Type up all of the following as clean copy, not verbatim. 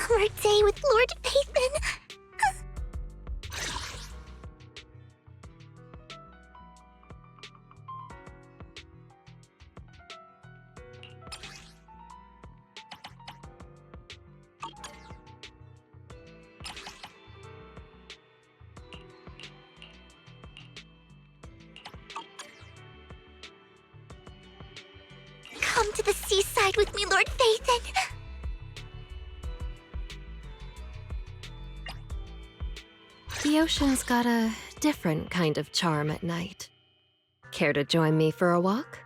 summer day with Lord Phaethon. Come to the seaside with me, Lord Phaethon. The ocean's got a different kind of charm at night. Care to join me for a walk?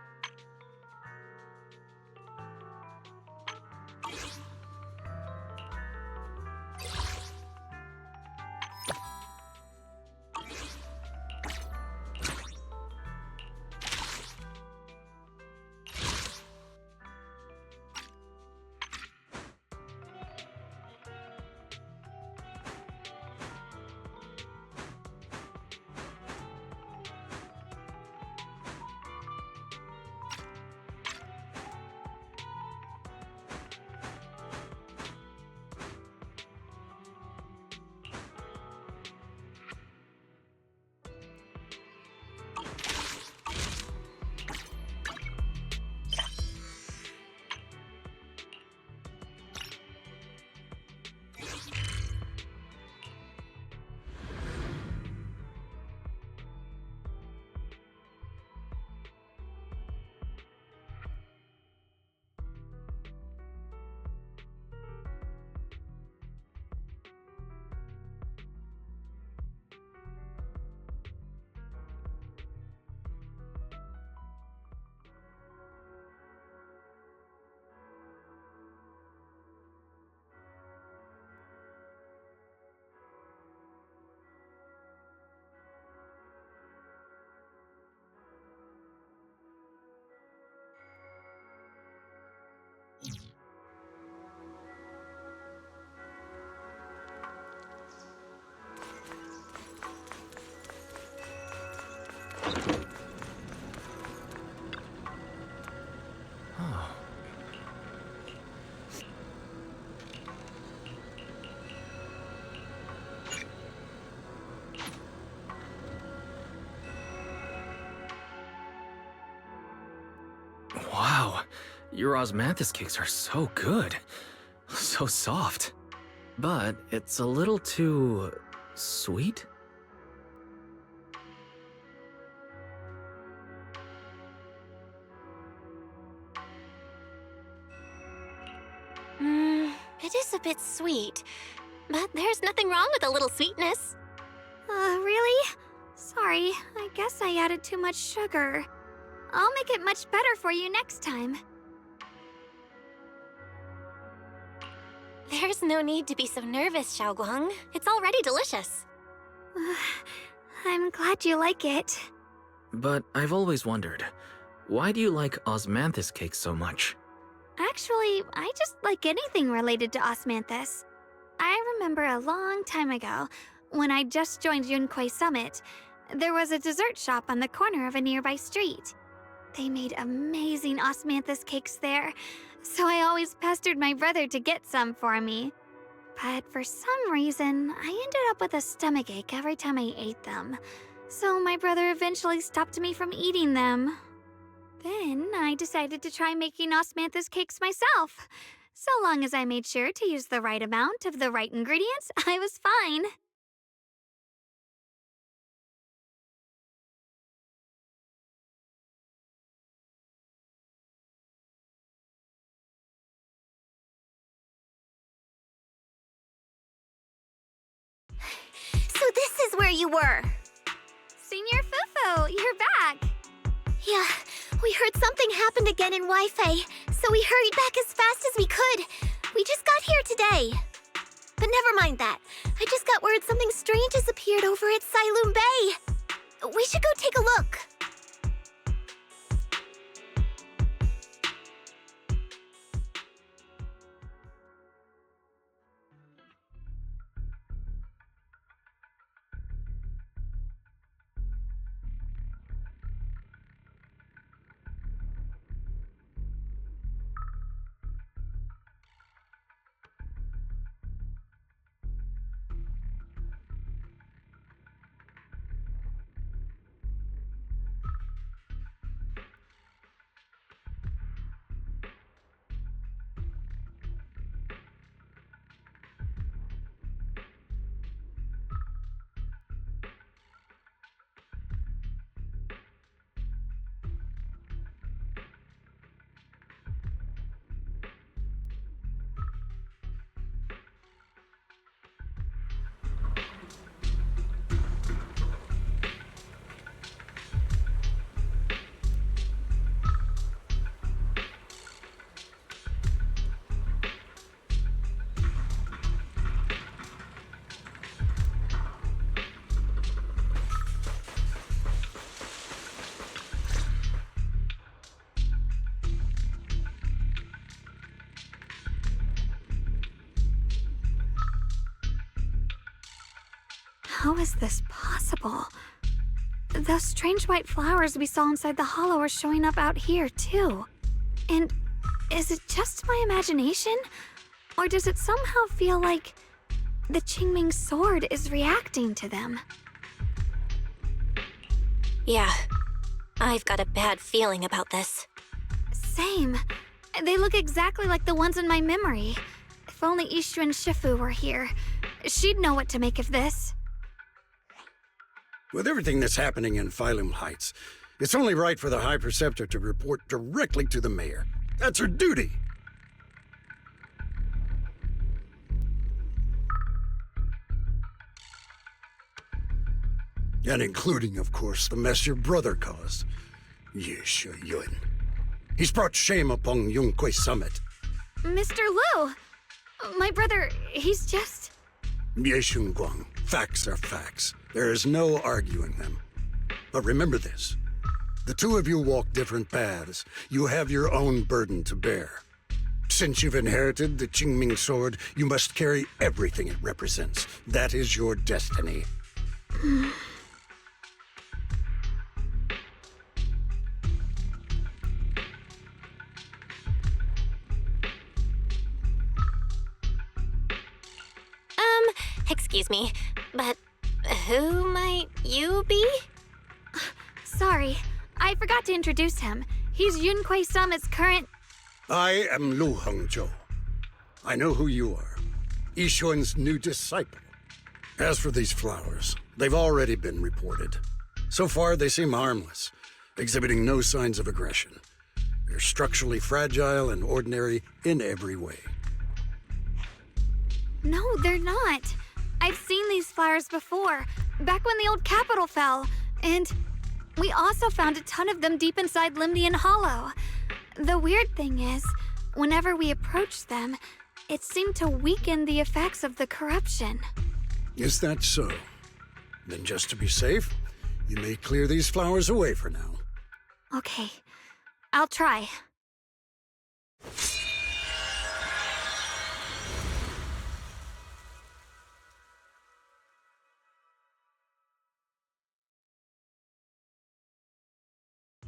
Wow, your osmanthus cakes are so good. So soft. But it's a little too... sweet? It is a bit sweet, but there's nothing wrong with a little sweetness. Really? Sorry, I guess I added too much sugar. I'll make it much better for you next time. There's no need to be so nervous, Xiaoguang. It's already delicious. I'm glad you like it. But I've always wondered, why do you like osmanthus cakes so much? Actually, I just like anything related to osmanthus. I remember a long time ago, when I just joined Yunquei Summit, there was a dessert shop on the corner of a nearby street. They made amazing osmanthus cakes there, so I always pestered my brother to get some for me. But for some reason, I ended up with a stomachache every time I ate them, so my brother eventually stopped me from eating them. Then I decided to try making osmanthus cakes myself. So long as I made sure to use the right amount of the right ingredients, I was fine. So this is where you were. Senior Fufu, you're back. Yeah, we heard something happened again in Wi-Fi, so we hurried back as fast as we could. We just got here today. But never mind that. I just got word something strange has appeared over at Sailoon Bay. We should go take a look. How is this possible? Those strange white flowers we saw inside the hollow are showing up out here, too. And is it just my imagination? Or does it somehow feel like the Qingming sword is reacting to them? Yeah, I've got a bad feeling about this. Same. They look exactly like the ones in my memory. If only Ishu and Shifu were here, she'd know what to make of this. With everything that's happening in Phylum Heights, it's only right for the High Preceptor to report directly to the mayor. That's her duty. And including, of course, the mess your brother caused. Yeshu Yun. He's brought shame upon Yunquay Summit. Mr. Liu! My brother, he's just... Yeshun Guang, facts are facts. There is no arguing them. But remember this. The two of you walk different paths. You have your own burden to bear. Since you've inherited the Qingming sword, you must carry everything it represents. That is your destiny. Excuse me, but who might you be? Sorry, I forgot to introduce him. He's Yunquay Summit's current... I am Lu Hongzhou. I know who you are. Yixuan's new disciple. As for these flowers, they've already been reported. So far, they seem harmless, exhibiting no signs of aggression. They're structurally fragile and ordinary in every way. No, they're not. I've seen these flowers before, back when the old capital fell, and we also found a ton of them deep inside Limnian Hollow. The weird thing is, whenever we approached them, it seemed to weaken the effects of the corruption. Is that so? Then just to be safe, you may clear these flowers away for now. Okay, I'll try.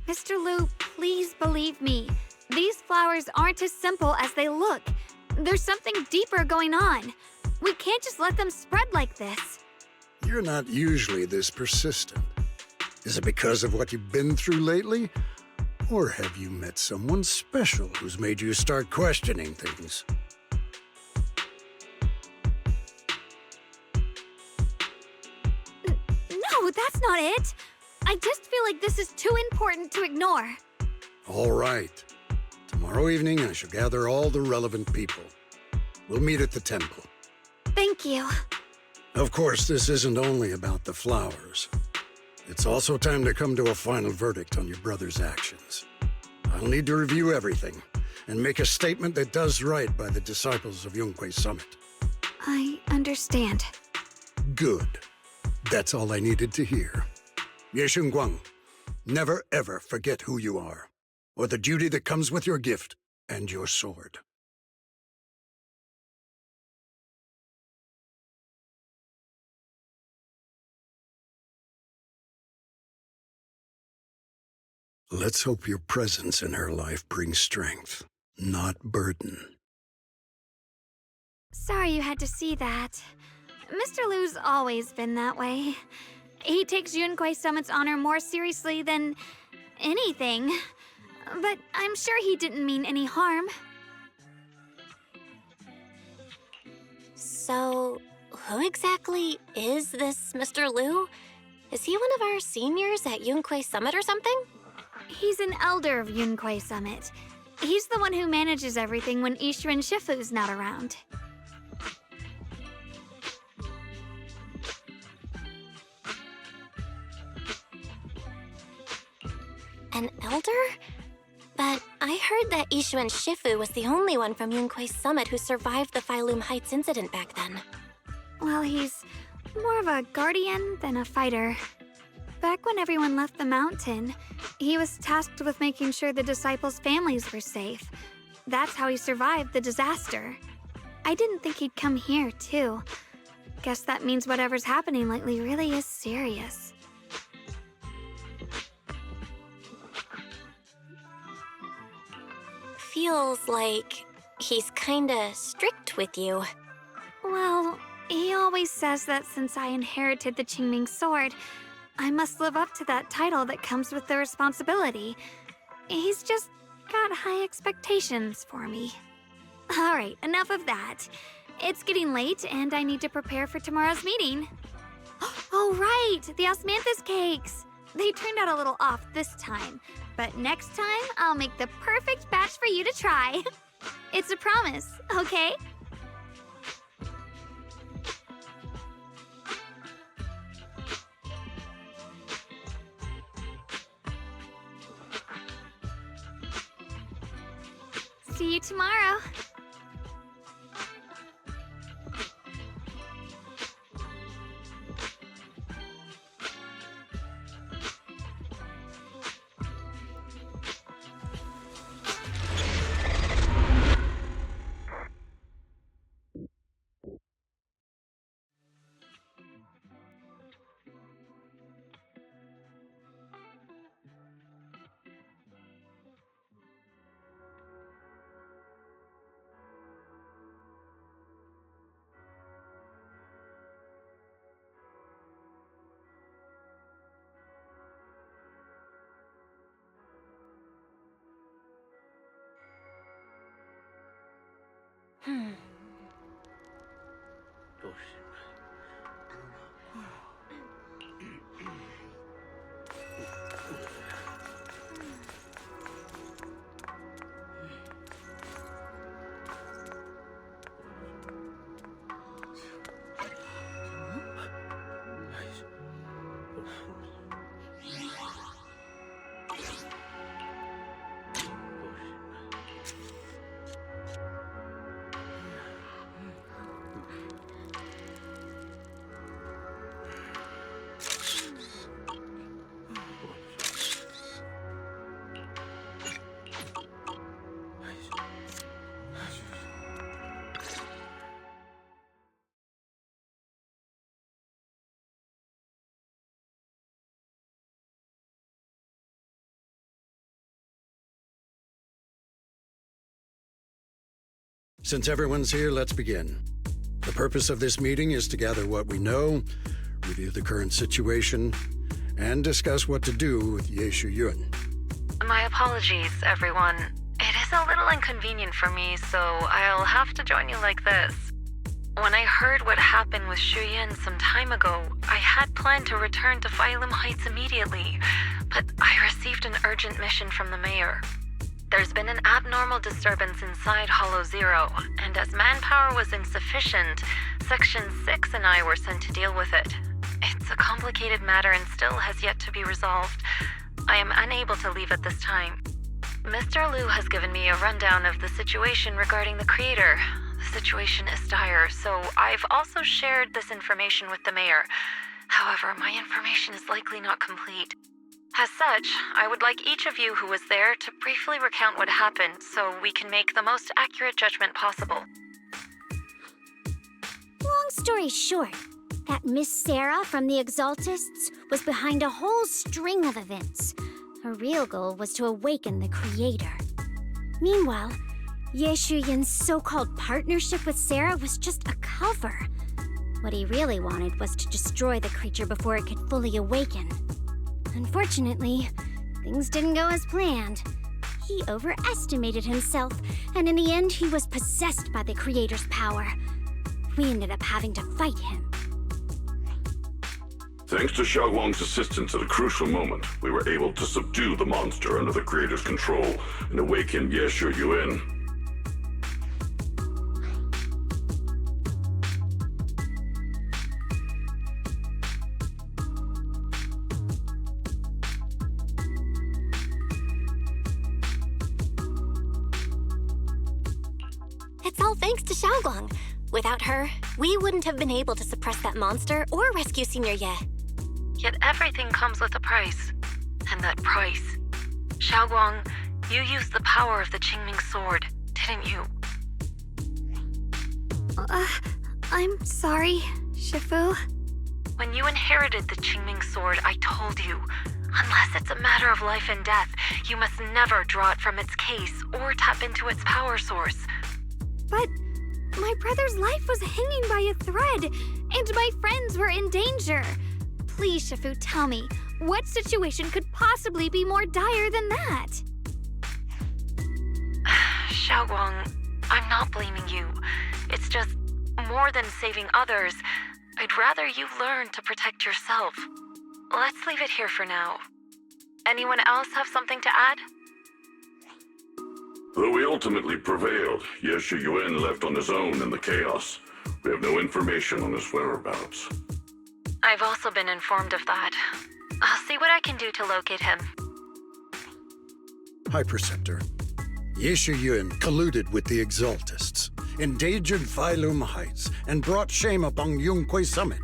Mr. Liu, please believe me. These flowers aren't as simple as they look. There's something deeper going on. We can't just let them spread like this. You're not usually this persistent. Is it because of what you've been through lately? Or have you met someone special who's made you start questioning things? No, that's not it. I just feel like this is too important to ignore. All right. Tomorrow evening, I shall gather all the relevant people. We'll meet at the temple. Thank you. Of course, this isn't only about the flowers. It's also time to come to a final verdict on your brother's actions. I'll need to review everything and make a statement that does right by the disciples of Yunquay Summit. I understand. Good. That's all I needed to hear. Yeshun Guang, never ever forget who you are, or the duty that comes with your gift and your sword. Let's hope your presence in her life brings strength, not burden. Sorry you had to see that. Mr. Liu's always been that way. He takes Yunquay Summit's honor more seriously than anything. But I'm sure he didn't mean any harm. So, who exactly is this Mr. Liu? Is he one of our seniors at Yunquay Summit or something? He's an elder of Yunquay Summit. He's the one who manages everything when Ishu and Shifu's not around. An elder? But I heard that Ishu and Shifu was the only one from Yunquay Summit who survived the Phylum Heights incident back then. Well, he's more of a guardian than a fighter. Back when everyone left the mountain, he was tasked with making sure the disciples' families were safe. That's how he survived the disaster. I didn't think he'd come here, too. Guess that means whatever's happening lately really is serious. Feels like he's kinda strict with you. Well, he always says that since I inherited the Qingming sword, I must live up to that title that comes with the responsibility. He's just got high expectations for me. Alright, enough of that. It's getting late and I need to prepare for tomorrow's meeting. Oh right, the osmanthus cakes! They turned out a little off this time, but next time I'll make the perfect batch for you to try. It's a promise, okay? See you tomorrow. Since everyone's here, let's begin. The purpose of this meeting is to gather what we know, review the current situation, and discuss what to do with Ye Yun. My apologies, everyone. It is a little inconvenient for me, so I'll have to join you like this. When I heard what happened with Shuyan some time ago, I had planned to return to Phylum Heights immediately, but I received an urgent mission from the mayor. There's been an abnormal disturbance inside Hollow Zero, and as manpower was insufficient, Section 6 and I were sent to deal with it. It's a complicated matter and still has yet to be resolved. I am unable to leave at this time. Mr. Liu has given me a rundown of the situation regarding the creator. The situation is dire, so I've also shared this information with the mayor. However, my information is likely not complete. As such, I would like each of you who was there to briefly recount what happened so we can make the most accurate judgment possible. Long story short, that Miss Sarah from the Exaltists was behind a whole string of events. Her real goal was to awaken the creator. Meanwhile, Ye Yun's so-called partnership with Sarah was just a cover. What he really wanted was to destroy the creature before it could fully awaken. Unfortunately, things didn't go as planned. He overestimated himself, and in the end, he was possessed by the creator's power. We ended up having to fight him. Thanks to Xiaoguang's assistance at a crucial moment, we were able to subdue the monster under the creator's control and awaken Ye Yun. It's all thanks to Xiaoguang. Without her, we wouldn't have been able to suppress that monster or rescue Senior Ye. Yet everything comes with a price. And that price... Xiaoguang, you used the power of the Qingming sword, didn't you? I'm sorry. Shifu? When you inherited the Qingming sword, I told you, unless it's a matter of life and death, you must never draw it from its case or tap into its power source. But my brother's life was hanging by a thread, and my friends were in danger. Please, Shifu, tell me, what situation could possibly be more dire than that? Xiaoguang, I'm not blaming you. It's just more than saving others. I'd rather you learn to protect yourself. Let's leave it here for now. Anyone else have something to add? Though we ultimately prevailed, Yeshu Yuan left on his own in the chaos. We have no information on his whereabouts. I've also been informed of that. I'll see what I can do to locate him. High Preceptor, Yeshu Yuan colluded with the Exaltists, endangered Phylum Heights, and brought shame upon Yunquay Summit.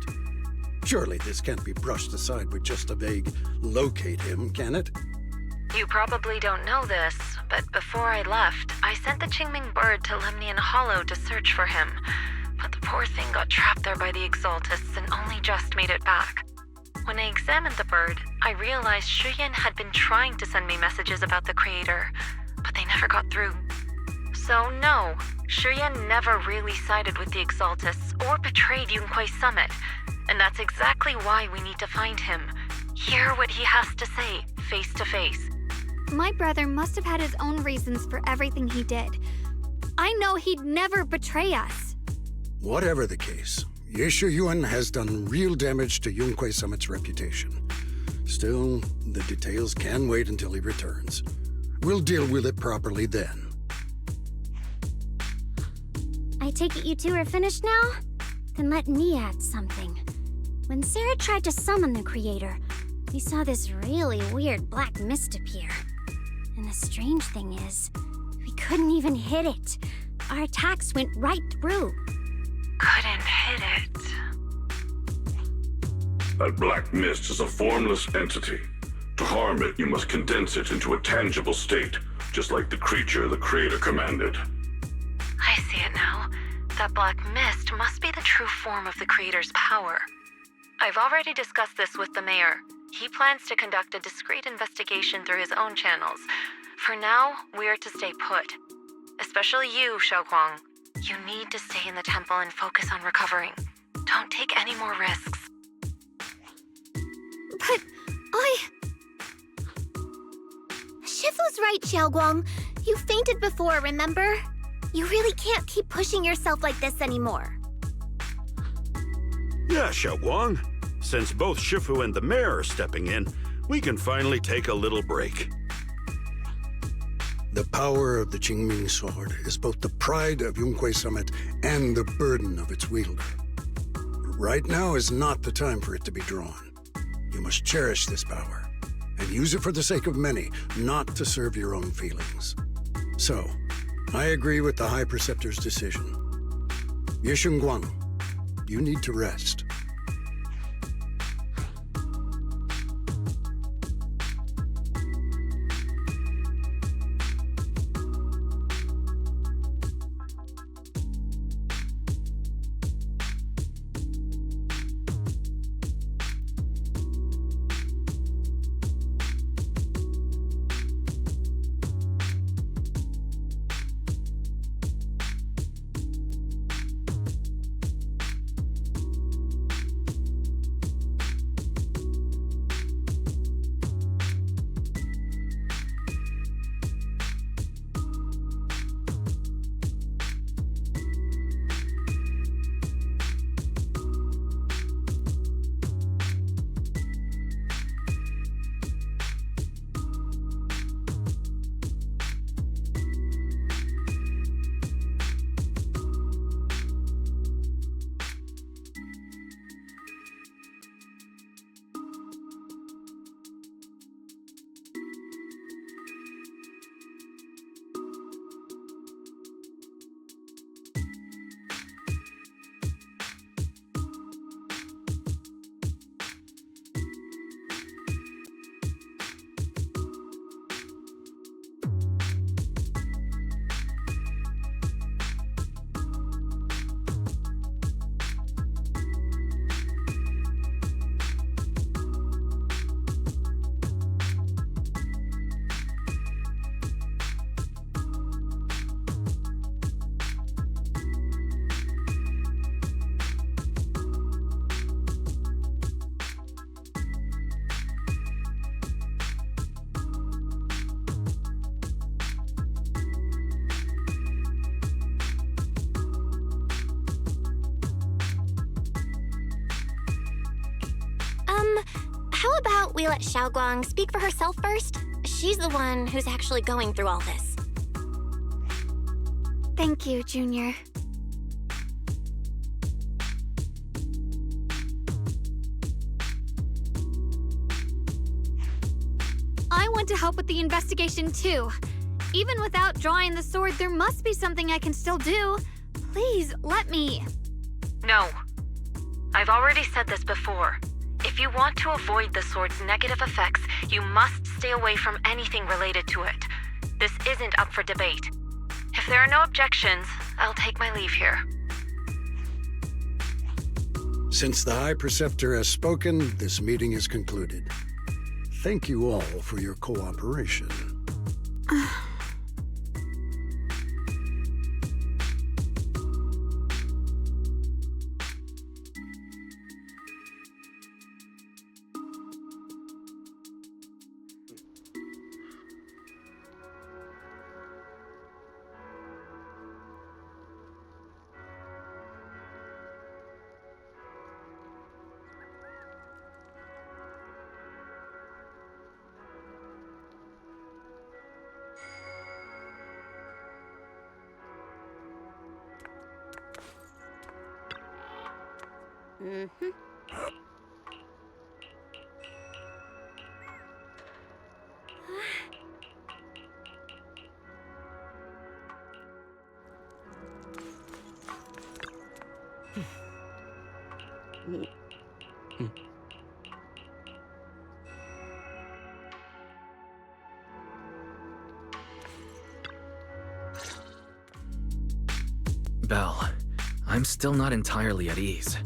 Surely this can't be brushed aside with just a vague locate him, can it? You probably don't know this, but before I left, I sent the Qingming bird to Lemnian Hollow to search for him. But the poor thing got trapped there by the Exaltists and only just made it back. When I examined the bird, I realized Shuyan had been trying to send me messages about the Creator, but they never got through. So no, Shuyan never really sided with the Exaltists or betrayed Yunquay Summit, and that's exactly why we need to find him. Hear what he has to say, face to face. My brother must have had his own reasons for everything he did. I know he'd never betray us. Whatever the case, Yeshu Yuan has done real damage to Yunquay Summit's reputation. Still, the details can wait until he returns. We'll deal with it properly then. I take it you two are finished now? Then let me add something. When Sarah tried to summon the Creator, we saw this really weird black mist appear. And the strange thing is, we couldn't even hit it. Our attacks went right through. Couldn't hit it. That black mist is a formless entity. To harm it, you must condense it into a tangible state, just like the creature the Creator commanded. I see it now. That black mist must be the true form of the Creator's power. I've already discussed this with the mayor. He plans to conduct a discreet investigation through his own channels. For now, we're to stay put. Especially you, Xiaoguang. You need to stay in the temple and focus on recovering. Don't take any more risks. But Shifu's right, Xiaoguang. You fainted before, remember? You really can't keep pushing yourself like this anymore. Yeah, Xiaoguang. Since both Shifu and the mayor are stepping in, we can finally take a little break. The power of the Qingming sword is both the pride of Yunquay Summit and the burden of its wielder. Right now is not the time for it to be drawn. You must cherish this power, and use it for the sake of many, not to serve your own feelings. So, I agree with the High Preceptor's decision. Yeshunguang, you need to rest. about we let Xiaoguang speak for herself first? She's the one who's actually going through all this. Thank you, Junior. I want to help with the investigation too. Even without drawing the sword, there must be something I can still do. Please, let me. No. I've already said this before. If you want to avoid the sword's negative effects, you must stay away from anything related to it. This isn't up for debate. If there are no objections, I'll take my leave here. Since the High Preceptor has spoken, this meeting is concluded. Thank you all for your cooperation. Belle, I'm still not entirely at ease.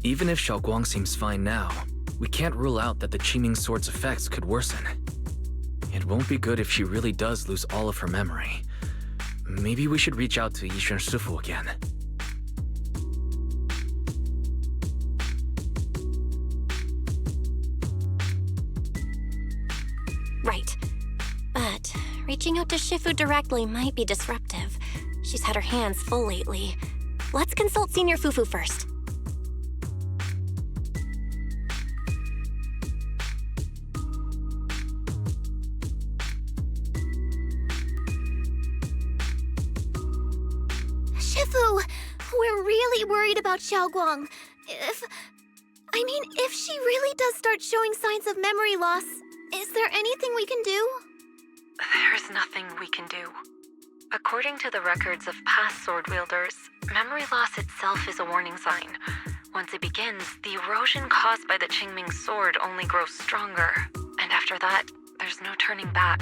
Even if Xiaoguang seems fine now, we can't rule out that the Qiming Sword's effects could worsen. It won't be good if she really does lose all of her memory. Maybe we should reach out to Yixuan Shifu again. Right. But reaching out to Shifu directly might be disruptive. She's had her hands full lately. Let's consult Senior Fufu first. Shifu, we're really worried about Xiaoguang. If she really does start showing signs of memory loss, is there anything we can do? There's nothing we can do. According to the records of past sword wielders, memory loss itself is a warning sign. Once it begins, the erosion caused by the Qingming sword only grows stronger, and after that, there's no turning back.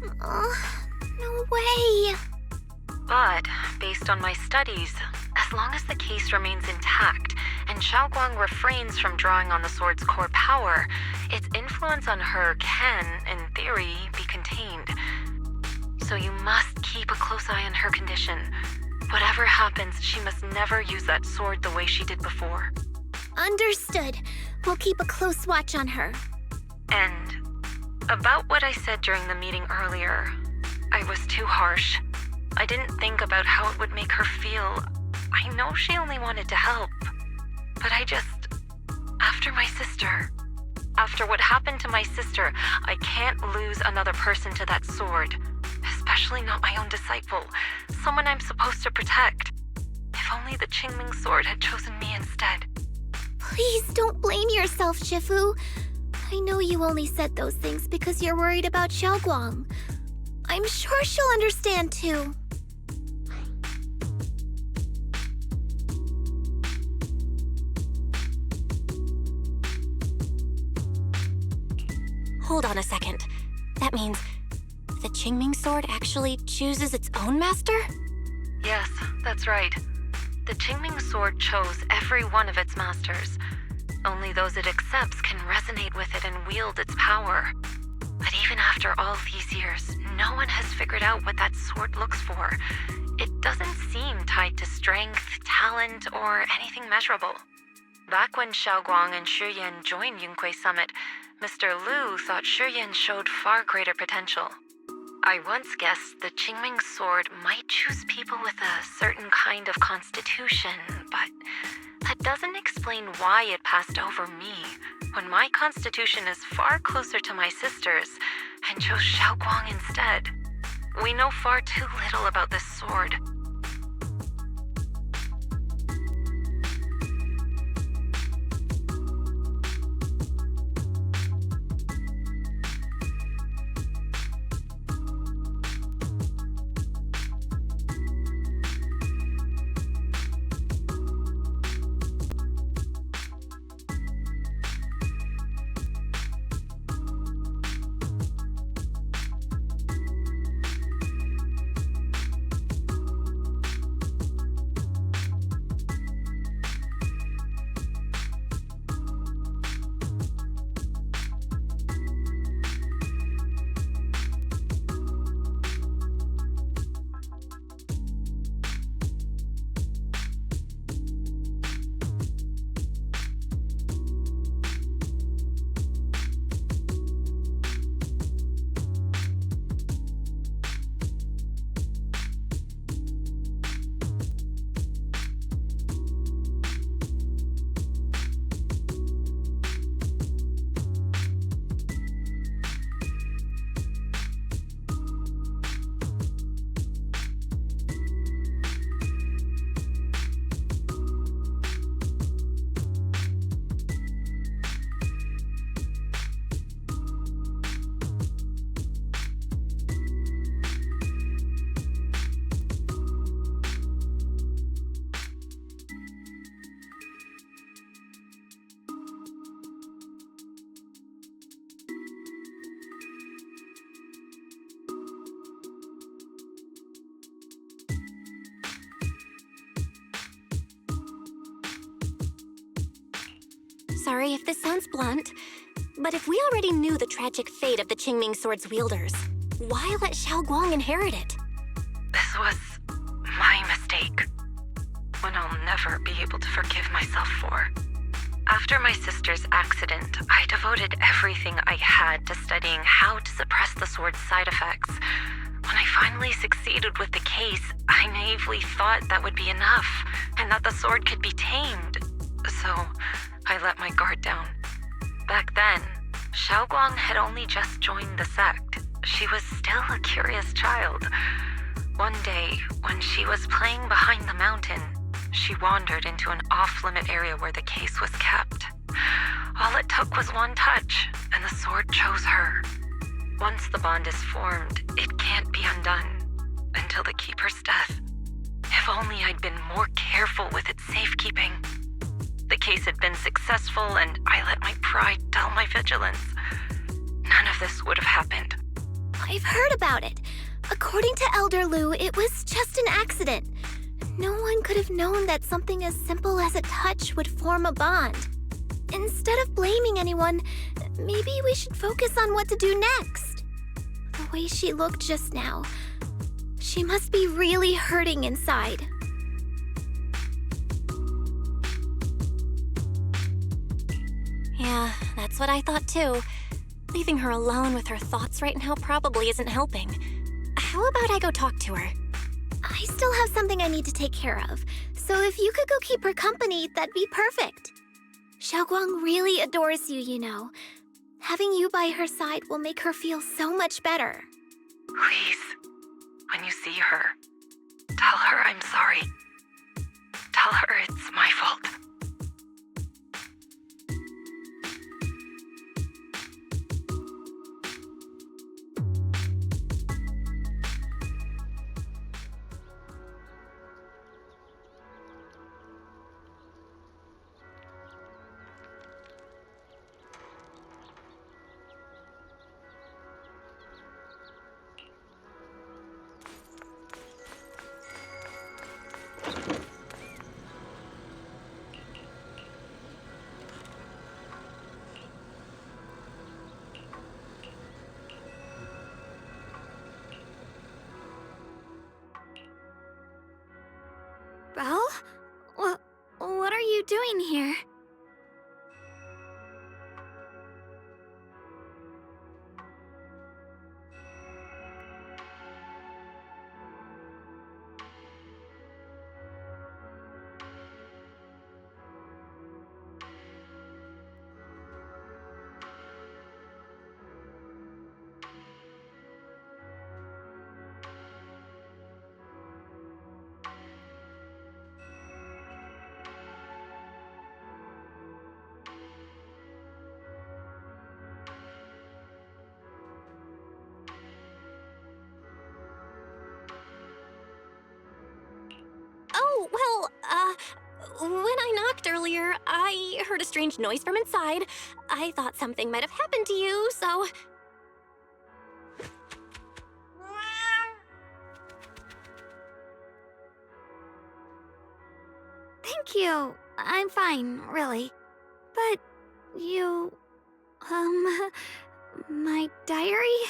No way. But, based on my studies, as long as the case remains intact and Xiaoguang refrains from drawing on the sword's core power, its influence on her can, in theory, be contained. So you must keep a close eye on her condition. Whatever happens, she must never use that sword the way she did before. Understood. We'll keep a close watch on her. And about what I said during the meeting earlier, I was too harsh. I didn't think about how it would make her feel. I know she only wanted to help. But after what happened to my sister, I can't lose another person to that sword. Especially not my own disciple, someone I'm supposed to protect. If only the Qingming sword had chosen me instead. Please don't blame yourself, Shifu. I know you only said those things because you're worried about Xiaoguang. I'm sure she'll understand too. Hold on a second. That means the Qingming sword actually chooses its own master? Yes, that's right. The Qingming sword chose every one of its masters. Only those it accepts can resonate with it and wield its power. But even after all these years, no one has figured out what that sword looks for. It doesn't seem tied to strength, talent, or anything measurable. Back when Xiaoguang and Shiyan joined Yunquei Summit, Mr. Liu thought Shiyan showed far greater potential. I once guessed the Qingming sword might choose people with a certain kind of constitution, but that doesn't explain why it passed over me, when my constitution is far closer to my sister's, and chose Xiaoguang instead. We know far too little about this sword. Sorry if this sounds blunt, but if we already knew the tragic fate of the Qingming Sword's wielders, why let Xiaoguang inherit it? This was my mistake. One I'll never be able to forgive myself for. After my sister's accident, I devoted everything I had to studying how to suppress the sword's side effects. When I finally succeeded with the case, I naively thought that would be enough, and that the sword could be tamed. So, I let my guard down. Back then, Xiaoguang had only just joined the sect. She was still a curious child. One day, when she was playing behind the mountain, she wandered into an off-limit area where the case was kept. All it took was one touch, and the sword chose her. Once the bond is formed, it can't be undone until the Keeper's death. If only I'd been more careful with its safekeeping. The case had been successful, and I let my pride dull my vigilance. None of this would have happened. I've heard about it. According to Elder Lu, it was just an accident. No one could have known that something as simple as a touch would form a bond. Instead of blaming anyone, maybe we should focus on what to do next. The way she looked just now, she must be really hurting inside. Yeah, that's what I thought too. Leaving her alone with her thoughts right now probably isn't helping. How about I go talk to her? I still have something I need to take care of, so if you could go keep her company, that'd be perfect. Xiaoguang really adores you, you know. Having you by her side will make her feel so much better. Please, when you see her, tell her I'm sorry. Tell her it's my fault. Belle? What are you doing here? When I knocked earlier, I heard a strange noise from inside. I thought something might have happened to you, so... Thank you. I'm fine, really. But you... my diary?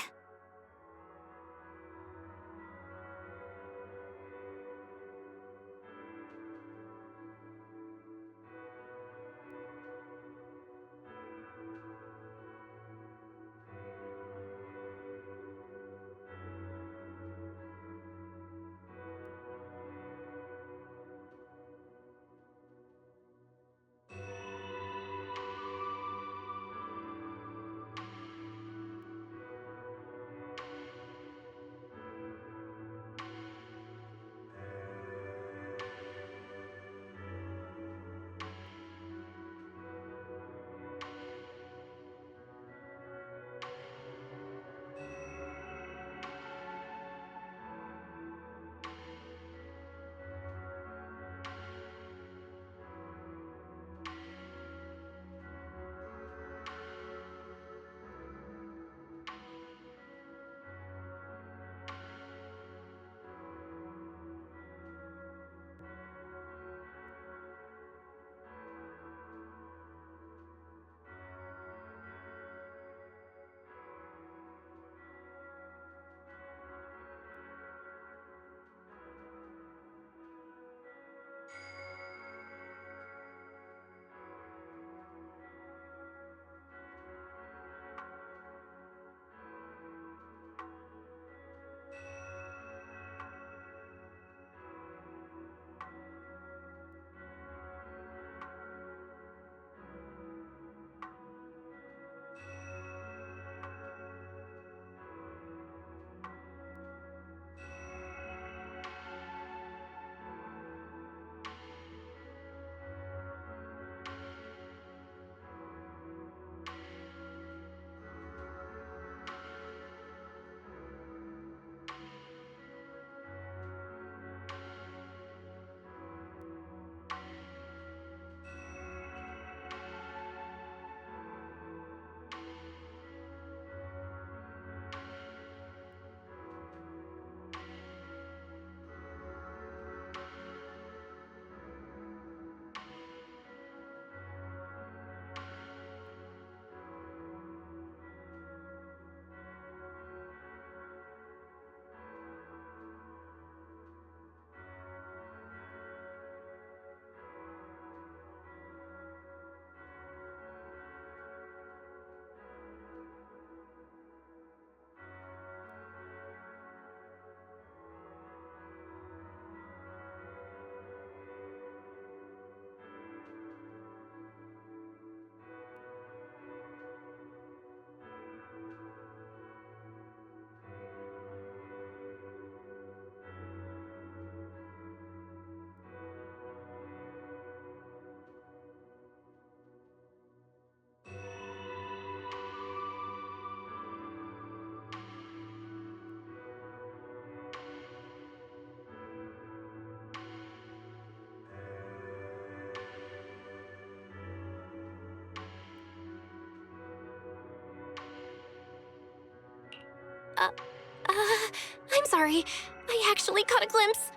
I'm sorry. I actually caught a glimpse.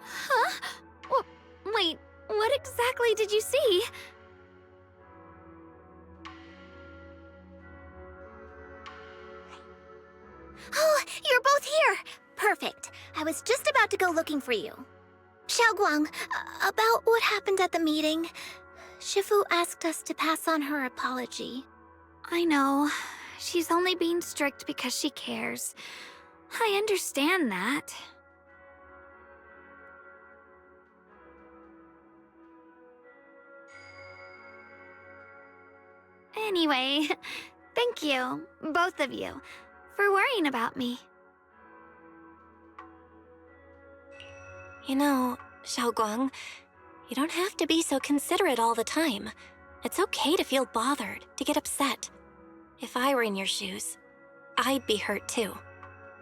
Huh? Wait, what exactly did you see? Oh, you're both here! Perfect. I was just about to go looking for you. Xiaoguang, about what happened at the meeting. Shifu asked us to pass on her apology. I know. She's only being strict because she cares. I understand that. Anyway, thank you, both of you, for worrying about me. You know, Xiaoguang, you don't have to be so considerate all the time. It's okay to feel bothered, to get upset. If I were in your shoes, I'd be hurt too.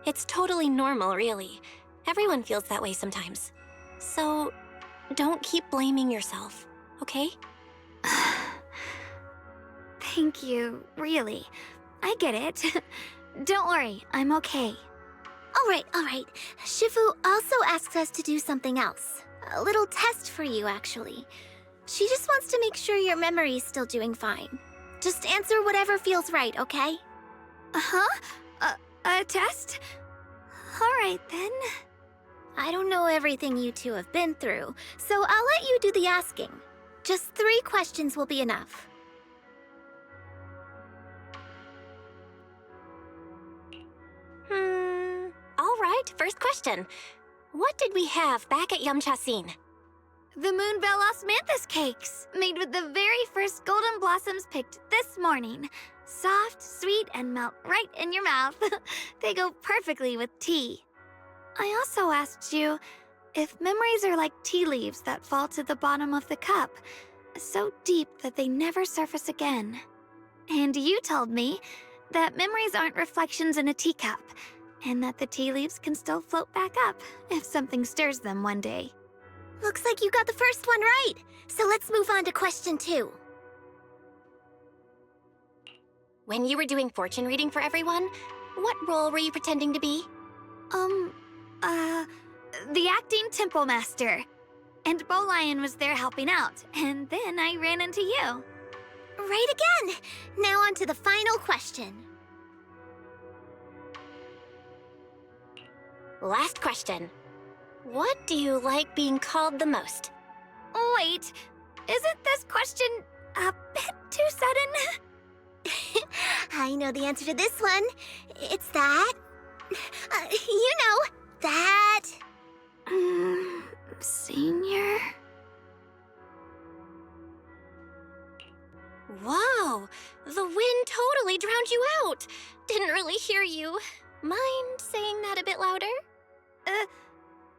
It's totally normal, really. Everyone feels that way sometimes. So, don't keep blaming yourself, okay? Thank you, really. I get it. Don't worry, I'm okay. All right. Shifu also asks us to do something else. A little test for you, actually. She just wants to make sure your memory's still doing fine. Just answer whatever feels right, okay? Uh-huh? A test? All right, then. I don't know everything you two have been through, so I'll let you do the asking. Just 3 questions will be enough. All right, first question. What did we have back at Yamchasin? The Moonbell Osmanthus cakes, made with the very first golden blossoms picked this morning. Soft, sweet, and melt right in your mouth. They go perfectly with tea. I also asked you if memories are like tea leaves that fall to the bottom of the cup, so deep that they never surface again. And you told me that memories aren't reflections in a teacup, and that the tea leaves can still float back up if something stirs them one day. Looks like you got the first one right, so let's move on to question 2. When you were doing fortune reading for everyone, what role were you pretending to be? The acting temple master. And Bowlion was there helping out, and then I ran into you. Right again! Now on to the final question. Last question. What do you like being called the most? Wait, isn't this question a bit too sudden? I know the answer to this one. It's that. You know, that. Senior? Wow, the wind totally drowned you out. Didn't really hear you. Mind saying that a bit louder?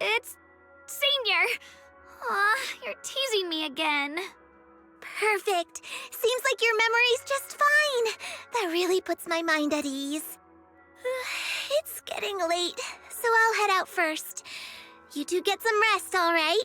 It's Senior. Aw, you're teasing me again. Perfect. Seems like your memory's just fine. That really puts my mind at ease. It's getting late, so I'll head out first. You two get some rest, all right?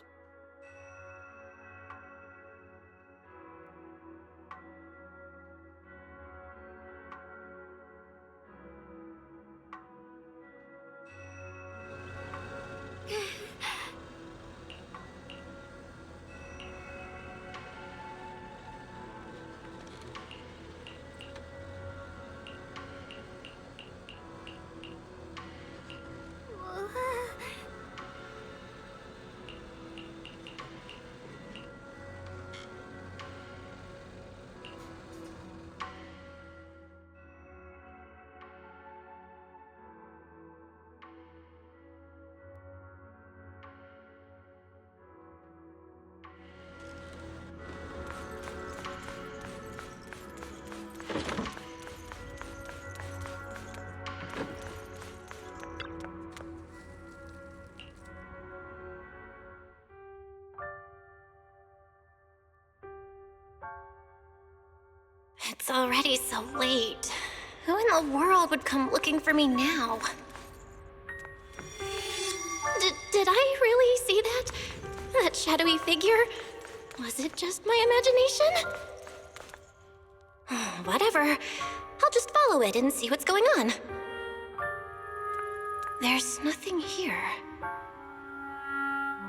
It's already so late. Who in the world would come looking for me now? Did I really see that? That shadowy figure? Was it just my imagination? Whatever. I'll just follow it and see what's going on. There's nothing here.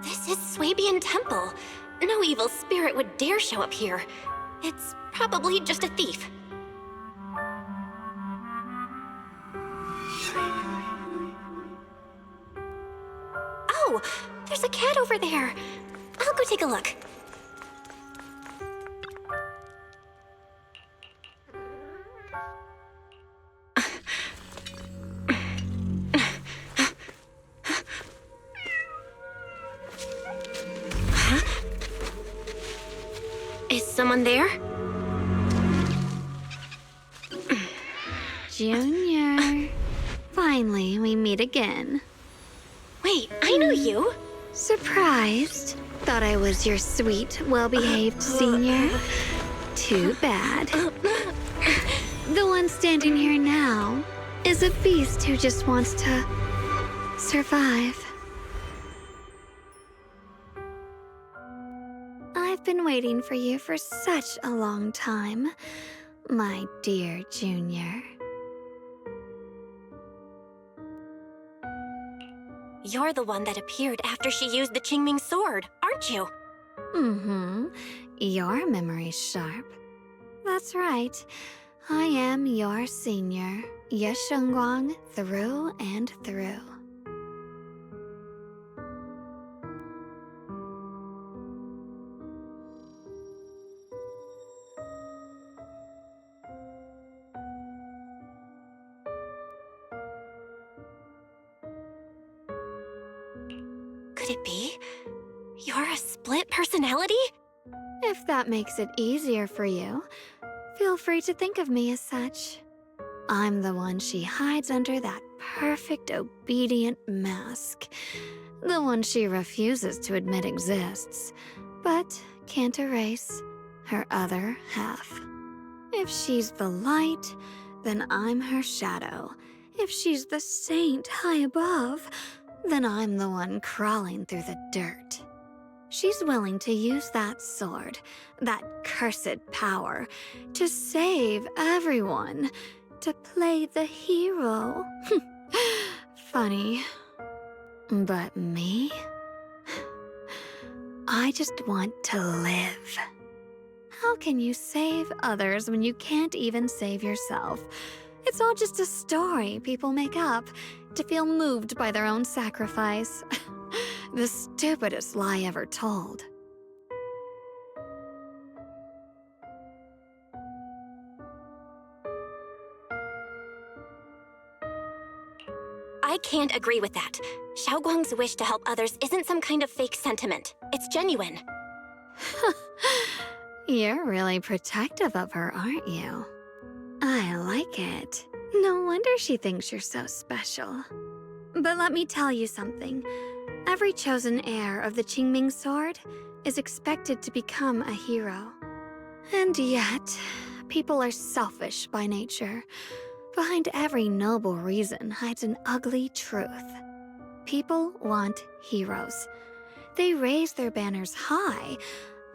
This is Swabian Temple. No evil spirit would dare show up here. It's probably just a thief. Oh, there's a cat over there. I'll go take a look. Is someone there? Junior. Finally, we meet again. Wait, I know you. Surprised? Thought I was your sweet, well-behaved senior? Too bad. The one standing here now is a beast who just wants to been waiting for you for such a long time, my dear Junior. You're the one that appeared after she used the Qingming sword, aren't you? Mm-hmm. Your memory's sharp. That's right. I am your senior, Ye Shengguang, through and through. Could it be? You're a split personality? If that makes it easier for you, feel free to think of me as such. I'm the one she hides under that perfect obedient mask. The one she refuses to admit exists, but can't erase her other half. If she's the light, then I'm her shadow. If she's the saint high above, then I'm the one crawling through the dirt. She's willing to use that sword, that cursed power, to save everyone, to play the hero. Funny. But me? I just want to live. How can you save others when you can't even save yourself? It's all just a story people make up to feel moved by their own sacrifice. The stupidest lie ever told. I can't agree with that. Xiaoguang's wish to help others isn't some kind of fake sentiment. It's genuine. You're really protective of her, aren't you? I like it. No wonder she thinks you're so special. But let me tell you something. Every chosen heir of the Qingming sword is expected to become a hero. And yet, people are selfish by nature. Behind every noble reason hides an ugly truth. People want heroes. They raise their banners high,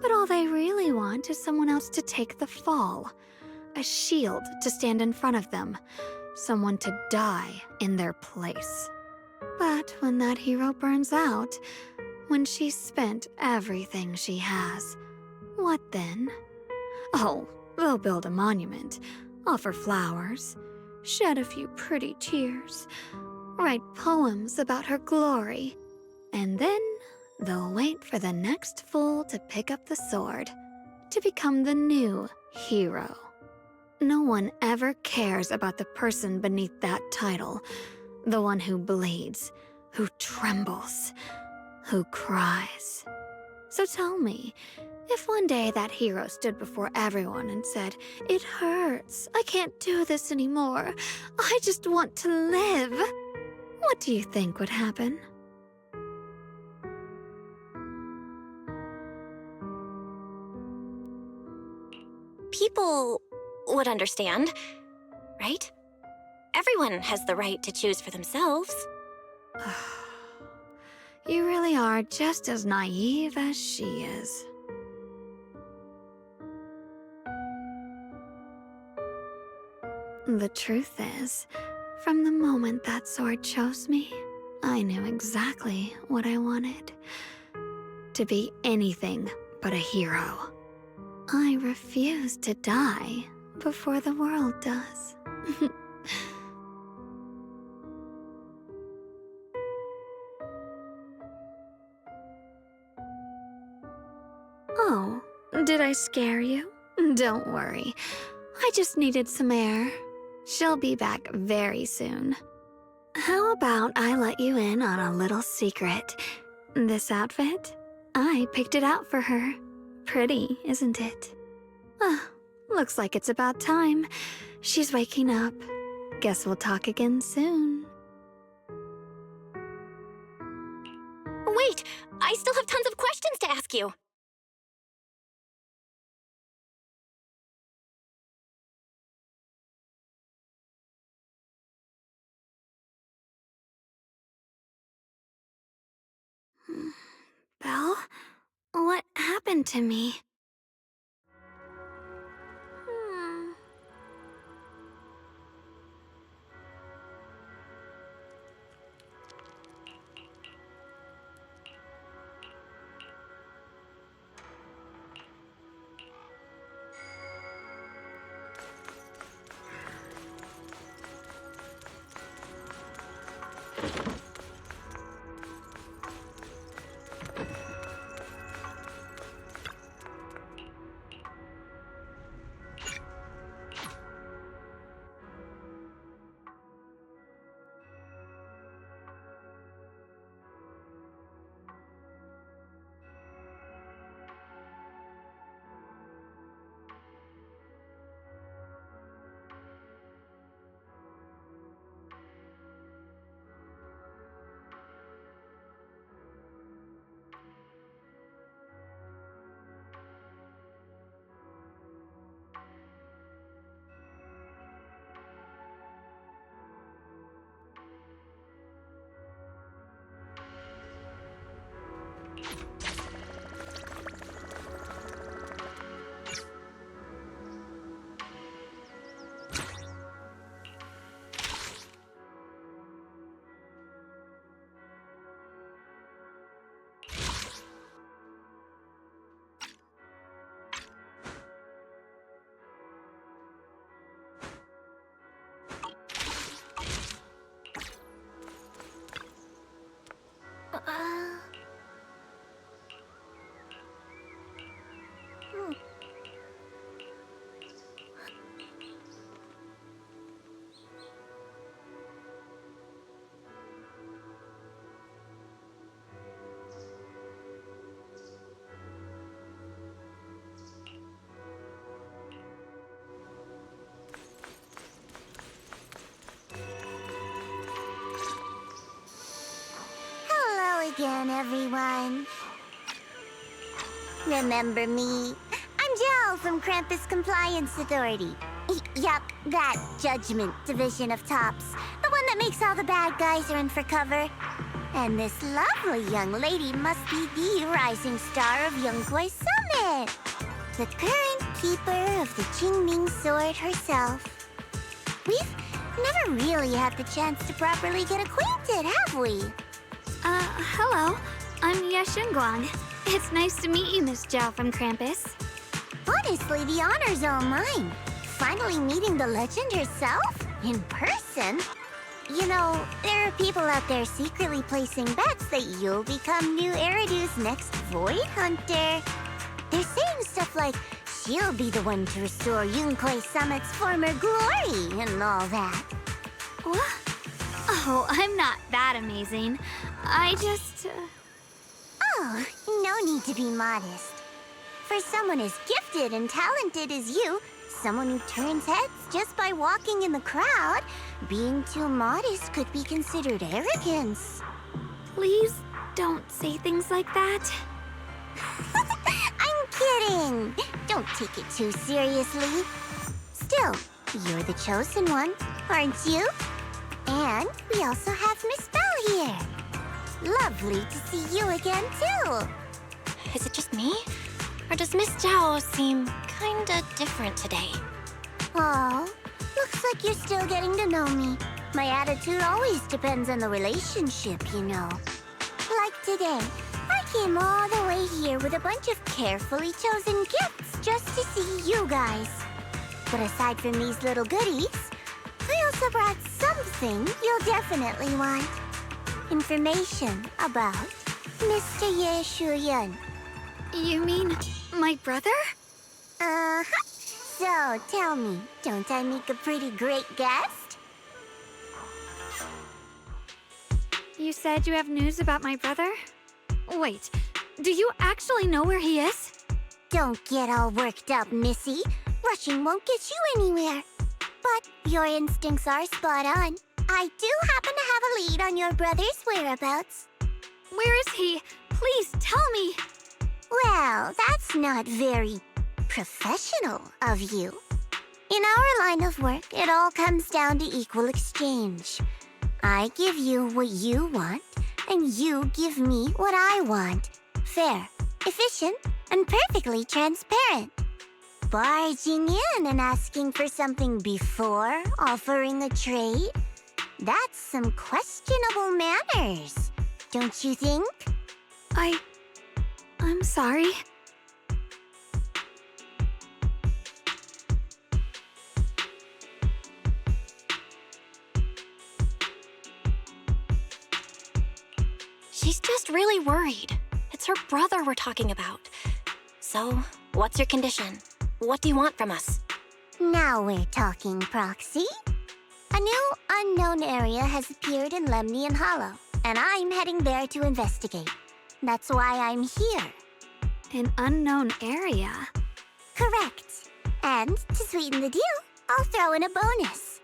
but all they really want is someone else to take the fall. A shield to stand in front of them. Someone to die in their place. But when that hero burns out, when she's spent everything she has, what then? Oh, they'll build a monument, offer flowers, shed a few pretty tears, write poems about her glory, and then they'll wait for the next fool to pick up the sword, to become the new hero. No one ever cares about the person beneath that title, the one who bleeds, who trembles, who cries. So tell me, if one day that hero stood before everyone and said, "It hurts, I can't do this anymore, I just want to live," what do you think would happen? People would understand, right? Everyone has the right to choose for themselves. You really are just as naive as she is. The truth is, from the moment that sword chose me, I knew exactly what I wanted. To be anything but a hero. I refuse to die before the world does. Oh, did I scare you? Don't worry. I just needed some air. She'll be back very soon. How about I let you in on a little secret? This outfit? I picked it out for her. Pretty, isn't it? Ah, looks like it's about time. She's waking up. Guess we'll talk again soon. Wait, I still have tons of questions to ask you. Belle? What happened? happened to me? Hmm. Hello again, everyone. Remember me? I'm Jill from Krampus Compliance Authority. Yup, that Judgment Division of Tops. The one that makes all the bad guys run for cover. And this lovely young lady must be the rising star of Yunkwei Summit. The current keeper of the Qingming Sword herself. We've never really had the chance to properly get acquainted, have we? Hello. I'm Yashunguang. It's nice to meet you, Miss Zhao from Krampus. Honestly, the honor's all mine. Finally meeting the legend herself? In person? You know, there are people out there secretly placing bets that you'll become new Eridu's next Void Hunter. They're saying stuff like, she'll be the one to restore Yunkwei Summit's former glory and all that. What? Oh, I'm not that amazing. I just... Oh, no need to be modest. For someone as gifted and talented as you, someone who turns heads just by walking in the crowd, being too modest could be considered arrogance. Please don't say things like that. I'm kidding. Don't take it too seriously. Still, you're the chosen one, aren't you? And we also have Miss Belle here. Lovely to see you again, too. Is it just me? Or does Miss Zhao seem kinda different today? Oh, looks like you're still getting to know me. My attitude always depends on the relationship, you know. Like today, I came all the way here with a bunch of carefully chosen gifts just to see you guys. But aside from these little goodies, I also brought something you'll definitely want. Information about Mr. Ye Shuyun. You mean my brother? Uh-huh. So, tell me, don't I make a pretty great guest? You said you have news about my brother? Wait, do you actually know where he is? Don't get all worked up, Missy. Rushing won't get you anywhere. But your instincts are spot on. I do happen to have a lead on your brother's whereabouts. Where is he? Please tell me. Well, that's not very professional of you. In our line of work, it all comes down to equal exchange. I give you what you want, and you give me what I want. Fair, efficient, and perfectly transparent. Barging in and asking for something before offering a trade? That's some questionable manners, don't you think? I'm sorry. She's just really worried. It's her brother we're talking about. So, what's your condition? What do you want from us? Now we're talking, Proxy. A new unknown area has appeared in Lemnian Hollow, and I'm heading there to investigate. That's why I'm here. An unknown area? Correct. And to sweeten the deal, I'll throw in a bonus.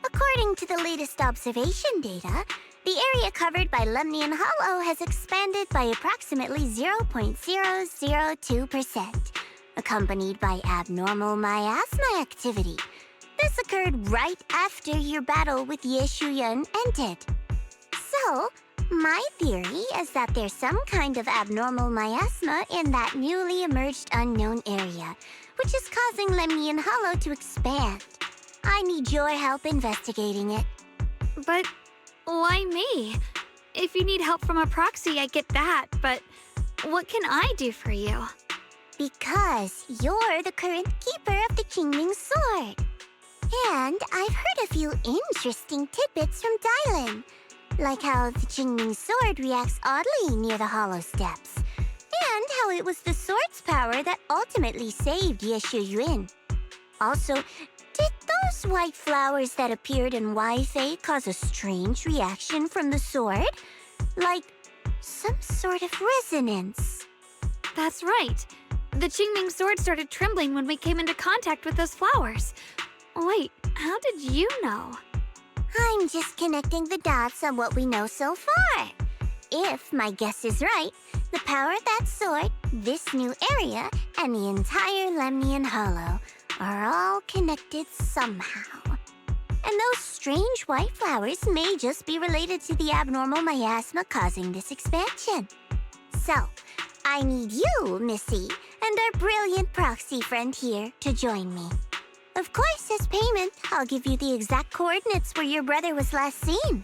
According to the latest observation data, the area covered by Lemnian Hollow has expanded by approximately 0.002%, accompanied by abnormal miasma activity. This occurred right after your battle with Ye Shuyan ended. So, my theory is that there's some kind of abnormal miasma in that newly emerged unknown area, which is causing Lemnian Hollow to expand. I need your help investigating it. But why me? If you need help from a proxy, I get that, but what can I do for you? Because you're the current keeper of the Qingming Sword. And I've heard a few interesting tidbits from Dylan, like how the Qingming Sword reacts oddly near the Hollow Steps, and how it was the sword's power that ultimately saved Ye Shuyuan. Also, did those white flowers that appeared in Weifei cause a strange reaction from the sword? Like some sort of resonance? That's right. The Qingming sword started trembling when we came into contact with those flowers. Wait, how did you know? I'm just connecting the dots on what we know so far. If my guess is right, the power of that sword, this new area, and the entire Lemnian Hollow are all connected somehow. And those strange white flowers may just be related to the abnormal miasma causing this expansion. So, I need you, Missy, and our brilliant proxy friend here to join me. Of course, as payment, I'll give you the exact coordinates where your brother was last seen.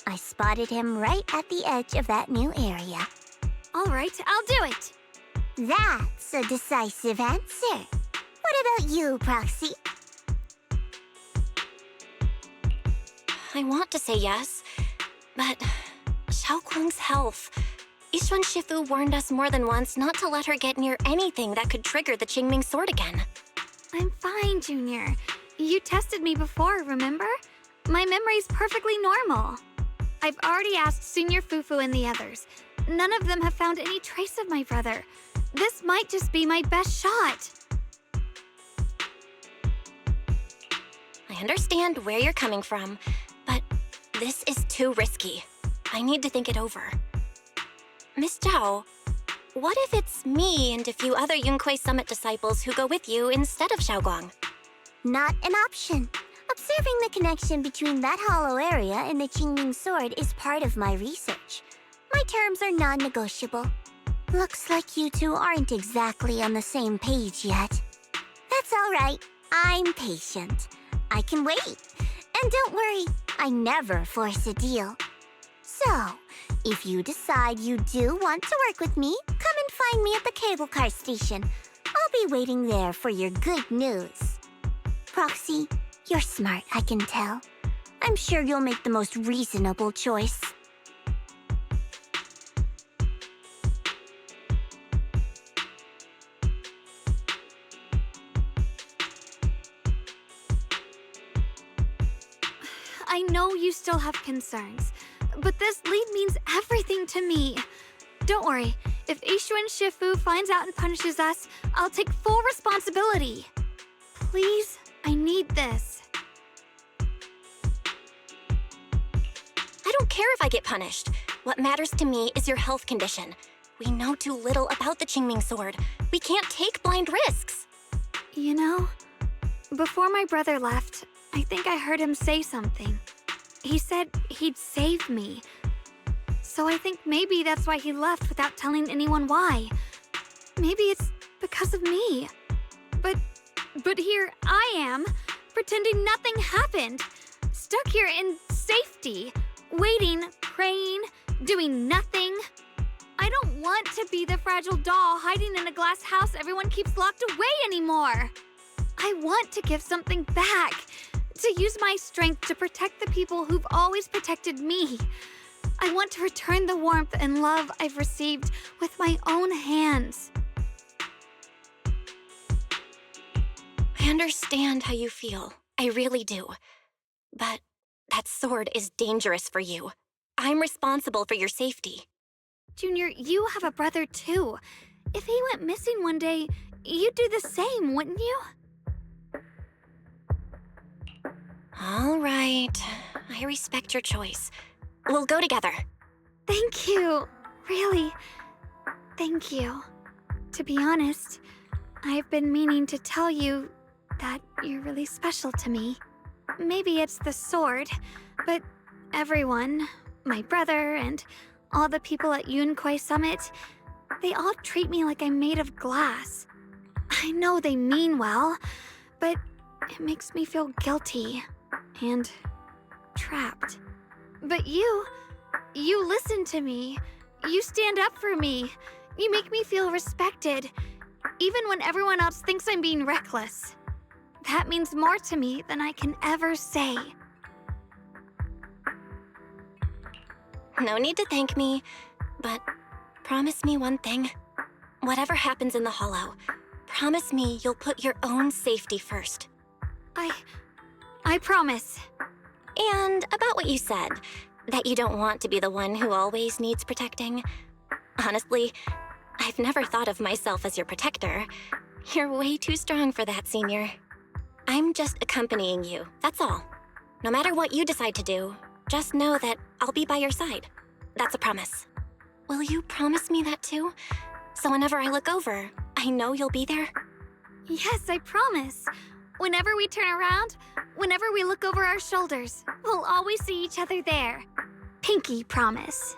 I spotted him right at the edge of that new area. All right, I'll do it. That's a decisive answer. What about you, Proxy? I want to say yes, but Xiaoguang's health. Yishuan Shifu warned us more than once not to let her get near anything that could trigger the Qingming sword again. I'm fine, Junior. You tested me before, remember? My memory's perfectly normal. I've already asked Senior Fufu and the others. None of them have found any trace of my brother. This might just be my best shot. I understand where you're coming from, but this is too risky. I need to think it over. Miss Zhao, what if it's me and a few other Yunquei Summit disciples who go with you instead of Xiaoguang? Not an option. Observing the connection between that hollow area and the Qingming sword is part of my research. My terms are non-negotiable. Looks like you two aren't exactly on the same page yet. That's all right. I'm patient. I can wait. And don't worry, I never force a deal. So, if you decide you do want to work with me, come and find me at the cable car station. I'll be waiting there for your good news. Proxy, you're smart, I can tell. I'm sure you'll make the most reasonable choice. I know you still have concerns, but this lead means everything to me. Don't worry, if Yishuan Shifu finds out and punishes us, I'll take full responsibility. Please, I need this. I don't care if I get punished. What matters to me is your health condition. We know too little about the Qingming sword. We can't take blind risks. You know, before my brother left, I think I heard him say something. He said he'd save me. So I think maybe that's why he left without telling anyone why. maybe it's because of me. But here I am, pretending nothing happened. Stuck here in safety, waiting, praying, doing nothing. I don't want to be the fragile doll hiding in a glass house everyone keeps locked away anymore. I want to give something back, to use my strength to protect the people who've always protected me. I want to return the warmth and love I've received with my own hands. I understand how you feel. I really do. But that sword is dangerous for you. I'm responsible for your safety. Junior, you have a brother too. If he went missing one day, you'd do the same, wouldn't you? All right. I respect your choice. We'll go together. Thank you. Really, thank you. To be honest, I've been meaning to tell you that you're really special to me. Maybe it's the sword, but everyone, my brother and all the people at Yunquay Summit, they all treat me like I'm made of glass. I know they mean well, but it makes me feel guilty and trapped. But you listen to me. You stand up for me. You make me feel respected, even when everyone else thinks I'm being reckless. That means more to me than I can ever say. No need to thank me, but promise me one thing. Whatever happens in the Hollow, promise me you'll put your own safety first. I promise. And about what you said, that you don't want to be the one who always needs protecting. Honestly, I've never thought of myself as your protector. You're way too strong for that, Senior. I'm just accompanying you, that's all. No matter what you decide to do, just know that I'll be by your side. That's a promise. Will you promise me that too? So whenever I look over, I know you'll be there? Yes, I promise. Whenever we turn around, whenever we look over our shoulders, we'll always see each other there. Pinky promise.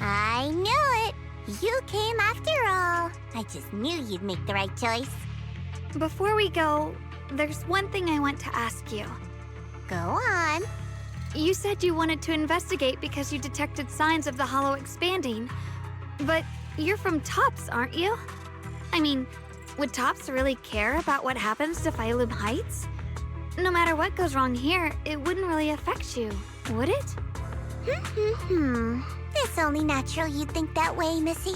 I knew it! You came after all. I just knew you'd make the right choice. Before we go, there's one thing I want to ask you. Go on. You said you wanted to investigate because you detected signs of the Hollow expanding. But you're from Tops, aren't you? I mean, would Tops really care about what happens to Phylum Heights? No matter what goes wrong here, it wouldn't really affect you, would it? It's only natural you'd think that way, Missy.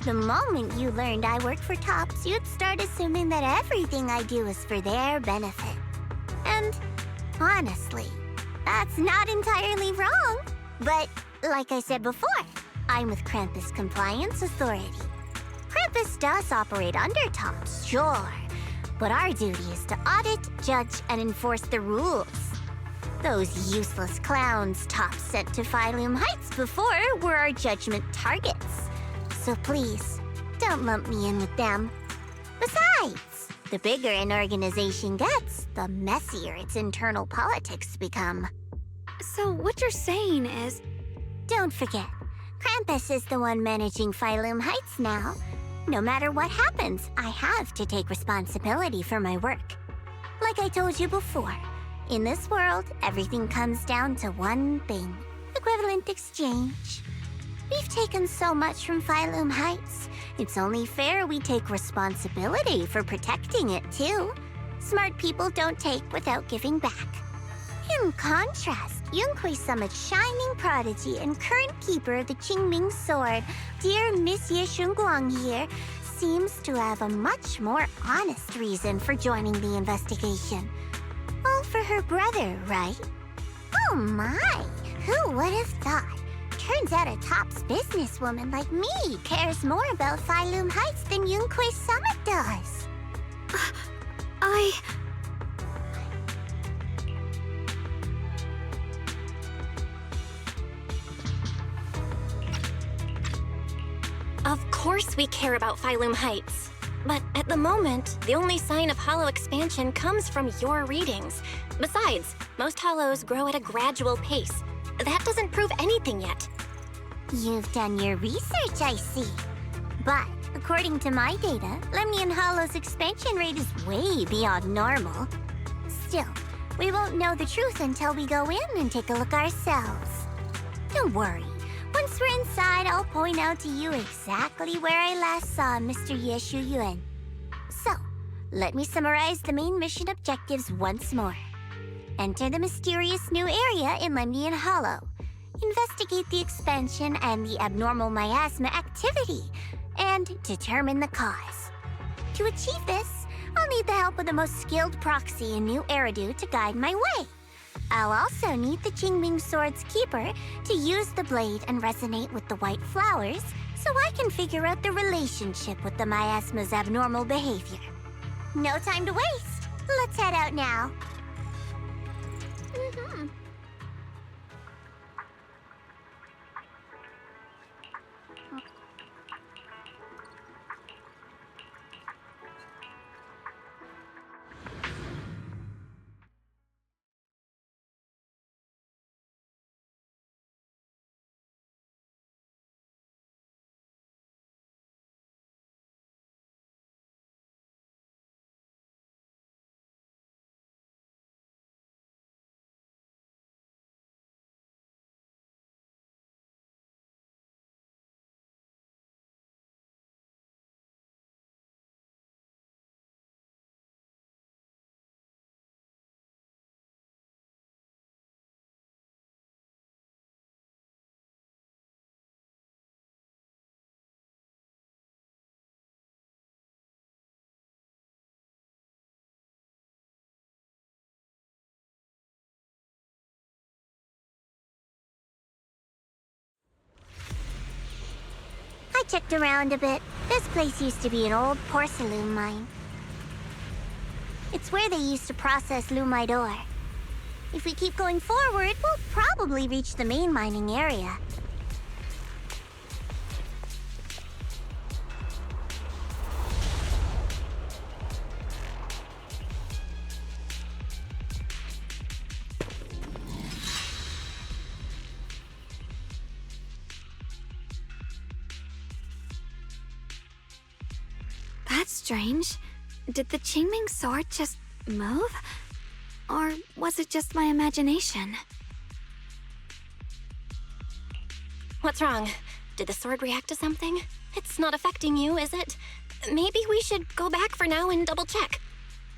The moment you learned I work for Tops, you'd start assuming that everything I do is for their benefit. And honestly, that's not entirely wrong. But like I said before, I'm with Krampus Compliance Authority. Krampus does operate under Tops, sure. But our duty is to audit, judge, and enforce the rules. Those useless clowns Tops sent to Phylum Heights before were our judgment targets. So please, don't lump me in with them. Besides, the bigger an organization gets, the messier its internal politics become. So what you're saying is... Don't forget, Krampus is the one managing Phylum Heights now. No matter what happens, I have to take responsibility for my work. Like I told you before, in this world, everything comes down to one thing: equivalent exchange. We've taken so much from Phylum Heights. It's only fair we take responsibility for protecting it, too. Smart people don't take without giving back. In contrast, Yunquei Summit's shining prodigy and current keeper of the Qingming Sword, dear Miss Ye Shunguang here, seems to have a much more honest reason for joining the investigation. All for her brother, right? Oh my! Who would have thought? Turns out a tops businesswoman like me cares more about Phylum Heights than Yunquei Summit does. Of course we care about Phylum Heights. But at the moment, the only sign of hollow expansion comes from your readings. Besides, most hollows grow at a gradual pace. That doesn't prove anything yet. You've done your research, I see. But according to my data, Lemnian Hollow's expansion rate is way beyond normal. Still, we won't know the truth until we go in and take a look ourselves. Don't worry. Once we're inside, I'll point out to you exactly where I last saw Mr. Ye Shuyuan. So, let me summarize the main mission objectives once more. Enter the mysterious new area in Lemnian Hollow. Investigate the expansion and the abnormal miasma activity, and determine the cause. To achieve this, I'll need the help of the most skilled proxy in New Eridu to guide my way. I'll also need the Qingming Sword's keeper to use the blade and resonate with the white flowers so I can figure out the relationship with the miasma's abnormal behavior. No time to waste. Let's head out now. I checked around a bit. This place used to be an old porcelain mine. It's where they used to process lumite ore. If we keep going forward, we'll probably reach the main mining area. That's strange. Did the Qingming Sword just move? Or was it just my imagination? What's wrong? Did the sword react to something? It's not affecting you, is it? Maybe we should go back for now and double check.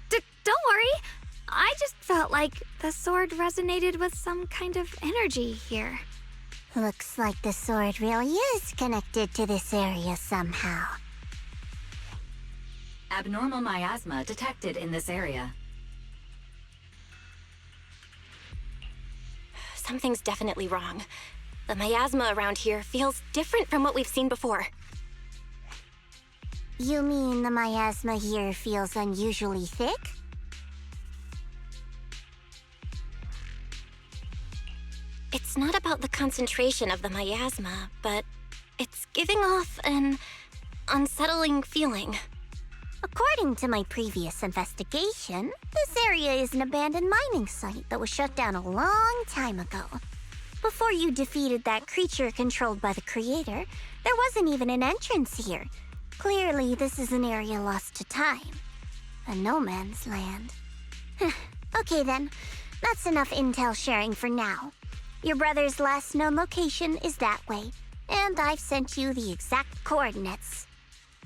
Don't worry. I just felt like the sword resonated with some kind of energy here. Looks like the sword really is connected to this area somehow. Abnormal miasma detected in this area. Something's definitely wrong. The miasma around here feels different from what we've seen before. You mean the miasma here feels unusually thick? It's not about the concentration of the miasma, but it's giving off an unsettling feeling. According to my previous investigation, this area is an abandoned mining site that was shut down a long time ago. Before you defeated that creature controlled by the creator, there wasn't even an entrance here. Clearly, this is an area lost to time. A no man's land. Okay then, that's enough intel sharing for now. Your brother's last known location is that way, and I've sent you the exact coordinates.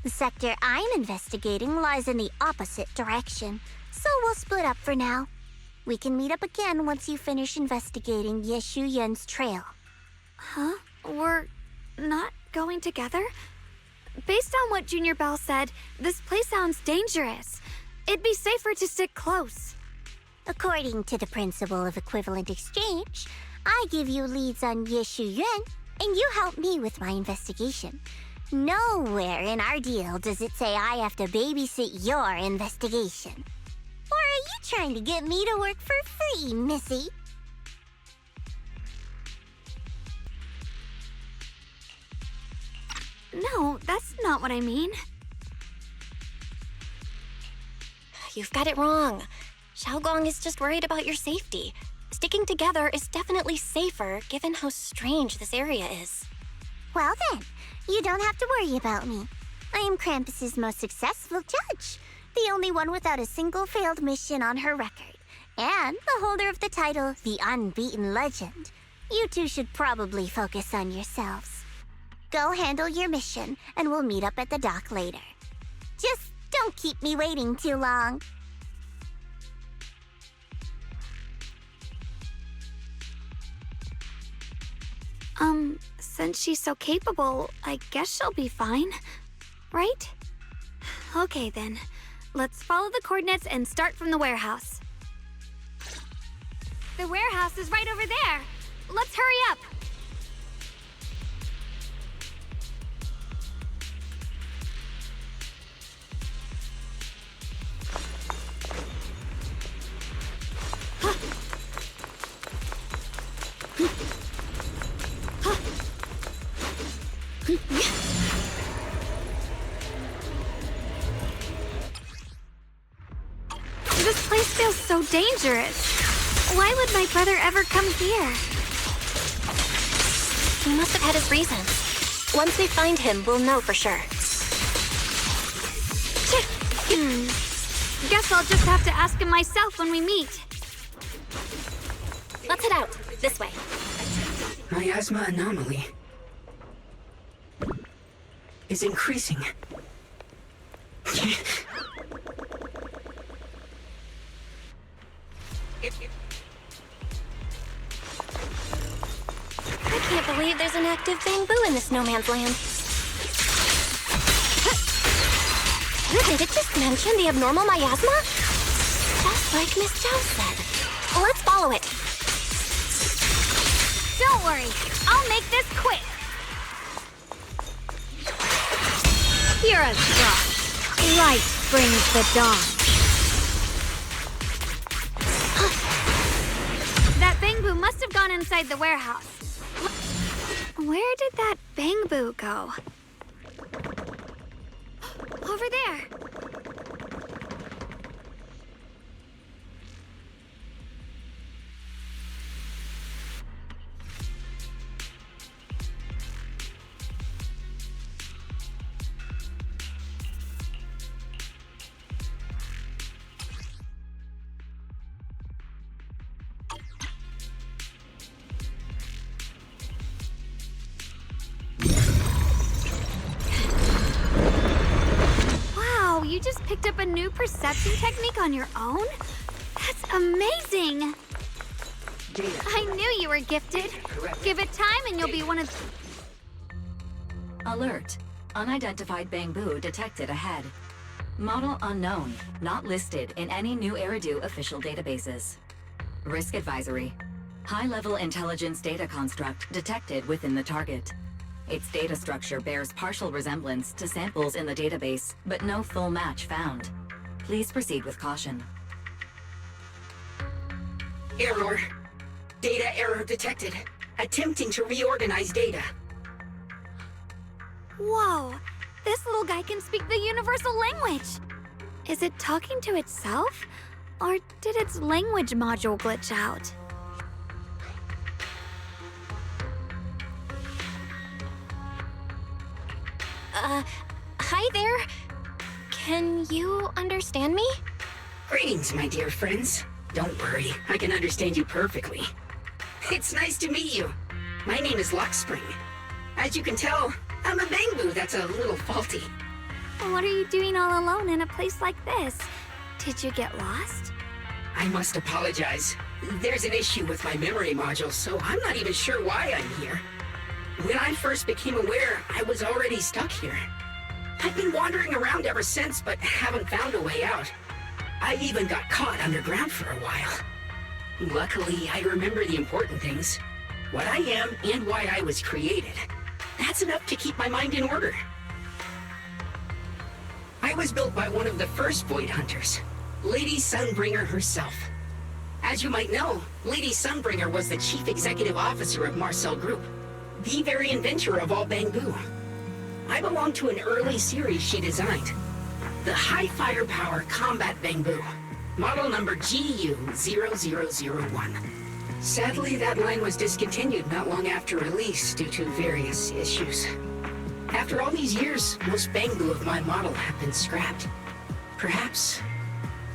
The sector I'm investigating lies in the opposite direction, so we'll split up for now. We can meet up again once you finish investigating Yeshu Yen's trail. Huh? We're not going together? Based on what Junior Bell said, this place sounds dangerous. It'd be safer to stick close. According to the principle of equivalent exchange, I give you leads on Yeshu Yuan, and you help me with my investigation. Nowhere in our deal does it say I have to babysit your investigation. Or are you trying to get me to work for free, Missy? No, that's not what I mean. You've got it wrong. Xiaogong is just worried about your safety. Sticking together is definitely safer, given how strange this area is. Well then, you don't have to worry about me. I am Krampus's most successful judge, the only one without a single failed mission on her record, and the holder of the title, the Unbeaten Legend. You two should probably focus on yourselves. Go handle your mission, and we'll meet up at the dock later. Just don't keep me waiting too long. Since she's so capable, I guess she'll be fine, right? Okay then, let's follow the coordinates and start from the warehouse. The warehouse is right over there. Let's hurry up. This place feels so dangerous. Why would my brother ever come here? He must have had his reasons. Once we find him, we'll know for sure. Guess I'll just have to ask him myself when we meet. Let's head out. This way. Miasma anomaly is increasing. I can't believe there's an active bamboo in this no man's land. Did it just mention the abnormal miasma? Just like Miss Zhao said. Let's follow it. Don't worry, I'll make this quick. Hero's Frost. Light brings the dawn. That bamboo must have gone inside the warehouse. Where did that bamboo go? Over there. Wow, you just picked up a new perception technique on your own? That's amazing! I knew you were gifted. Give it time and you'll be one of... Alert. Unidentified bamboo detected ahead. Model unknown, not listed in any new Eridu official databases. Risk advisory. High-level intelligence data construct detected within the target. Its data structure bears partial resemblance to samples in the database, but no full match found. Please proceed with caution. Error. Data error detected. Attempting to reorganize data. Whoa! This little guy can speak the universal language! Is it talking to itself? Or did its language module glitch out? Hi there. Can you understand me? Greetings, my dear friends. Don't worry, I can understand you perfectly. It's nice to meet you. My name is Luckspring. As you can tell, I'm a bamboo that's a little faulty. What are you doing all alone in a place like this? Did you get lost? I must apologize. There's an issue with my memory module, so I'm not even sure why I'm here. When I first became aware, I was already stuck here. I've been wandering around ever since, but haven't found a way out. I even got caught underground for a while. Luckily, I remember the important things. What I am and why I was created. That's enough to keep my mind in order. I was built by one of the first Void Hunters, Lady Sunbringer herself. As you might know, Lady Sunbringer was the chief executive officer of Marcel Group, the very inventor of all Bangbu. I belong to an early series she designed, the High Firepower Combat Bangbu, model number GU0001. Sadly, that line was discontinued not long after release due to various issues. After all these years, most Bangbu of my model have been scrapped. Perhaps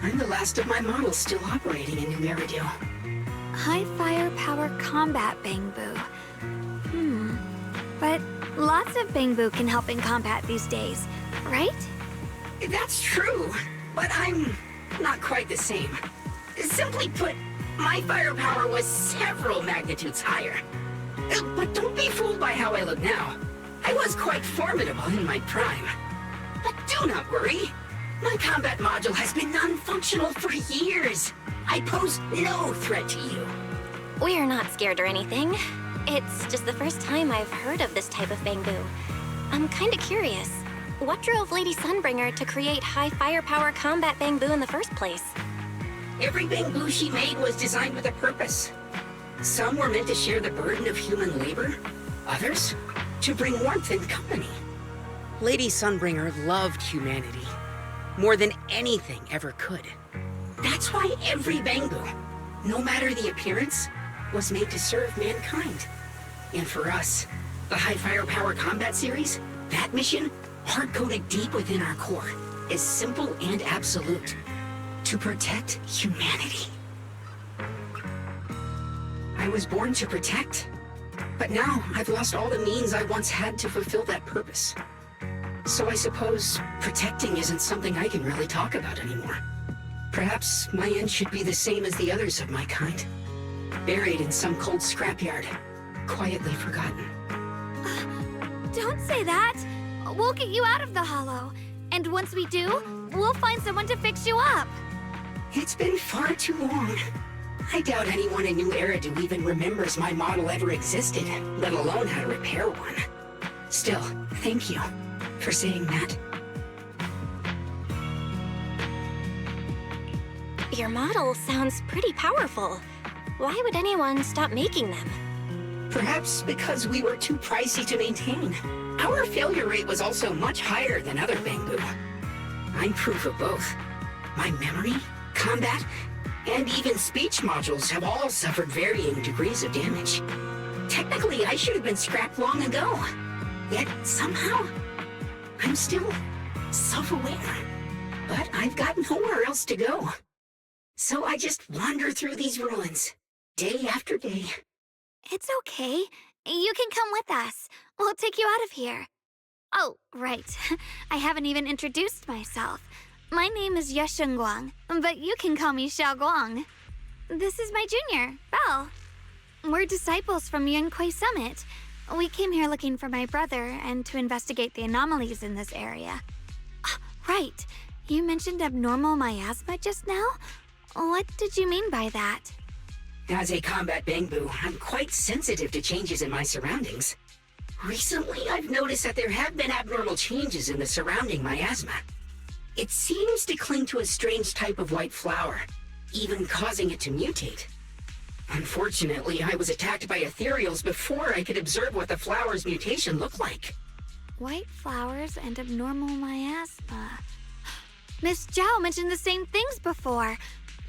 I'm the last of my models still operating in New Eridu. High firepower combat Bangbu. But lots of Bangbu can help in combat these days, right? That's true, but I'm not quite the same. Simply put, my firepower was several magnitudes higher. But don't be fooled by how I look now. I was quite formidable in my prime. But do not worry. My combat module has been non-functional for years. I pose no threat to you. We're not scared or anything. It's just the first time I've heard of this type of Bangbu. I'm kinda curious. What drove Lady Sunbringer to create high firepower combat Bangbu in the first place? Every Bangbu she made was designed with a purpose. Some were meant to share the burden of human labor. Others, to bring warmth and company. Lady Sunbringer loved humanity more than anything ever could. That's why every Bangbu, no matter the appearance, was made to serve mankind. And for us, the High Firepower Combat Series, that mission, hard-coded deep within our core, is simple and absolute. To protect humanity. I was born to protect, but now I've lost all the means I once had to fulfill that purpose. So I suppose protecting isn't something I can really talk about anymore. Perhaps my end should be the same as the others of my kind. Buried in some cold scrapyard, quietly forgotten. Don't say that! We'll get you out of the hollow. And once we do, we'll find someone to fix you up. It's been far too long. I doubt anyone in New Eridu even remembers my model ever existed, let alone how to repair one. Still, thank you for saying that. Your model sounds pretty powerful. Why would anyone stop making them? Perhaps because we were too pricey to maintain. Our failure rate was also much higher than other Bangbu. I'm proof of both. My memory, combat, and even speech modules have all suffered varying degrees of damage. Technically, I should have been scrapped long ago. Yet, somehow, I'm still self-aware. But I've got nowhere else to go. So I just wander through these ruins, day after day. It's okay. You can come with us. We'll take you out of here. Oh, right. I haven't even introduced myself. My name is Guang, but you can call me Guang. This is my junior, Belle. We're disciples from Yunquay Summit. We came here looking for my brother and to investigate the anomalies in this area. Right. You mentioned abnormal miasma just now? What did you mean by that? As a combat Bangbu, I'm quite sensitive to changes in my surroundings. Recently, I've noticed that there have been abnormal changes in the surrounding miasma. It seems to cling to a strange type of white flower, even causing it to mutate. Unfortunately, I was attacked by ethereals before I could observe what the flower's mutation looked like. White flowers and abnormal miasma. Miss Zhao mentioned the same things before.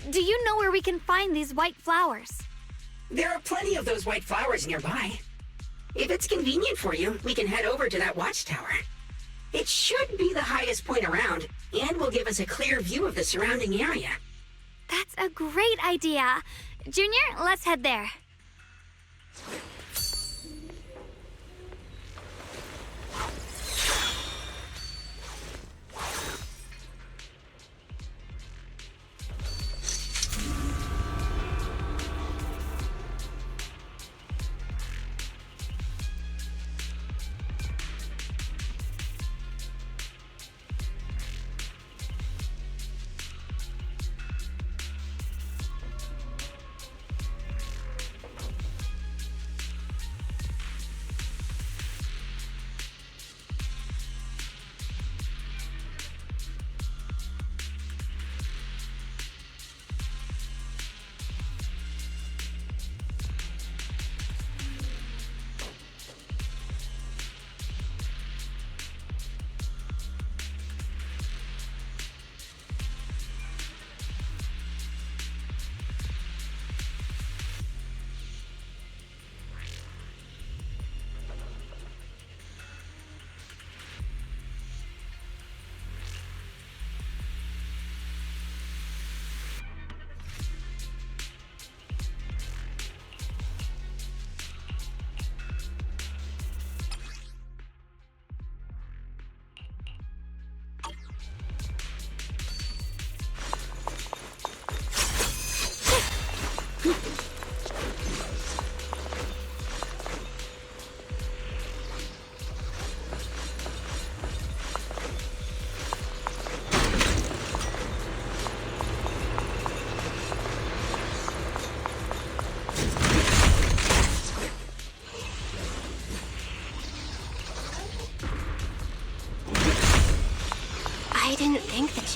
Do you know where we can find these white flowers? There are plenty of those white flowers nearby. If it's convenient for you, we can head over to that watchtower. It should be the highest point around, and will give us a clear view of the surrounding area. That's a great idea. Junior, let's head there.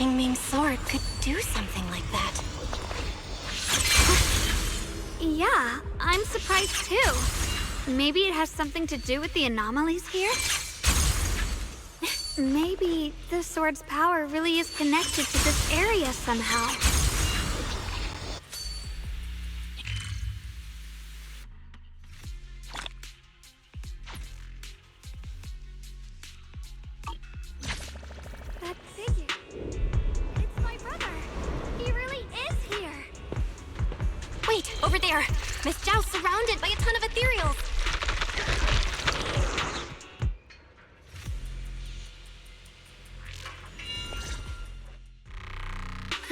Qingming sword could do something like that. Yeah, I'm surprised too. Maybe it has something to do with the anomalies here? Maybe the sword's power really is connected to this area somehow. That figure. It's my brother. He really is here. Wait, over there! Miss Zhao's surrounded by a ton of ethereals!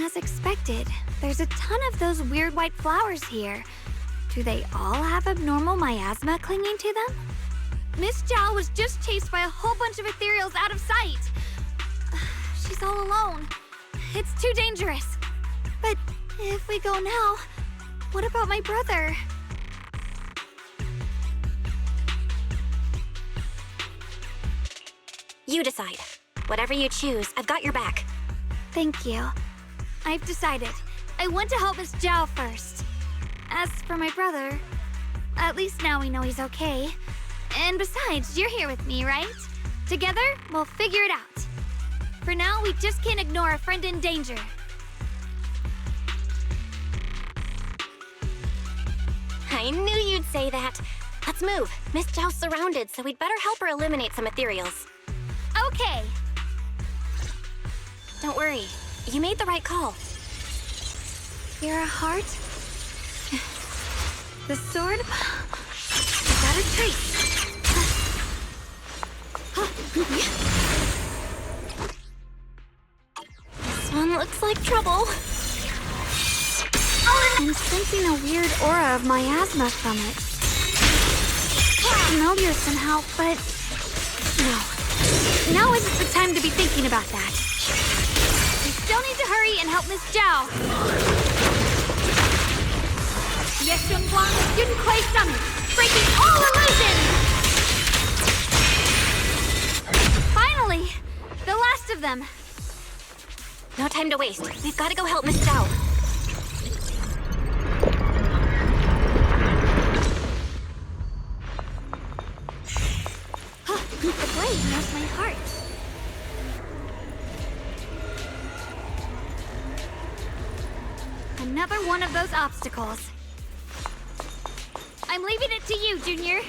As expected, there's a ton of those weird white flowers here. Do they all have abnormal miasma clinging to them? Miss Zhao was just chased by a whole bunch of ethereals out of sight. She's all alone. It's too dangerous. But if we go now, what about my brother? You decide. Whatever you choose, I've got your back. Thank you. I've decided. I want to help Miss Zhao first. As for my brother, at least now we know he's okay. And besides, you're here with me, right? Together, we'll figure it out. For now, we just can't ignore a friend in danger. I knew you'd say that. Let's move. Miss Zhao's surrounded, so we'd better help her eliminate some ethereals. Okay. Don't worry. You made the right call. You're a heart? The sword? Got a trace. This one looks like trouble. I'm sensing a weird aura of miasma from it. Familiar somehow, but no. Now isn't the time to be thinking about that. We still need to hurry and help Miss Zhao. Yes, Yunguang, Yunquei Summit, breaking all illusions! Finally, the last of them. No time to waste. We've got to go help Miss Zhao. The blade knows my heart. Another one of those obstacles. I'm leaving it to you, Junior.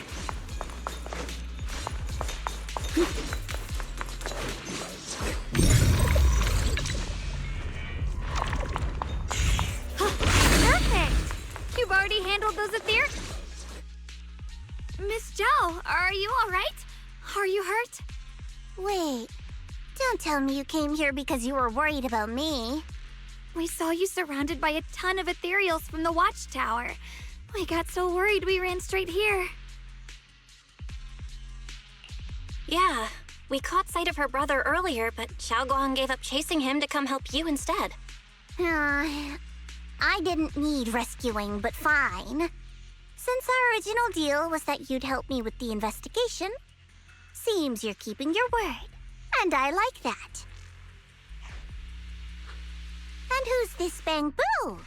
Perfect! You've already handled those ethers? Miss Zhao, are you all right? Are you hurt? Wait, don't tell me you came here because you were worried about me. We saw you surrounded by a ton of ethereals from the watchtower. We got so worried we ran straight here. Yeah, we caught sight of her brother earlier, but Xiaoguang gave up chasing him to come help you instead. I didn't need rescuing, but fine. Since our original deal was that you'd help me with the investigation, seems you're keeping your word, and I like that. And who's this Bangbu?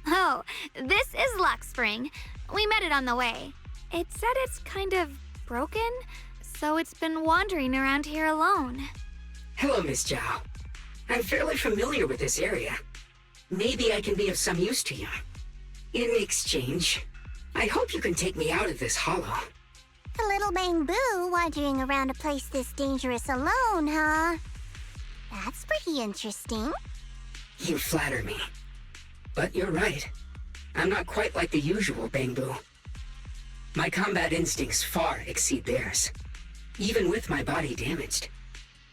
Oh, this is Luckspring. We met it on the way. It said it's kind of broken, so it's been wandering around here alone. Hello, Miss Zhao. I'm fairly familiar with this area. Maybe I can be of some use to you. In exchange, I hope you can take me out of this hollow. A little Bangbu wandering around a place this dangerous alone, huh? That's pretty interesting. You flatter me. But you're right. I'm not quite like the usual Bangbu. My combat instincts far exceed theirs. Even with my body damaged,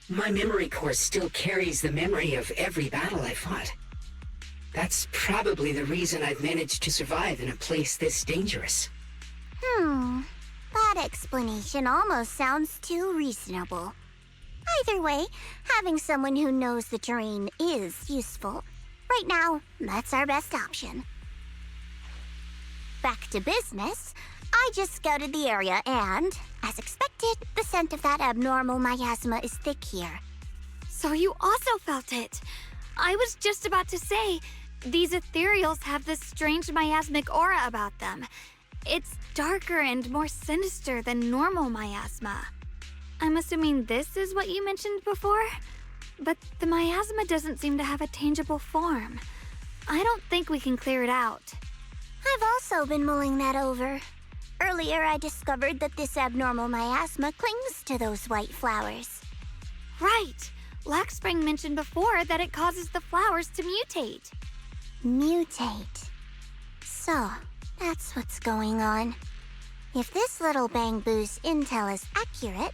my memory core still carries the memory of every battle I fought. That's probably the reason I've managed to survive in a place this dangerous. That explanation almost sounds too reasonable. Either way, having someone who knows the terrain is useful. Right now, that's our best option. Back to business, I just scouted the area and, as expected, the scent of that abnormal miasma is thick here. So you also felt it. I was just about to say, these ethereals have this strange miasmic aura about them. It's darker and more sinister than normal miasma. I'm assuming this is what you mentioned before? But the miasma doesn't seem to have a tangible form. I don't think we can clear it out. I've also been mulling that over. Earlier, I discovered that this abnormal miasma clings to those white flowers. Right! Laxspring mentioned before that it causes the flowers to mutate. Mutate. So, that's what's going on. If this little Bangboo's intel is accurate,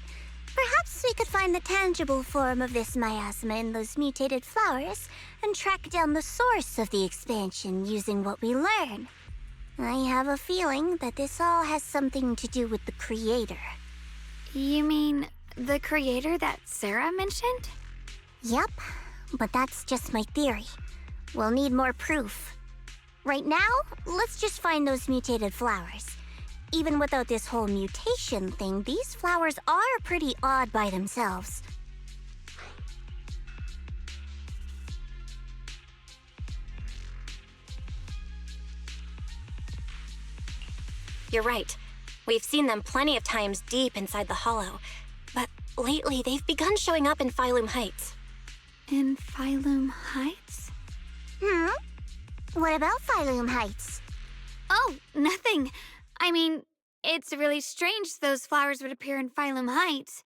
perhaps we could find the tangible form of this miasma in those mutated flowers and track down the source of the expansion using what we learn. I have a feeling that this all has something to do with the creator. You mean the creator that Sarah mentioned? Yep, but that's just my theory. We'll need more proof. Right now, let's just find those mutated flowers. Even without this whole mutation thing, these flowers are pretty odd by themselves. You're right. We've seen them plenty of times deep inside the hollow. But lately, they've begun showing up in Phylum Heights. In Phylum Heights? What about Phylum Heights? Oh, nothing. I mean, it's really strange those flowers would appear in Phylum Heights.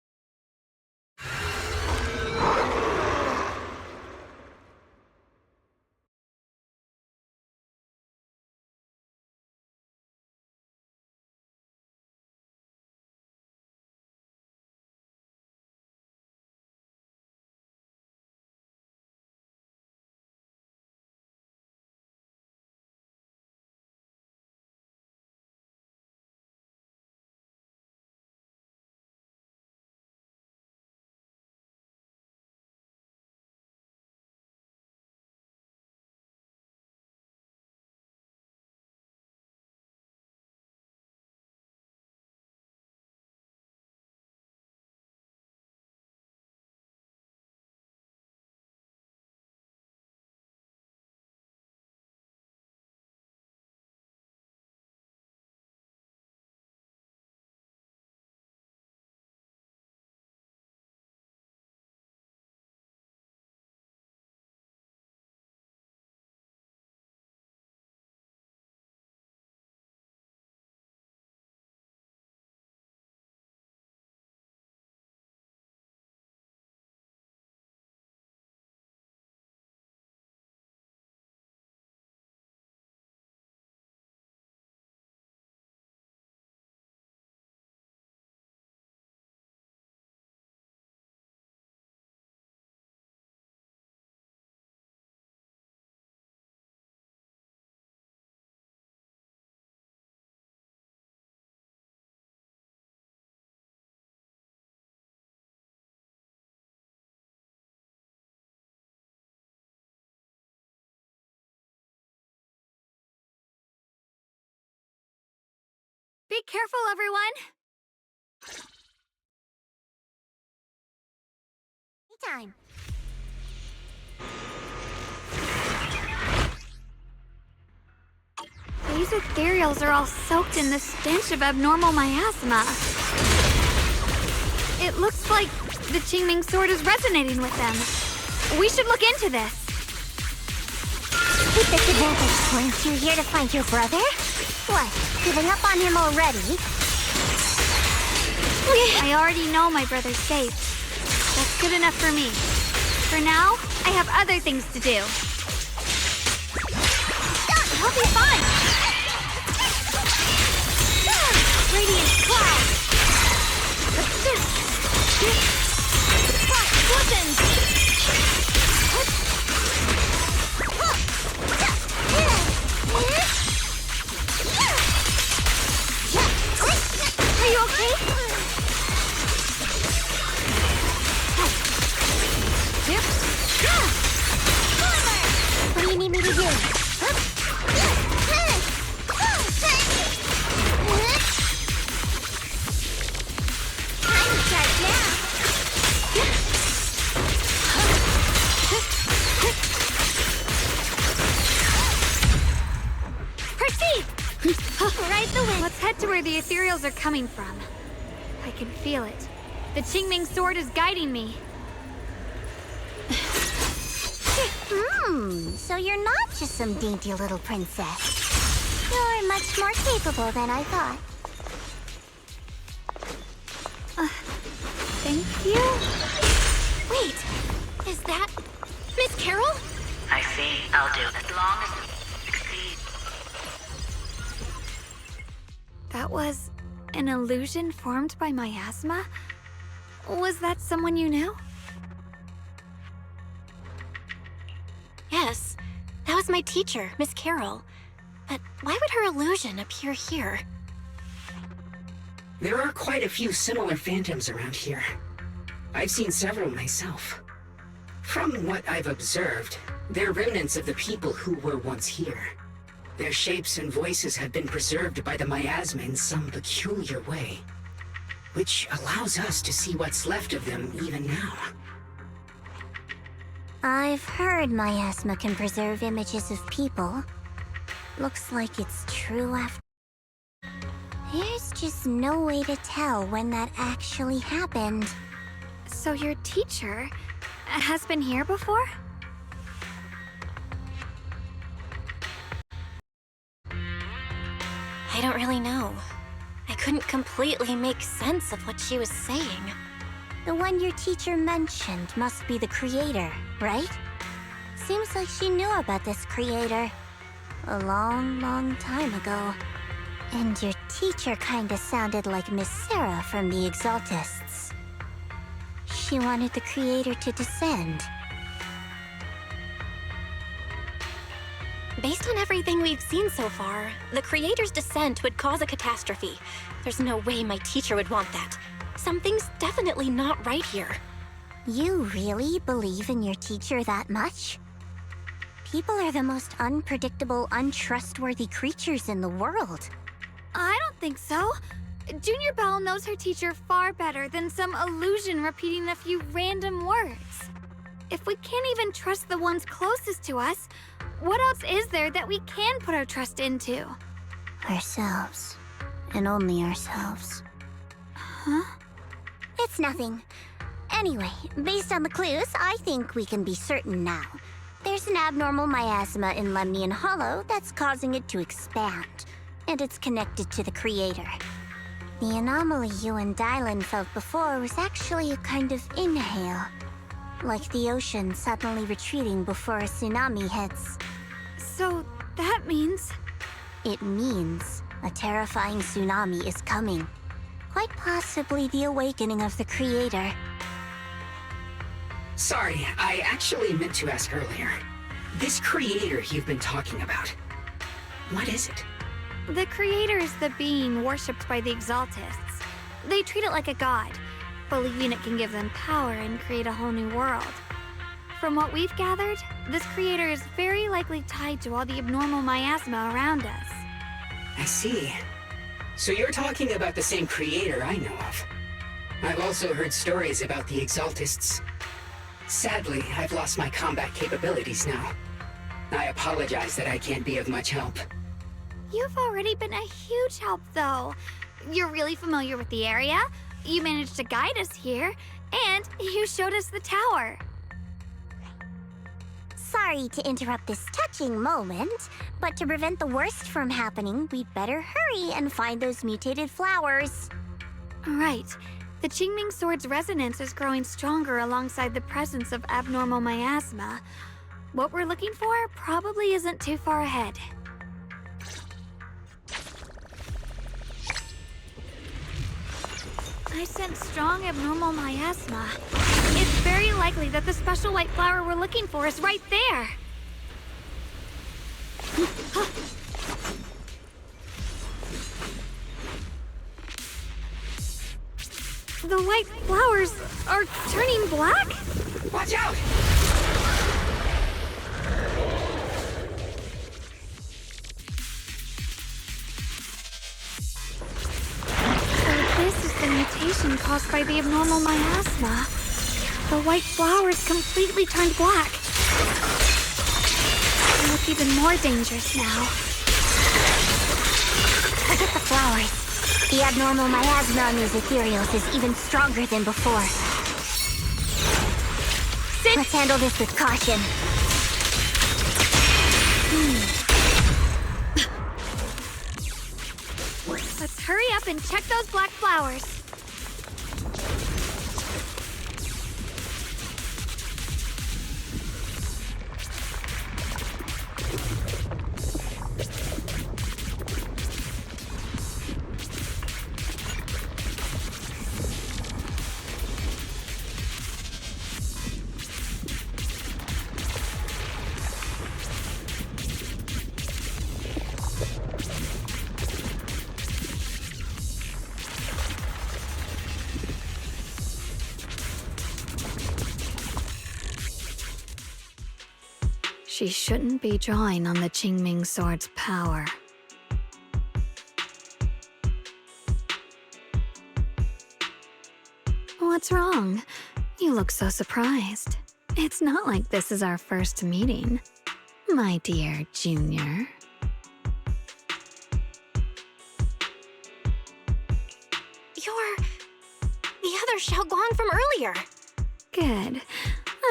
Be careful, everyone! Time. These ethereals are all soaked in the stench of abnormal miasma. It looks like the Qingming sword is resonating with them. We should look into this. With this advantage point, you're here to find your brother? What, giving up on him already? I already know my brother's safe. That's good enough for me. For now, I have other things to do. He'll be fine! Radiant cloud! Are you okay? What do you need me to do? Ride the wind! Let's head to where the ethereals are coming from. I can feel it. The Qingming sword is guiding me. So you're not just some dainty little princess. You're much more capable than I thought. Thank you? Wait, is that Miss Carol? I see. I'll do as long as you succeed. That was an illusion formed by miasma? Was that someone you knew? Yes, that was my teacher, Miss Carol. But why would her illusion appear here? There are quite a few similar phantoms around here. I've seen several myself. From what I've observed, they're remnants of the people who were once here. Their shapes and voices have been preserved by the miasma in some peculiar way, which allows us to see what's left of them even now. I've heard miasma can preserve images of people. Looks like it's true after. There's just no way to tell when that actually happened. So your teacher has been here before? I don't really know. I couldn't completely make sense of what she was saying. The one your teacher mentioned must be the creator, right? Seems like she knew about this creator a long, long time ago. And your teacher kinda sounded like Miss Sarah from the Exaltists. She wanted the creator to descend. Based on everything we've seen so far, the creator's descent would cause a catastrophe. There's no way my teacher would want that. Something's definitely not right here. You really believe in your teacher that much? People are the most unpredictable, untrustworthy creatures in the world. I don't think so. Junior Belle knows her teacher far better than some illusion repeating a few random words. If we can't even trust the ones closest to us, what else is there that we can put our trust into? Ourselves. And only ourselves. Huh? It's nothing. Anyway, based on the clues, I think we can be certain now. There's an abnormal miasma in Lemnian Hollow that's causing it to expand, and it's connected to the creator. The anomaly you and Dylan felt before was actually a kind of inhale, like the ocean suddenly retreating before a tsunami hits. So that means... It means a terrifying tsunami is coming. Quite possibly the awakening of the creator. Sorry, I actually meant to ask earlier. This creator you've been talking about, what is it? The creator is the being worshipped by the Exaltists. They treat it like a god, believing it can give them power and create a whole new world. From what we've gathered, this creator is very likely tied to all the abnormal miasma around us. I see. So you're talking about the same creator I know of. I've also heard stories about the Exaltists. Sadly, I've lost my combat capabilities now. I apologize that I can't be of much help. You've already been a huge help, though. You're really familiar with the area, you managed to guide us here, and you showed us the tower. Sorry to interrupt this touching moment, but to prevent the worst from happening, we'd better hurry and find those mutated flowers. Right. The Qingming sword's resonance is growing stronger alongside the presence of abnormal miasma. What we're looking for probably isn't too far ahead. I sense strong abnormal miasma. It's very likely that the special white flower we're looking for is right there. The white flowers are turning black? Watch out! This is the mutation caused by the abnormal miasma. The white flowers completely turned black. They look even more dangerous now. Forget the flowers. The abnormal miasma on these ethereals is even stronger than before. Let's handle this with caution. Let's hurry up and check those black flowers. She shouldn't be drawing on the Qingming sword's power. What's wrong? You look so surprised. It's not like this is our first meeting, my dear Junior. You're the other Xiaoguang from earlier. Good.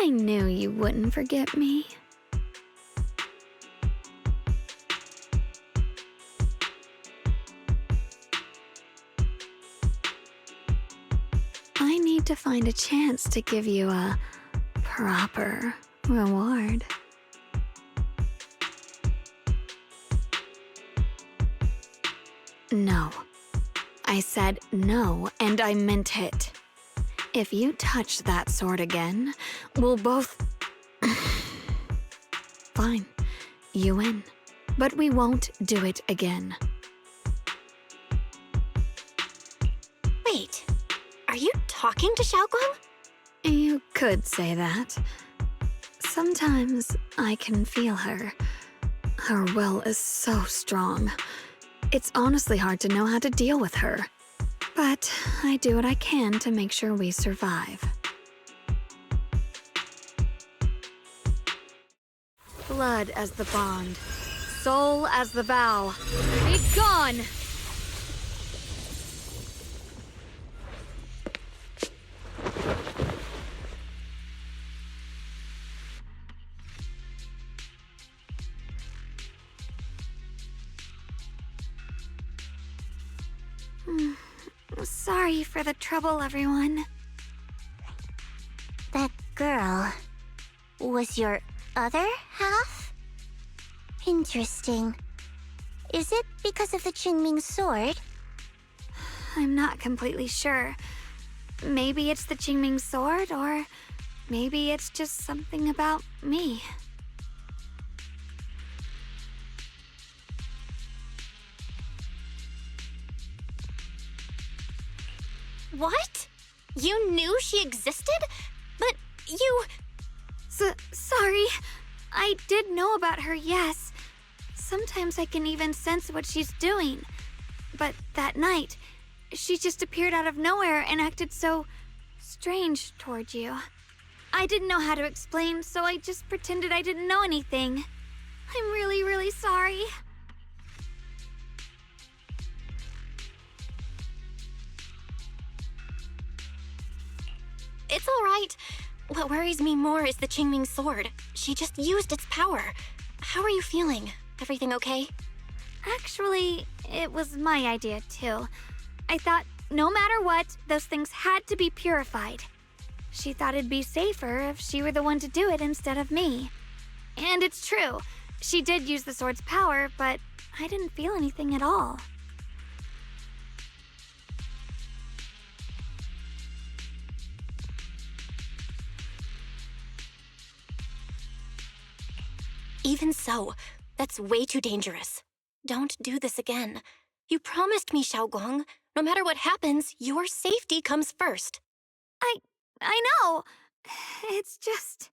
I knew you wouldn't forget me. I need to find a chance to give you a proper reward. No. I said no, and I meant it. If you touch that sword again, we'll both... Fine. You win. But we won't do it again. Wait, are you talking to Xiaoguang? You could say that. Sometimes I can feel her. Her will is so strong. It's honestly hard to know how to deal with her. But I do what I can to make sure we survive. Blood as the bond. Soul as the vow. Be gone! Sorry for the trouble, everyone. That girl was your other half? Interesting. Is it because of the Qingming sword? I'm not completely sure. Maybe it's the Qingming sword, or maybe it's just something about me. What? You knew she existed? But you... Sorry. I did know about her, yes. Sometimes I can even sense what she's doing. But that night, she just appeared out of nowhere and acted so strange toward you. I didn't know how to explain, so I just pretended I didn't know anything. I'm really, really sorry. It's all right. What worries me more is the Qingming sword. She just used its power. How are you feeling? Everything okay? Actually, it was my idea, too. I thought, no matter what, those things had to be purified. She thought it'd be safer if she were the one to do it instead of me. And it's true. She did use the sword's power, but I didn't feel anything at all. Even so, that's way too dangerous. Don't do this again. You promised me, Xiaoguang. No matter what happens, your safety comes first. I know. It's just...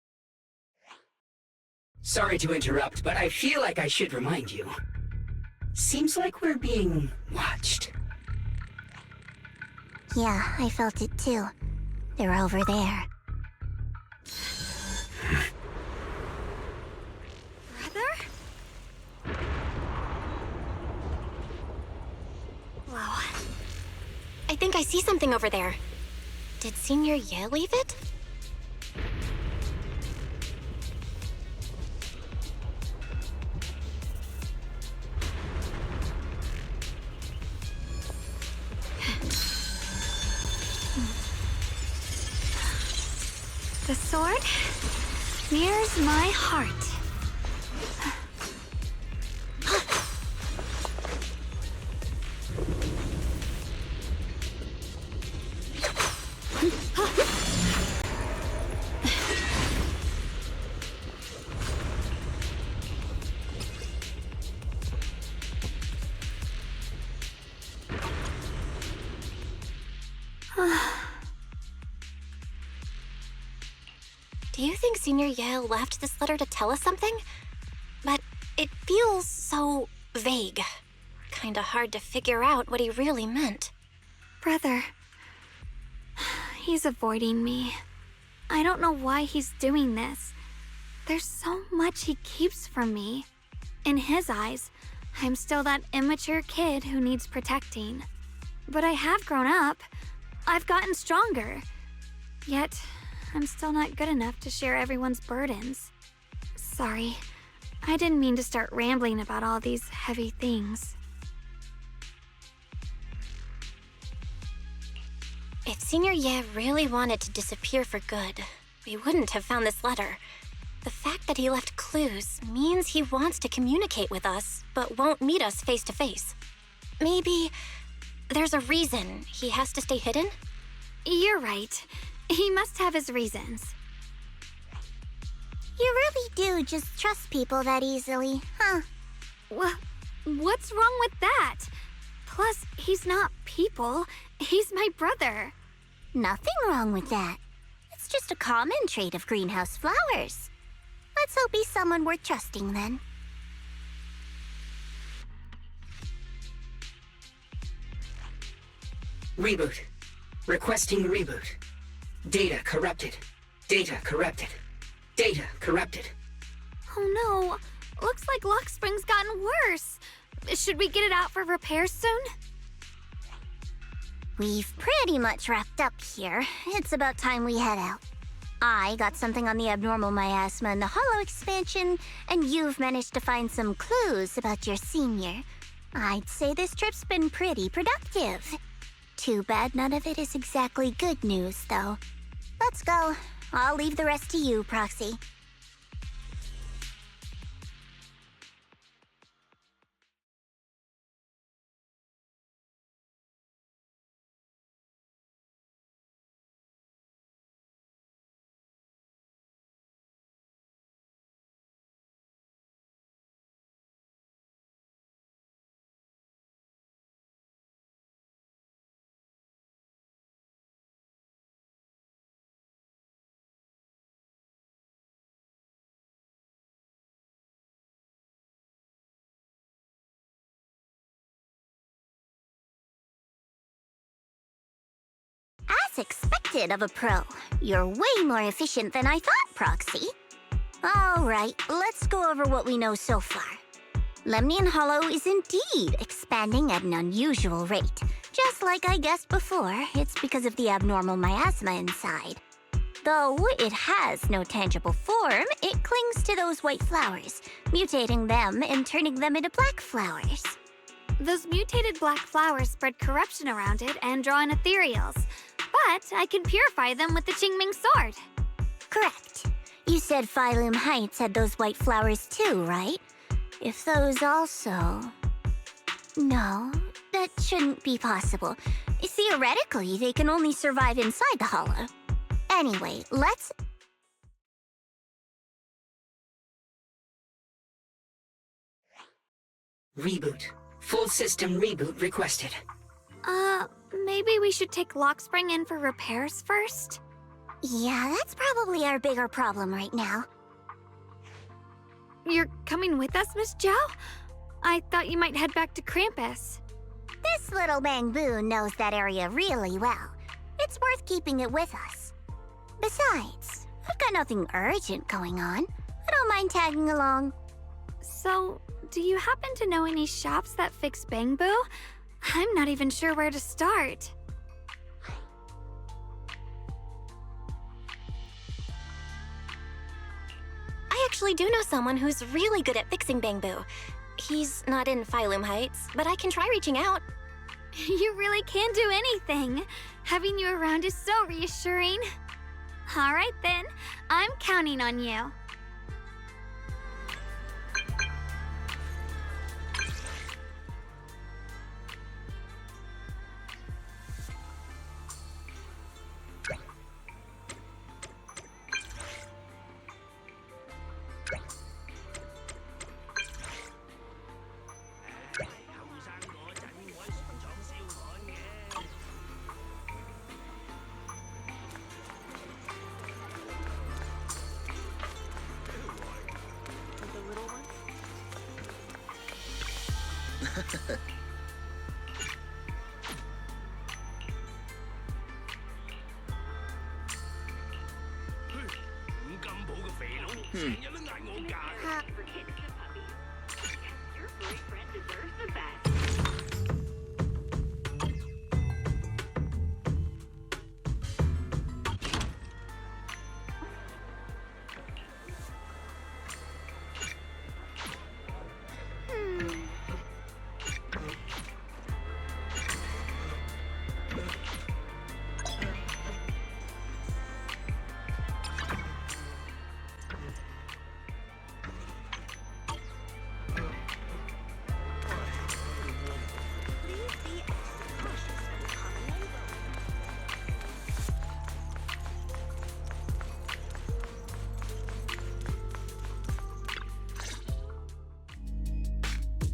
Sorry to interrupt, but I feel like I should remind you. Seems like we're being watched. Yeah, I felt it too. They're over there. Brother? I think I see something over there. Did Senior Ye leave it? The sword mirrors my heart. Do you think Senior Ye left this letter to tell us something? But it feels so vague. Kinda hard to figure out what he really meant. Brother, he's avoiding me. I don't know why he's doing this. There's so much he keeps from me. In his eyes, I'm still that immature kid who needs protecting. But I have grown up. I've gotten stronger. Yet, I'm still not good enough to share everyone's burdens. Sorry, I didn't mean to start rambling about all these heavy things. If Senior Ye really wanted to disappear for good, we wouldn't have found this letter. The fact that he left clues means he wants to communicate with us, but won't meet us face to face. Maybe there's a reason he has to stay hidden? You're right. He must have his reasons. You really do just trust people that easily, huh? What's wrong with that? Plus, he's not people. He's my brother. Nothing wrong with that. It's just a common trait of greenhouse flowers. Let's hope he's someone worth trusting then. Reboot. Requesting reboot. Data corrupted. Data corrupted. Data corrupted. Oh no. Looks like Lock Spring's gotten worse. Should we get it out for repairs soon? We've pretty much wrapped up here. It's about time we head out. I got something on the abnormal miasma and the hollow expansion, and you've managed to find some clues about your senior. I'd say this trip's been pretty productive. Too bad none of it is exactly good news, though. Let's go. I'll leave the rest to you, Proxy. As expected of a pro, you're way more efficient than I thought, Proxy. Alright, let's go over what we know so far. Lemnian Hollow is indeed expanding at an unusual rate. Just like I guessed before, it's because of the abnormal miasma inside. Though it has no tangible form, it clings to those white flowers, mutating them and turning them into black flowers. Those mutated black flowers spread corruption around it and draw in ethereals. But I can purify them with the Qingming sword. Correct. You said Phylum Heights had those white flowers too, right? If those also... No, that shouldn't be possible. Theoretically, they can only survive inside the hollow. Anyway, let's... Reboot. Full system reboot requested. Maybe we should take Lock Spring in for repairs first? Yeah, that's probably our bigger problem right now. You're coming with us, Miss Zhao? I thought you might head back to Krampus. This little Bangbu knows that area really well. It's worth keeping it with us. Besides, I've got nothing urgent going on. I don't mind tagging along. So, do you happen to know any shops that fix Bangbu? I'm not even sure where to start. actually do know someone who's really good at fixing Bangbu. He's not in Phylum Heights, but I can try reaching out. You really can do anything. Having you around is so reassuring. All right then, I'm counting on you.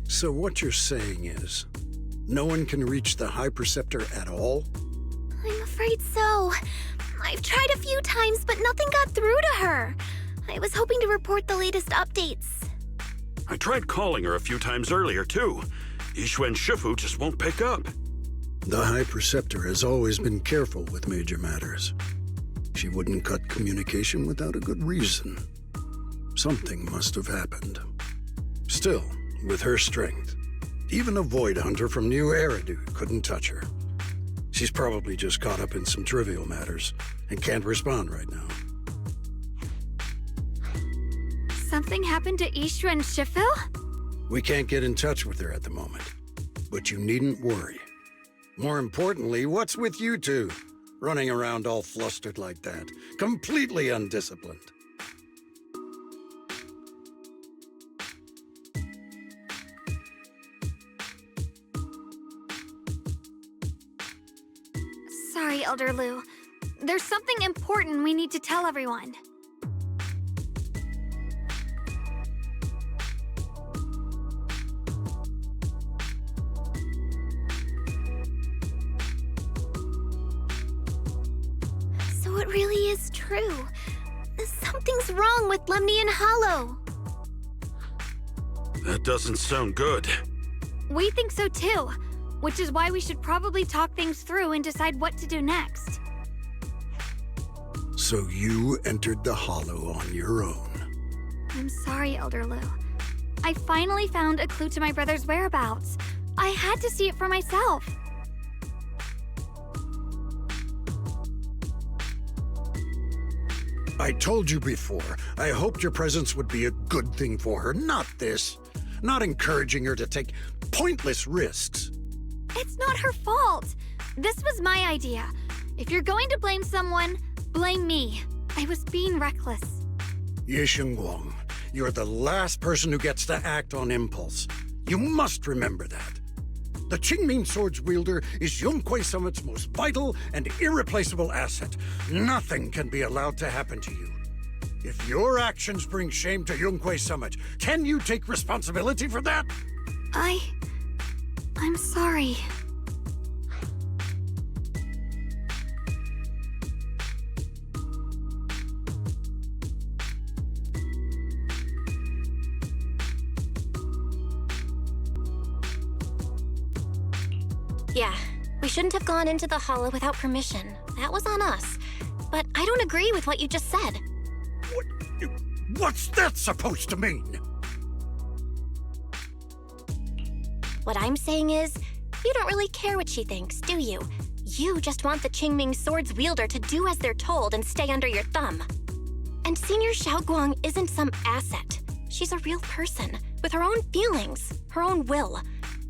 So what you're saying is, no one can reach the High Preceptor at all? I'm afraid so. I've tried a few times, but nothing got through to her. I was hoping to report the latest updates. I tried calling her a few times earlier, too. Yixuan Shifu just won't pick up. The High Preceptor has always been careful with major matters. She wouldn't cut communication without a good reason. Something must have happened. Still, with her strength, even a Void Hunter from New Eridu couldn't touch her. She's probably just caught up in some trivial matters and can't respond right now. Something happened to Ishu and Shifu? We can't get in touch with her at the moment, but you needn't worry. More importantly, what's with you two? Running around all flustered like that, completely undisciplined. Sorry, Elder Lu. There's something important we need to tell everyone. So it really is true. Something's wrong with Lemnian Hollow. That doesn't sound good. We think so too, which is why we should probably talk things through and decide what to do next. So you entered the Hollow on your own. I'm sorry, Elder Lu. I finally found a clue to my brother's whereabouts. I had to see it for myself. I told you before, I hoped your presence would be a good thing for her, not this. Not encouraging her to take pointless risks. It's not her fault. This was my idea. If you're going to blame someone, blame me. I was being reckless. Yixuan Guang, you're the last person who gets to act on impulse. You must remember that. The Qingming Sword's wielder is Yunquei Summit's most vital and irreplaceable asset. Nothing can be allowed to happen to you. If your actions bring shame to Yunquei Summit, can you take responsibility for that? I'm sorry. Yeah, we shouldn't have gone into the Hollow without permission. That was on us. But I don't agree with what you just said. What's that supposed to mean? What I'm saying is, you don't really care what she thinks, do you? You just want the Qingming Sword's wielder to do as they're told and stay under your thumb. And Senior Xiaoguang isn't some asset. She's a real person, with her own feelings, her own will.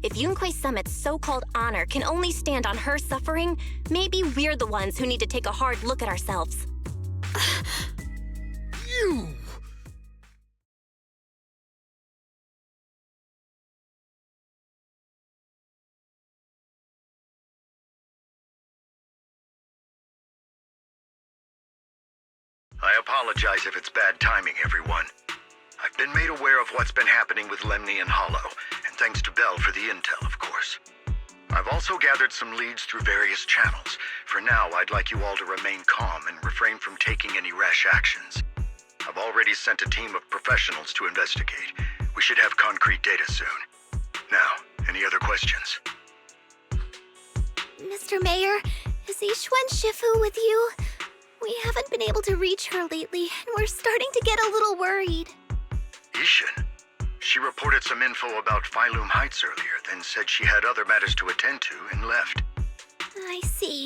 If Yunquei Summit's so-called honor can only stand on her suffering, maybe we're the ones who need to take a hard look at ourselves. You! I apologize if it's bad timing, everyone. I've been made aware of what's been happening with Lemny and Hollow, and thanks to Bell for the intel, of course. I've also gathered some leads through various channels. For now, I'd like you all to remain calm and refrain from taking any rash actions. I've already sent a team of professionals to investigate. We should have concrete data soon. Now, any other questions? Mr. Mayor, is Yixuan Shifu with you? We haven't been able to reach her lately, and we're starting to get a little worried. Yixuan? She reported some info about Phylum Heights earlier, then said she had other matters to attend to and left. I see.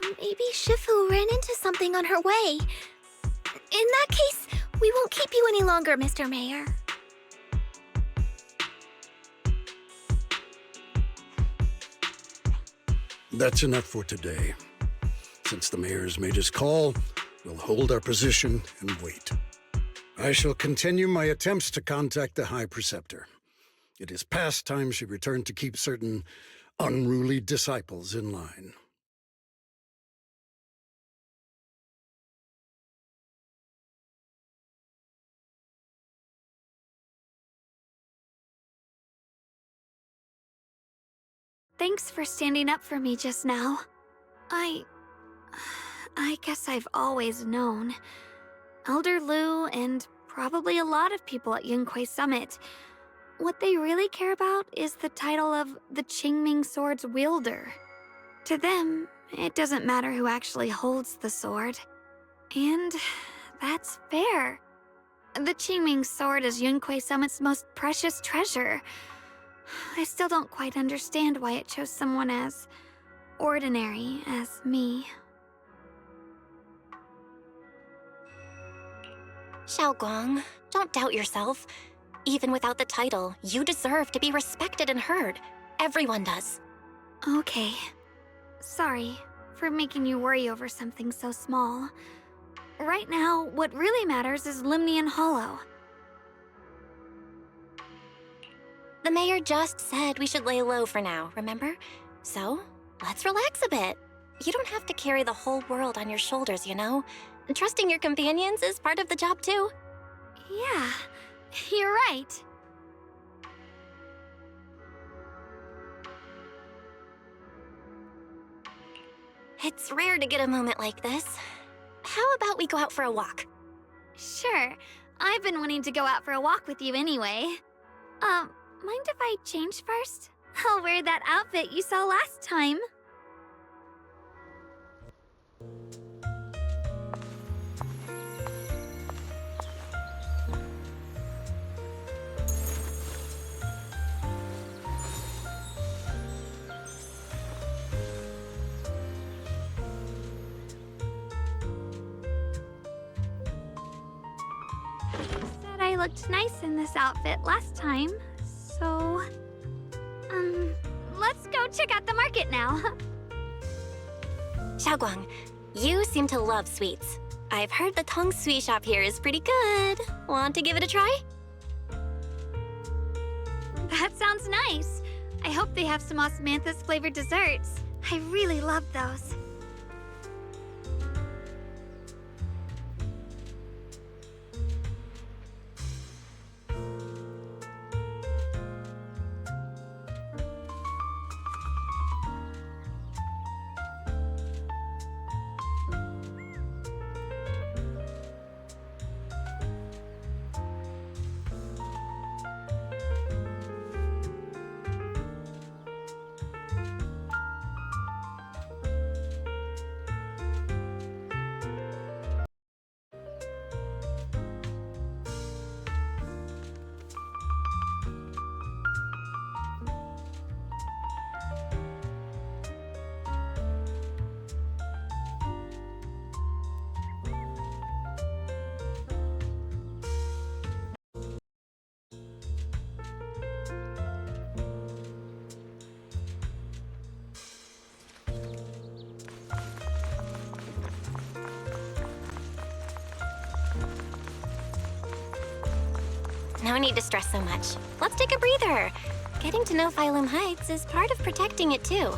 Maybe Shifu ran into something on her way. In that case, we won't keep you any longer, Mr. Mayor. That's enough for today. Since the mayor's made his call, we'll hold our position and wait. I shall continue my attempts to contact the High Preceptor. It is past time she returned to keep certain unruly disciples in line. Thanks for standing up for me just now. I guess I've always known. Elder Lu and probably a lot of people at Yunquei Summit, what they really care about is the title of the Qingming Sword's wielder. To them, it doesn't matter who actually holds the sword. And that's fair. The Qingming Sword is Yunquei Summit's most precious treasure. I still don't quite understand why it chose someone as ordinary as me. Xiaoguang, don't doubt yourself. Even without the title, you deserve to be respected and heard. Everyone does. Okay. Sorry for making you worry over something so small. Right now, what really matters is Lemny and Hollow. The mayor just said we should lay low for now, remember? So, let's relax a bit. You don't have to carry the whole world on your shoulders, you know? Trusting your companions is part of the job, too. Yeah, you're right. It's rare to get a moment like this. How about we go out for a walk? Sure. I've been wanting to go out for a walk with you anyway. Mind if I change first? I'll wear that outfit you saw last time. Said I looked nice in this outfit last time, so... let's go check out the market now. Xiaoguang, you seem to love sweets. I've heard the Tong Sui shop here is pretty good. Want to give it a try? That sounds nice. I hope they have some osmanthus-flavored desserts. I really love those. no need to stress so much. Let's take a breather. Getting to know Phylum Heights is part of protecting it, too.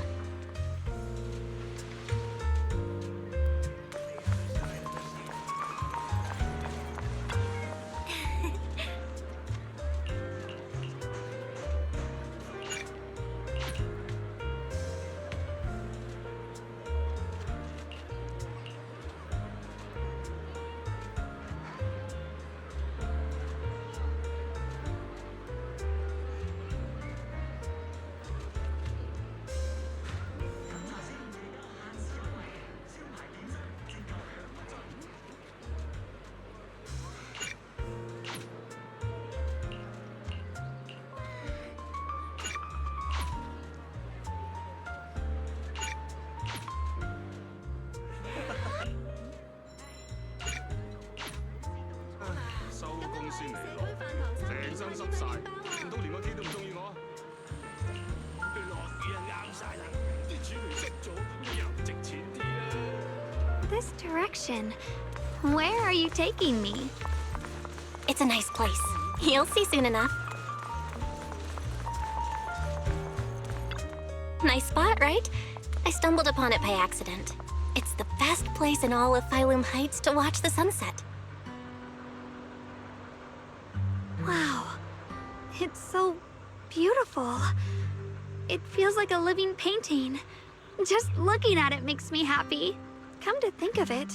This direction. Where are you taking me? It's a nice place. You'll see soon enough. Nice spot, right? I stumbled upon it by accident. It's the best place in all of Phylum Heights to watch the sunset. Wow. It's so beautiful. It feels like a living painting. Just looking at it makes me happy. Come to think of it,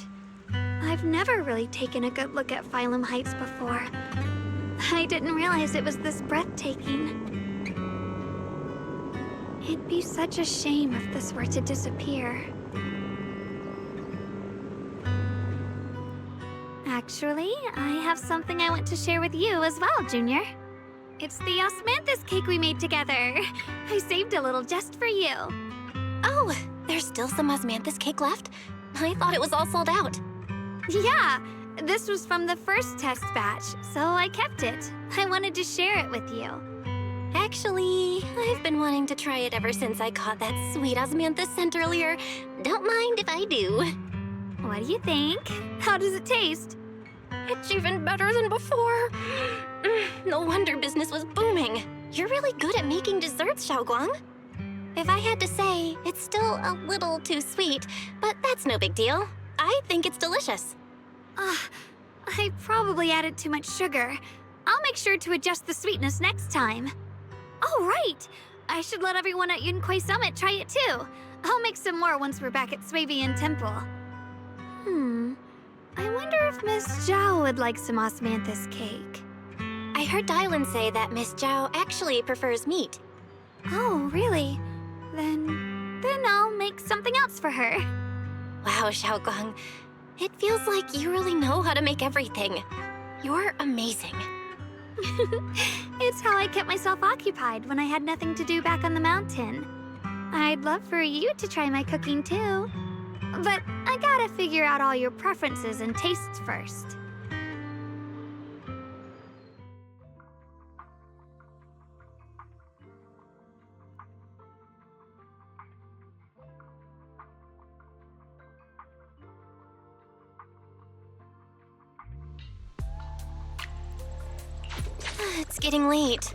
I've never really taken a good look at Phylum Heights before. I didn't realize it was this breathtaking. It'd be such a shame if this were to disappear. Actually, I have something I want to share with you as well, Junior. It's the osmanthus cake we made together. I saved a little just for you. Oh, there's still some osmanthus cake left? I thought it was all sold out. Yeah, this was from the first test batch, so I kept it. I wanted to share it with you. Actually, I've been wanting to try it ever since I caught that sweet osmanthus scent earlier. Don't mind if I do. What do you think? How does it taste? It's even better than before. No wonder business was booming. You're really good at making desserts, Xiaoguang. If I had to say, it's still a little too sweet, but that's no big deal. I think it's delicious. I probably added too much sugar. I'll make sure to adjust the sweetness next time. Oh, right! I should let everyone at Yunquay Summit try it too. I'll make some more once we're back at Swabian Temple. I wonder if Miss Zhao would like some osmanthus cake. I heard Dylan say that Miss Zhao actually prefers meat. Oh, really? Then I'll make something else for her. Wow, Xiaoguang. It feels like you really know how to make everything. You're amazing. It's how I kept myself occupied when I had nothing to do back on the mountain. I'd love for you to try my cooking too. But I gotta figure out all your preferences and tastes first. It's getting late.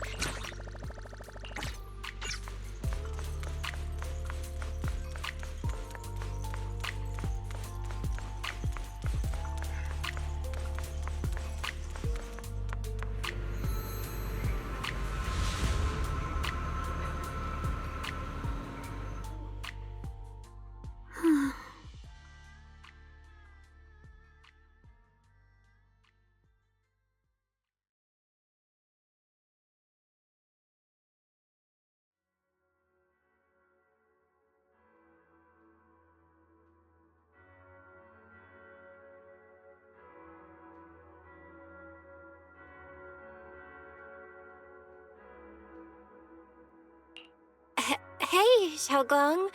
Hey, Xiaoguang.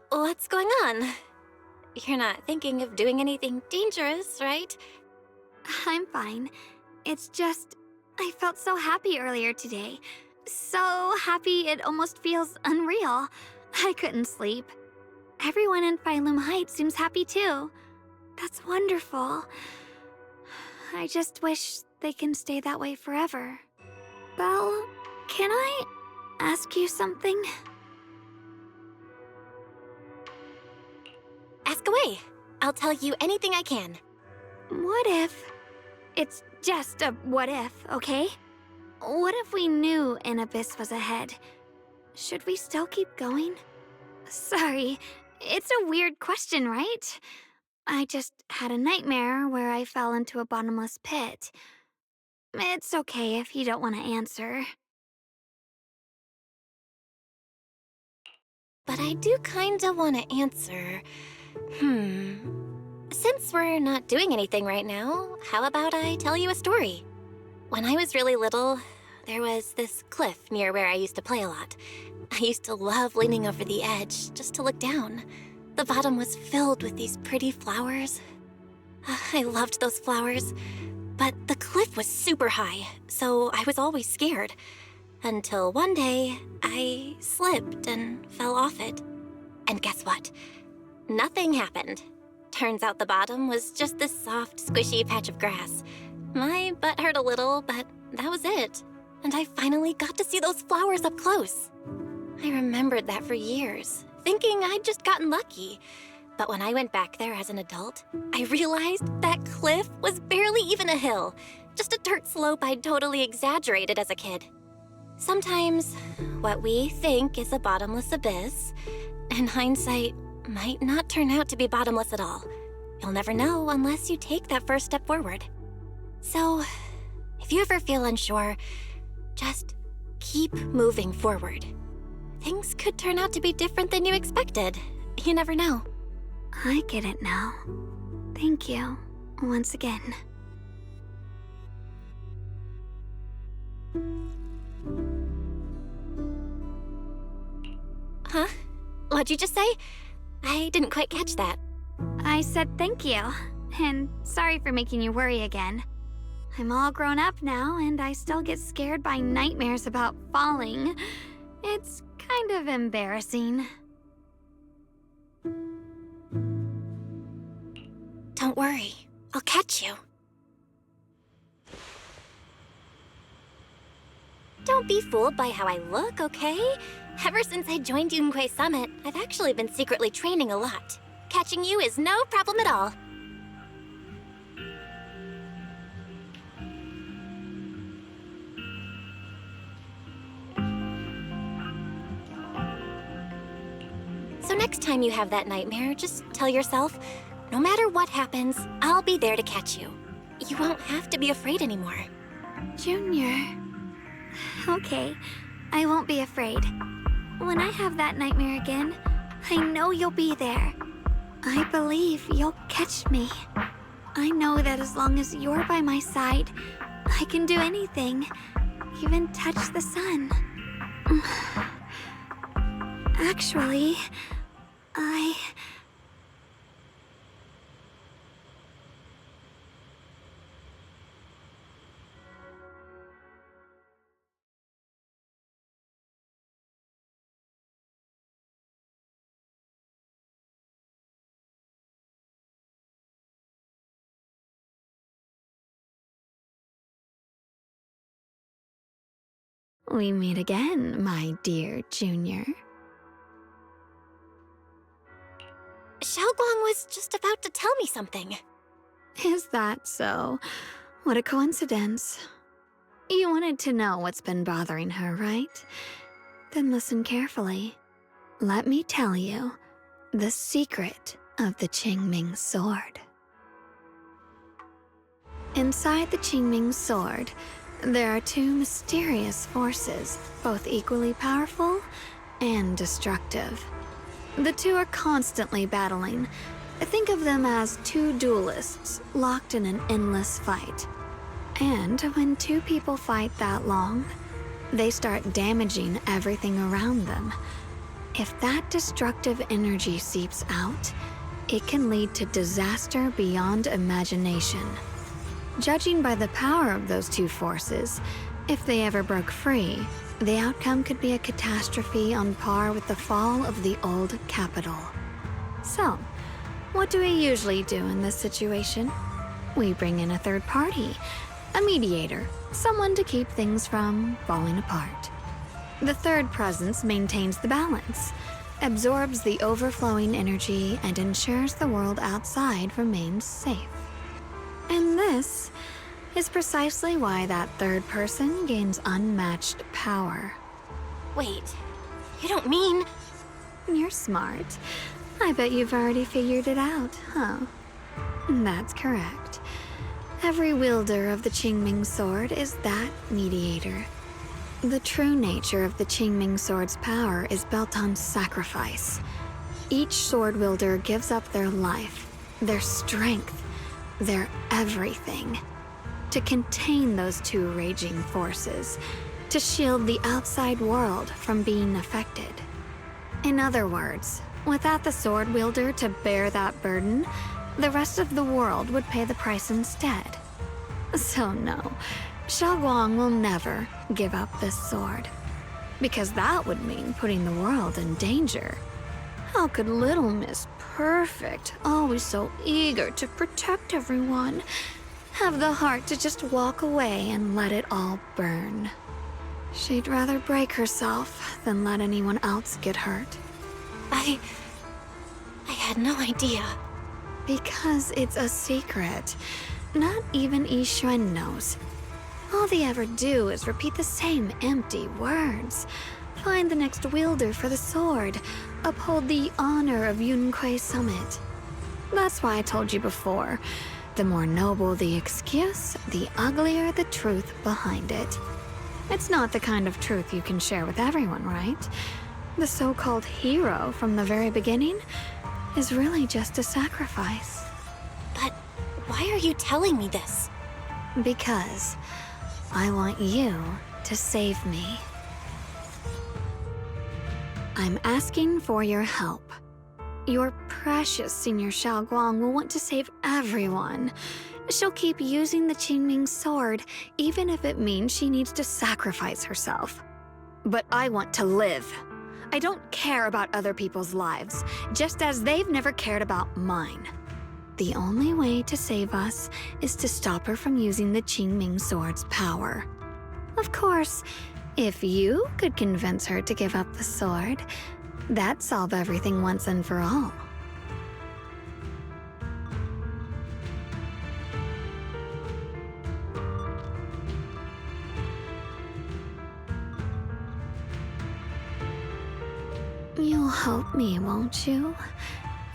What's going on? You're not thinking of doing anything dangerous, right? I'm fine. It's just, I felt so happy earlier today. So happy it almost feels unreal. I couldn't sleep. Everyone in Phylum Heights seems happy too. That's wonderful. I just wish they can stay that way forever. Belle, can I ask you something? Ask away. I'll tell you anything I can. What if... It's just a what if, okay? What if we knew an abyss was ahead? Should we still keep going? Sorry, it's a weird question, right? I just had a nightmare where I fell into a bottomless pit. It's okay if you don't want to answer. But I do kinda want to answer. Since we're not doing anything right now, how about I tell you a story? When I was really little, there was this cliff near where I used to play a lot. I used to love leaning over the edge just to look down. The bottom was filled with these pretty flowers. I loved those flowers. But the cliff was super high, so I was always scared. Until one day, I slipped and fell off it. And guess what? Nothing happened. Turns out the bottom was just this soft, squishy patch of grass. My butt hurt a little, but that was it. And I finally got to see those flowers up close. I remembered that for years, thinking I'd just gotten lucky. But when I went back there as an adult, I realized that cliff was barely even a hill, just a dirt slope I'd totally exaggerated as a kid. Sometimes, what we think is a bottomless abyss, in hindsight, might not turn out to be bottomless at all. You'll never know unless you take that first step forward. So, if you ever feel unsure, just keep moving forward. Things could turn out to be different than you expected. You never know. I get it now. Thank you, once again. Huh? What'd you just say? I didn't quite catch that. I said thank you, and sorry for making you worry again. I'm all grown up now, and I still get scared by nightmares about falling. It's kind of embarrassing. Don't worry, I'll catch you. Don't be fooled by how I look, okay? Ever since I joined Untitled Summit, I've actually been secretly training a lot. Catching you is no problem at all. So next time you have that nightmare, just tell yourself, no matter what happens, I'll be there to catch you. You won't have to be afraid anymore. Junior. Okay, I won't be afraid. When I have that nightmare again, I know you'll be there. I believe you'll catch me. I know that as long as you're by my side, I can do anything, even touch the sun. Actually, we meet again, my dear Junior. Xiaoguang was just about to tell me something. Is that so? What a coincidence. You wanted to know what's been bothering her, right? Then listen carefully. Let me tell you the secret of the Qingming sword. Inside the Qingming sword, there are two mysterious forces, both equally powerful and destructive. The two are constantly battling. Think of them as two duelists locked in an endless fight. And when two people fight that long, they start damaging everything around them. If that destructive energy seeps out, it can lead to disaster beyond imagination. Judging by the power of those two forces, if they ever broke free, the outcome could be a catastrophe on par with the fall of the old capital. So, what do we usually do in this situation? We bring in a third party, A mediator, someone to keep things from falling apart. The third presence maintains the balance, absorbs the overflowing energy, and ensures the world outside remains safe. And this is precisely why that third person gains unmatched power. Wait, you don't mean... You're smart. I bet you've already figured it out, huh? That's correct. Every wielder of the Qingming sword is that mediator. The true nature of the Qingming sword's power is built on sacrifice. Each sword wielder gives up their life, their strength, their everything, to contain those two raging forces, to shield the outside world from being affected. In other words, without the sword wielder to bear that burden, the rest of the world would pay the price instead. So no, Xiaoguang will never give up this sword, because that would mean putting the world in danger. How could little Miss Perfect, always so eager to protect everyone, have the heart to just walk away and let it all burn? She'd rather break herself than let anyone else get hurt. I had no idea. Because it's a secret. Not even Yixuan knows. All they ever do is repeat the same empty words. Find the next wielder for the sword. Uphold the honor of Yunkuei Summit. That's why I told you before. The more noble the excuse, the uglier the truth behind it. It's not the kind of truth you can share with everyone, right? The so-called hero from the very beginning is really just a sacrifice. But why are you telling me this? Because I want you to save me. I'm asking for your help. Your precious Senior Xiaoguang will want to save everyone. She'll keep using the Qingming sword, even if it means she needs to sacrifice herself. But I want to live. I don't care about other people's lives, just as they've never cared about mine. The only way to save us is to stop her from using the Qingming sword's power. Of course, if you could convince her to give up the sword, that'd solve everything once and for all. You'll help me, won't you?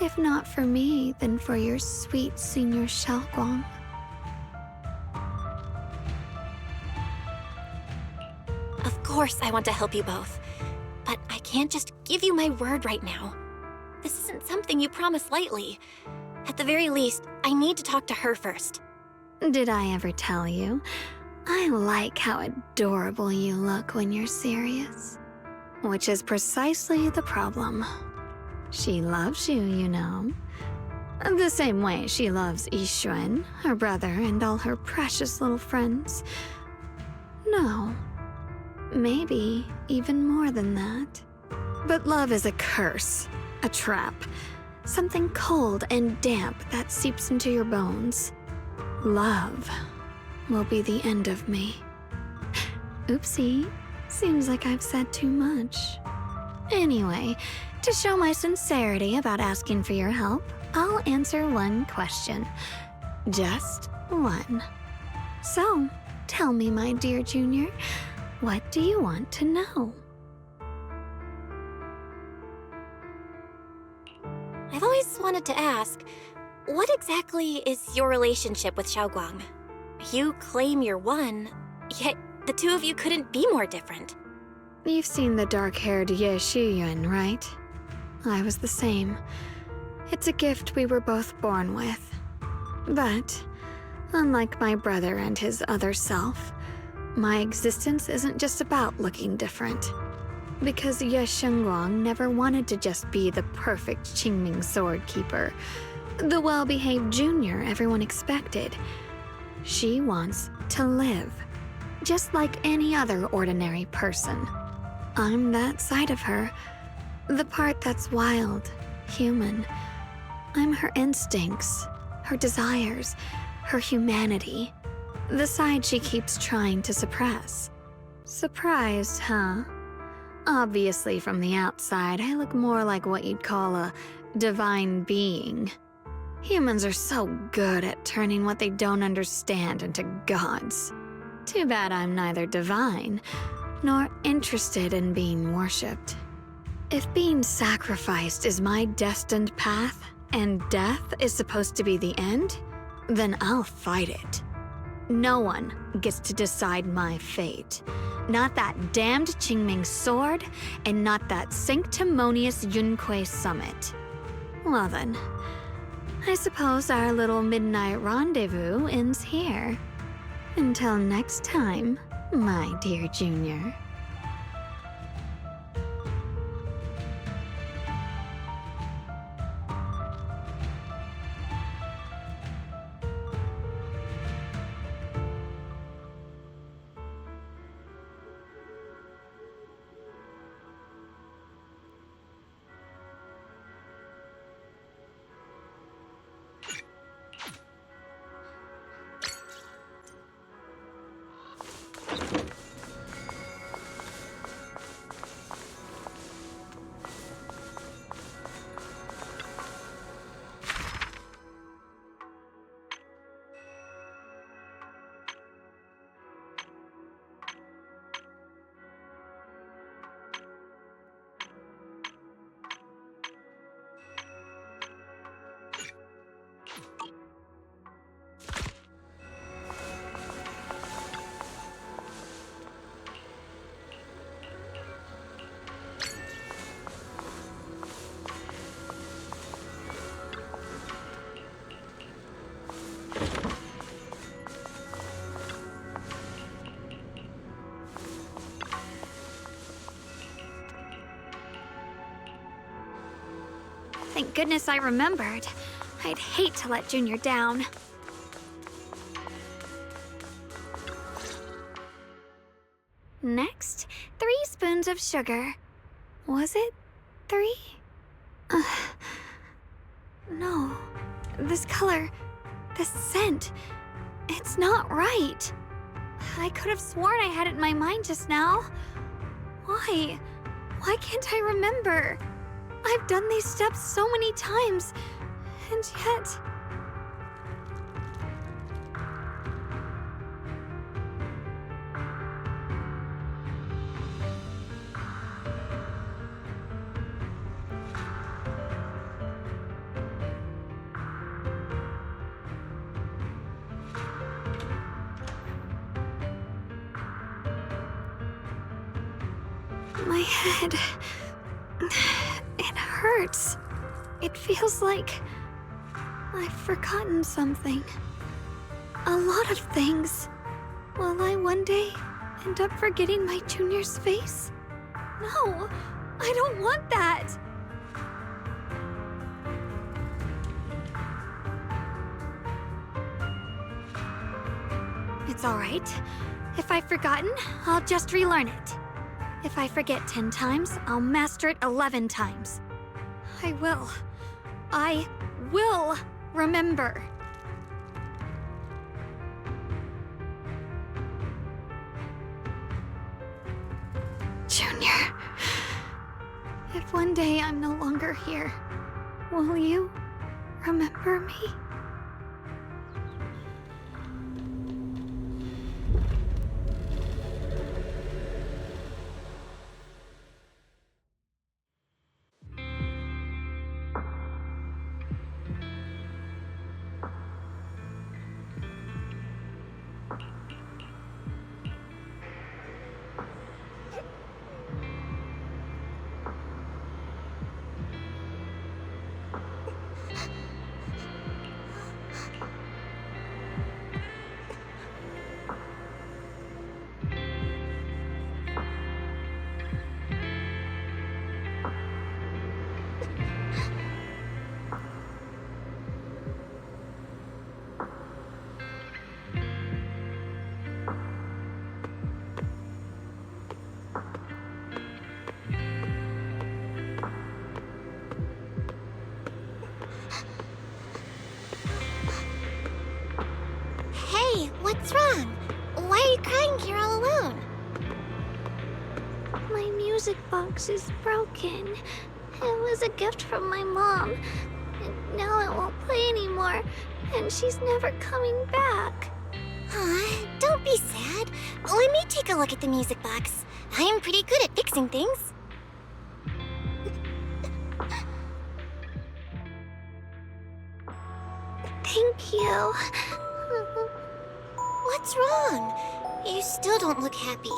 If not for me, then for your sweet Senior Xiaoguang. Of course I want to help you both, but I can't just give you my word right now. This isn't something you promise lightly. At the very least, I need to talk to her first. Did I ever tell you? I like how adorable you look when you're serious. Which is precisely the problem. She loves you, you know. The same way she loves Yixuan, her brother, and all her precious little friends. No, maybe even more than that. But love is a curse, a trap, something cold and damp that seeps into your bones. Love will be the end of me. Oopsie, seems like I've said too much. Anyway, to show my sincerity about asking for your help, I'll answer one question. Just one. So, tell me, my dear Junior, what do you want to know? I've always wanted to ask, what exactly is your relationship with Xiaoguang? You claim you're one, yet the two of you couldn't be more different. You've seen the dark-haired Ye Shiyuan, right? I was the same. It's a gift we were both born with. But, unlike my brother and his other self, my existence isn't just about looking different. Because Ye Shengguang never wanted to just be the perfect Qingming sword keeper, the well-behaved junior everyone expected. She wants to live, just like any other ordinary person. I'm that side of her, the part that's wild, human. I'm her instincts, her desires, her humanity. The side she keeps trying to suppress. Surprised, huh? Obviously, from the outside, I look more like what you'd call a divine being. Humans are so good at turning what they don't understand into gods. Too bad I'm neither divine nor interested in being worshipped. If being sacrificed is my destined path, and death is supposed to be the end, then I'll fight it. No one gets to decide my fate. Not that damned Qingming sword, and not that sanctimonious Yunquei summit. Well then, I suppose our little midnight rendezvous ends here. Until next time, my dear Junior. Thank goodness I remembered. I'd hate to let Junior down. Next, 3 spoons of sugar. Was it 3? No. This color, this scent, it's not right. I could have sworn I had it in my mind just now. Why? Why can't I remember? I've done these steps so many times, and yet... My head... it hurts. It feels like I've forgotten something. A lot of things. Will I one day end up forgetting my Junior's face? No, I don't want that. It's all right. If I've forgotten, I'll just relearn it. If I forget 10 times, I'll master it 11 times. I will remember. Junior, if one day I'm no longer here, will you remember me? What's wrong? Why are you crying here all alone? My music box is broken. It was a gift from my mom. And now it won't play anymore. And she's never coming back. Don't be sad. Let me take a look at the music box. I am pretty good at fixing things. Thank you. What's wrong? You still don't look happy.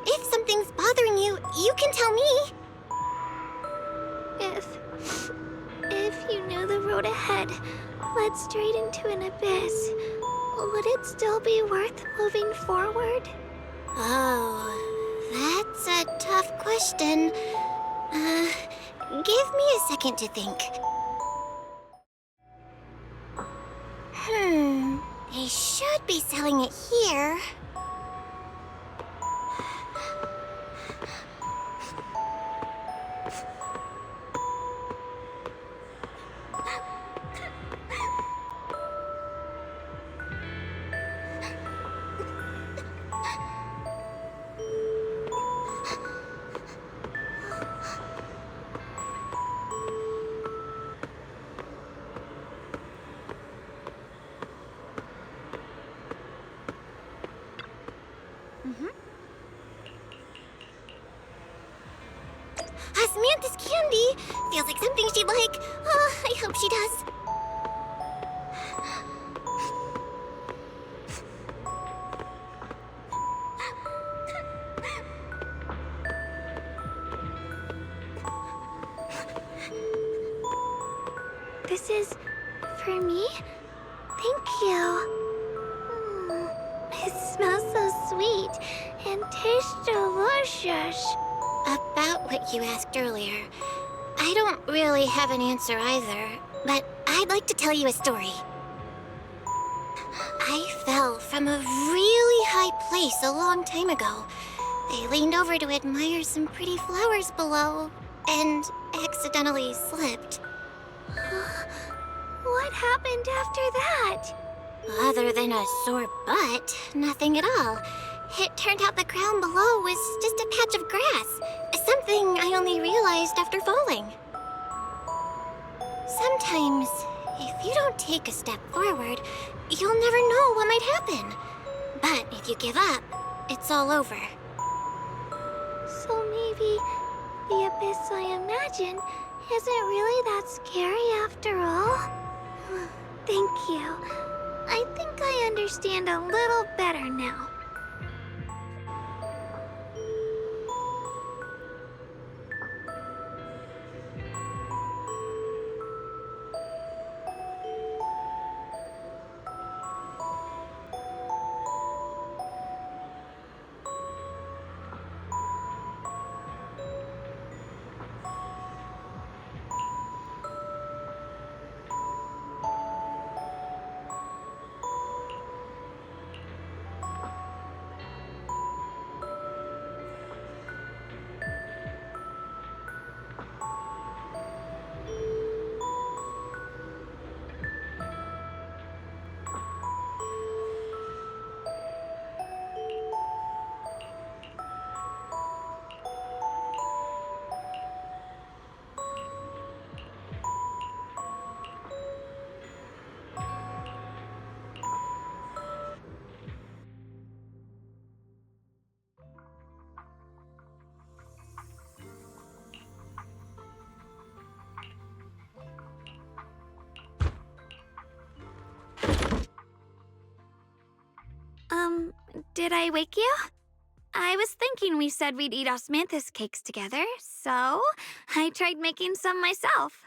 If something's bothering you, you can tell me. If you knew the road ahead led straight into an abyss, would it still be worth moving forward? Oh, that's a tough question. Give me a second to think. They should be selling it here. Samantha's candy! Feels like something she'd like. Oh, I hope she does. This is for me? Thank you. It smells so sweet and tastes delicious. About what you asked earlier, I don't really have an answer either, but I'd like to tell you a story. I fell from a really high place a long time ago. I leaned over to admire some pretty flowers below, and accidentally slipped. What happened after that? Other than a sore butt, nothing at all. It turned out the ground below was just a patch of grass, something I only realized after falling. Sometimes, if you don't take a step forward, you'll never know what might happen. But if you give up, it's all over. So maybe the abyss I imagine isn't really that scary after all? Thank you. I think I understand a little better now. Did I wake you? I was thinking we said we'd eat osmanthus cakes together, so I tried making some myself.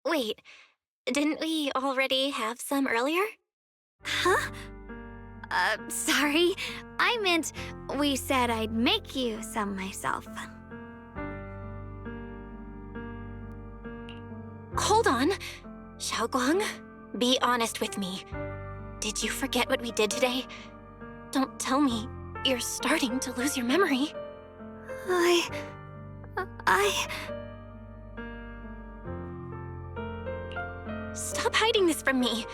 Wait, didn't we already have some earlier? Huh? Sorry. I meant we said I'd make you some myself. Hold on. Xiaoguang, be honest with me. Did you forget what we did today? Don't tell me. you're starting to lose your memory. Stop hiding this from me.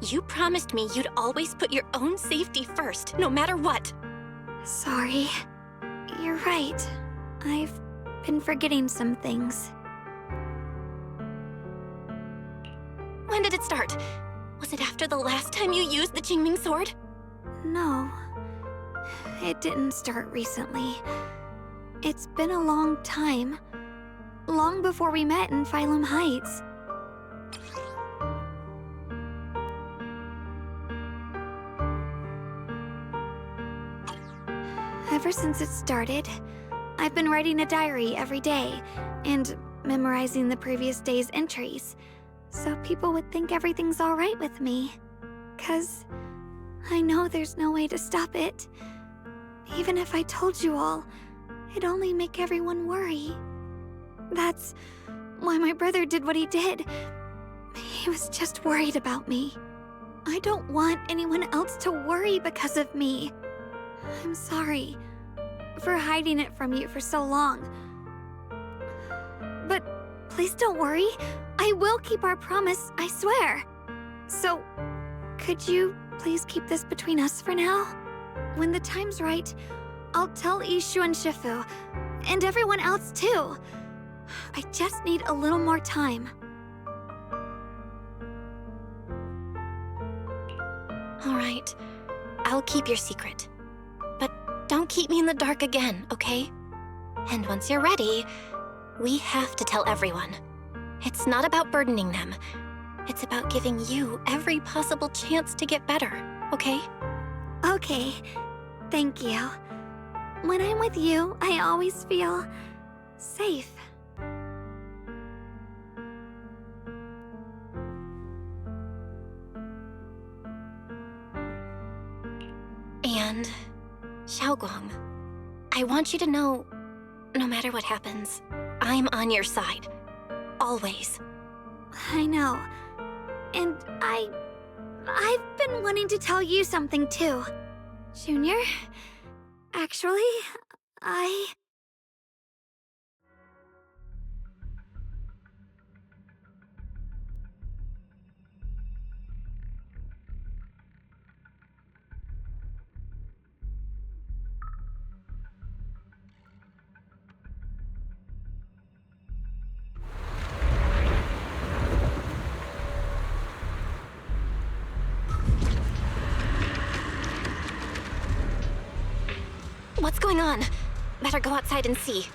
You promised me you'd always put your own safety first, no matter what. Sorry. You're right. I've been forgetting some things. When did it start? Was it after the last time you used the Qingming sword? No. It didn't start recently. It's been a long time. Long before we met in Phylum Heights. Ever since it started, I've been writing a diary every day and memorizing the previous day's entries, so people would think everything's all right with me. 'Cause I know there's no way to stop it. Even if I told you all, it'd only make everyone worry. That's why my brother did what he did. He was just worried about me. I don't want anyone else to worry because of me. I'm sorry for hiding it from you for so long. But please don't worry. I will keep our promise, I swear. So, could you please keep this between us for now? When the time's right, I'll tell Ishu and Shifu, and everyone else too. I just need a little more time. All right. I'll keep your secret. But don't keep me in the dark again, okay? And once you're ready, we have to tell everyone. It's not about burdening them. It's about giving you every possible chance to get better, okay? Okay. Thank you. When I'm with you, I always feel safe. And, Xiaoguang, I want you to know, no matter what happens, I'm on your side. Always. I know. And I've been wanting to tell you something too. Junior, actually, What's going on? Better go outside and see.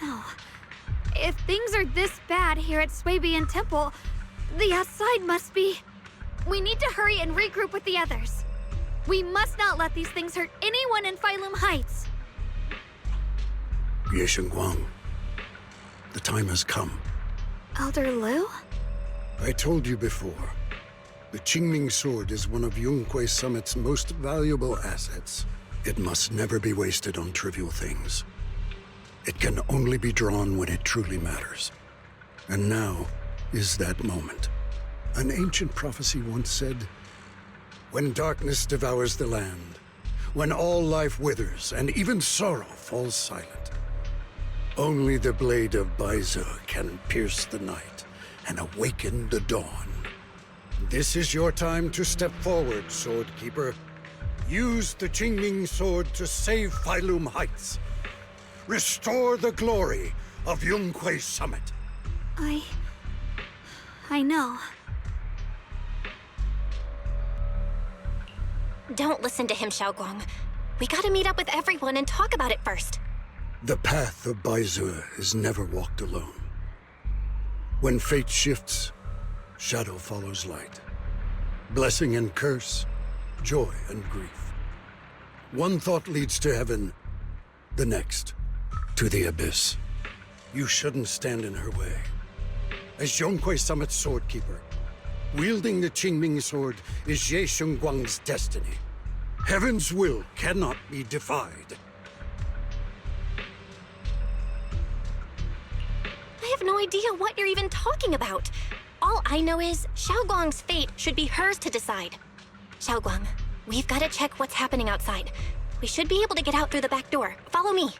No. If things are this bad here at Swabian Temple, the outside must be... We need to hurry and regroup with the others. We must not let these things hurt anyone in Phylum Heights. Ye Guang, the time has come. Elder Liu? I told you before, the Qingming sword is one of Yunquay Summit's most valuable assets. It must never be wasted on trivial things. It can only be drawn when it truly matters. And now is that moment. An ancient prophecy once said, when darkness devours the land, when all life withers and even sorrow falls silent, only the blade of Baize can pierce the night and awaken the dawn. This is your time to step forward, Swordkeeper. Use the Qingming sword to save Phylum Heights. Restore the glory of Yunquay Summit. I know. Don't listen to him, Xiaoguang. We gotta meet up with everyone and talk about it first. The path of Baize is never walked alone. When fate shifts, shadow follows light. Blessing and curse, joy and grief. One thought leads to heaven, the next to the abyss. You shouldn't stand in her way. As Yunquay Summit's swordkeeper, wielding the Qingming sword is Ye Guang's destiny. Heaven's will cannot be defied. have no idea what you're even talking about. All I know is Xiaoguang's fate should be hers to decide. Xiaoguang, we've got to check what's happening outside. We should be able to get out through the back door. Follow me.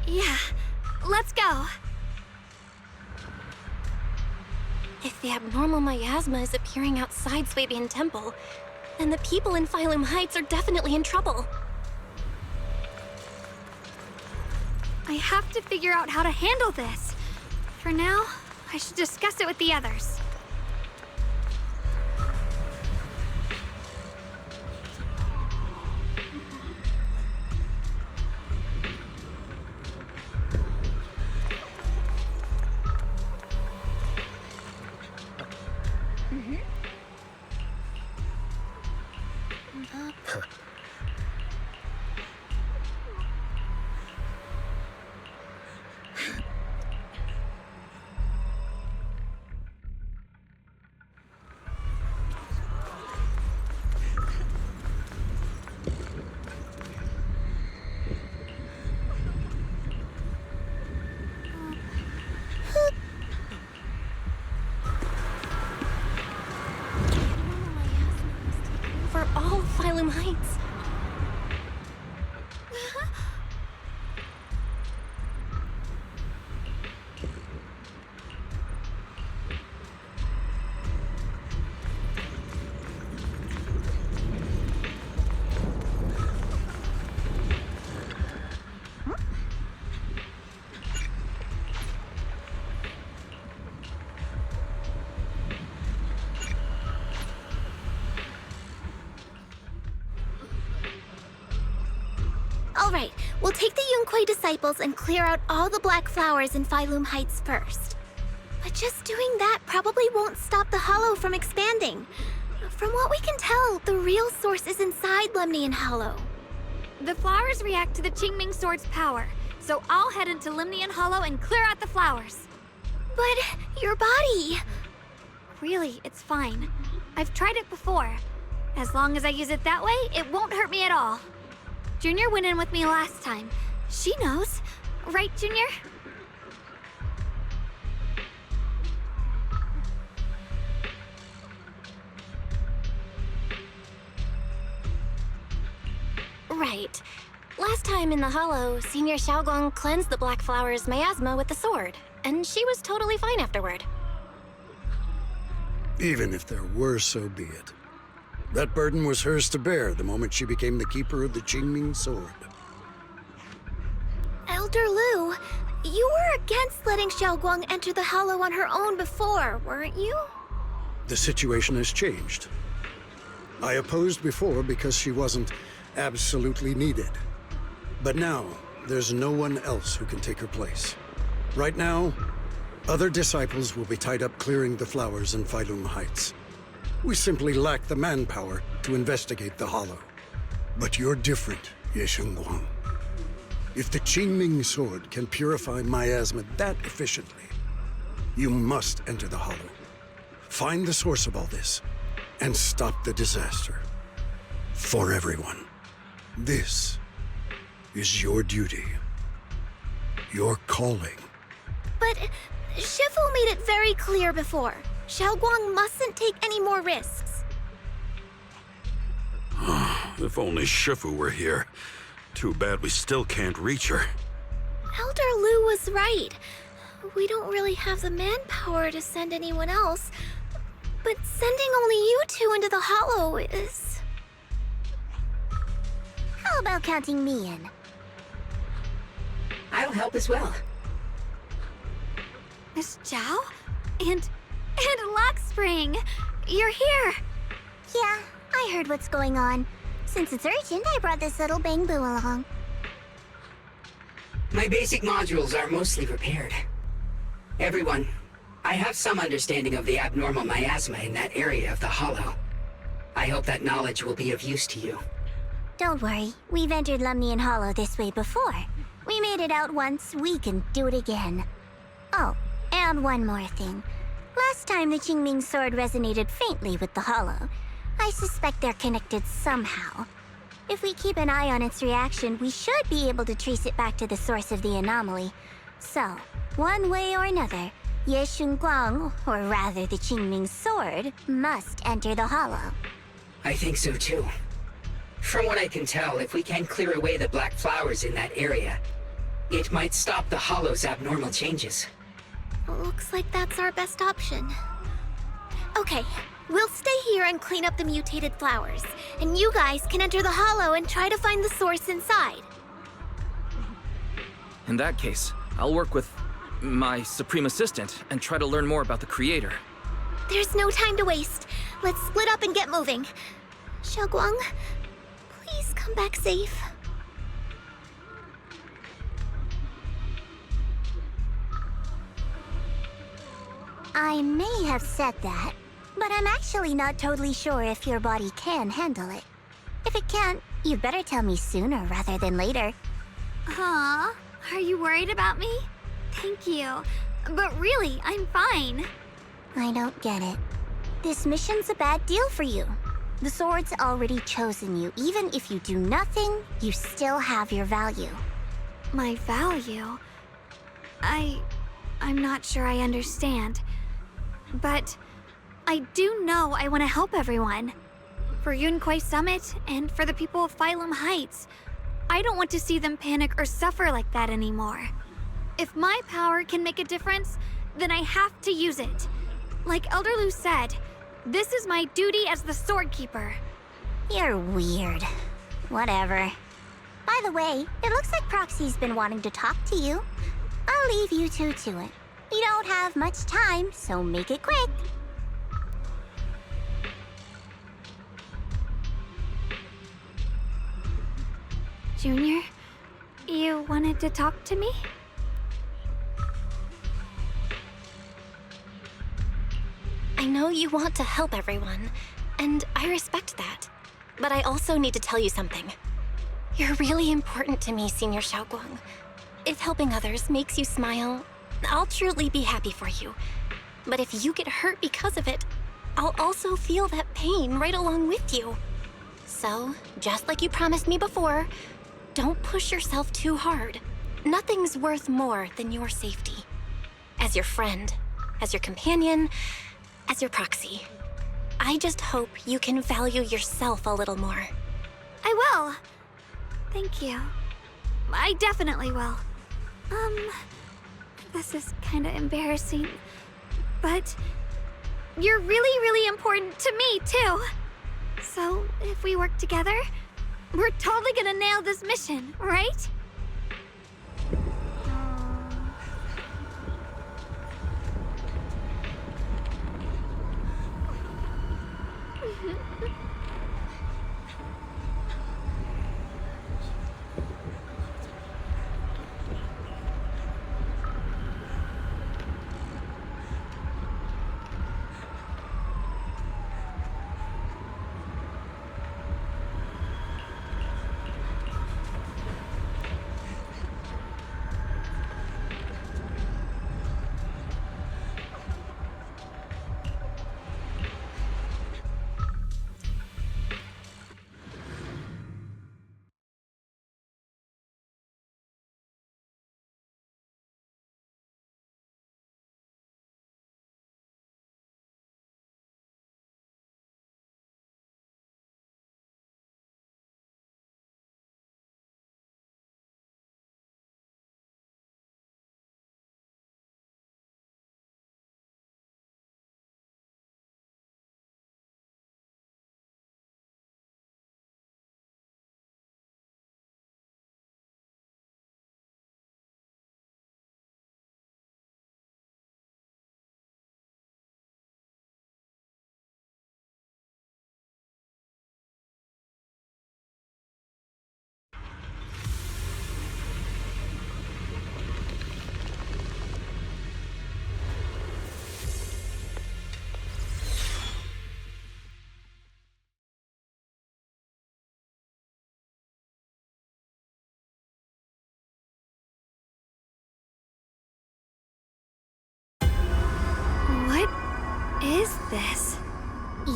Yeah, let's go. If the abnormal miasma is appearing outside Swabian Temple, then the people in Phylum Heights are definitely in trouble. I have to figure out how to handle this. For now, I should discuss it with the others. For all Phylum Heights. All right, we'll take the Yunquei disciples and clear out all the black flowers in Phylum Heights first. But just doing that probably won't stop the Hollow from expanding. From what we can tell, the real source is inside Lemnian Hollow. The flowers react to the Qingming Sword's power, so I'll head into Lemnian Hollow and clear out the flowers. But your body... Really, it's fine. I've tried it before. As long as I use it that way, it won't hurt me at all. Junior went in with me last time. She knows. Right, Junior? Right. Last time in the Hollow, Senior Xiaoguang cleansed the black flower's miasma with the sword, and she was totally fine afterward. Even if there were, so be it. That burden was hers to bear the moment she became the keeper of the Qingming Sword. Elder Lu, you were against letting Xiaoguang enter the Hollow on her own before, weren't you? The situation has changed. I opposed before because she wasn't absolutely needed. But now, there's no one else who can take her place. Right now, other disciples will be tied up clearing the flowers in Phylum Heights. We simply lack the manpower to investigate the Hollow. But you're different, Ye Shengguang. If the Qingming Sword can purify miasma that efficiently, you must enter the Hollow. Find the source of all this, and stop the disaster. For everyone. This is your duty. Your calling. But Shifu made it very clear before. Xiaoguang mustn't take any more risks. If only Shifu were here. Too bad we still can't reach her. Elder Lu was right. We don't really have the manpower to send anyone else. But sending only you two into the Hollow is... How about counting me in? I'll help as well. Miss Zhao? And Lockspring! You're here! Yeah, I heard what's going on. Since it's urgent, I brought this little Bangbu along. My basic modules are mostly repaired. Everyone, I have some understanding of the abnormal miasma in that area of the Hollow. I hope that knowledge will be of use to you. Don't worry, we've entered Lemnian Hollow this way before. We made it out once, we can do it again. Oh, and one more thing. Last time the Qingming sword resonated faintly with the hollow. I suspect they're connected somehow. If we keep an eye on its reaction, we should be able to trace it back to the source of the anomaly. So, one way or another, Ye Shunguang, or rather the Qingming sword, must enter the hollow. I think so too. From what I can tell, if we can clear away the black flowers in that area, it might stop the hollow's abnormal changes. Looks like that's our best option. Okay, we'll stay here and clean up the mutated flowers, and you guys can enter the hollow and try to find the source inside. In that case, I'll work with my Supreme Assistant and try to learn more about the Creator. There's no time to waste. Let's split up and get moving. Xiaoguang, please come back safe. I may have said that, but I'm actually not totally sure if your body can handle it. If it can't, you'd better tell me sooner rather than later. Huh? Are you worried about me? Thank you. But really, I'm fine. I don't get it. This mission's a bad deal for you. The sword's already chosen you. Even if you do nothing, you still have your value. My value? I'm not sure I understand. But I do know I want to help everyone. For Yunquay Summit and for the people of Phylum Heights. I don't want to see them panic or suffer like that anymore. If my power can make a difference, then I have to use it. Like Elder Lu said, this is my duty as the Sword Keeper. You're weird. Whatever. By the way, it looks like Proxy's been wanting to talk to you. I'll leave you two to it. You don't have much time, so make it quick. Junior, you wanted to talk to me? I know you want to help everyone, and I respect that. But I also need to tell you something. You're really important to me, Senior Xiaoguang. If helping others makes you smile, I'll truly be happy for you. But if you get hurt because of it, I'll also feel that pain right along with you. So, just like you promised me before, don't push yourself too hard. Nothing's worth more than your safety. As your friend, as your companion, as your proxy. I just hope you can value yourself a little more. I will. Thank you. I definitely will. This is kinda embarrassing, but you're really, really important to me, too. So, if we work together, we're totally gonna nail this mission, right?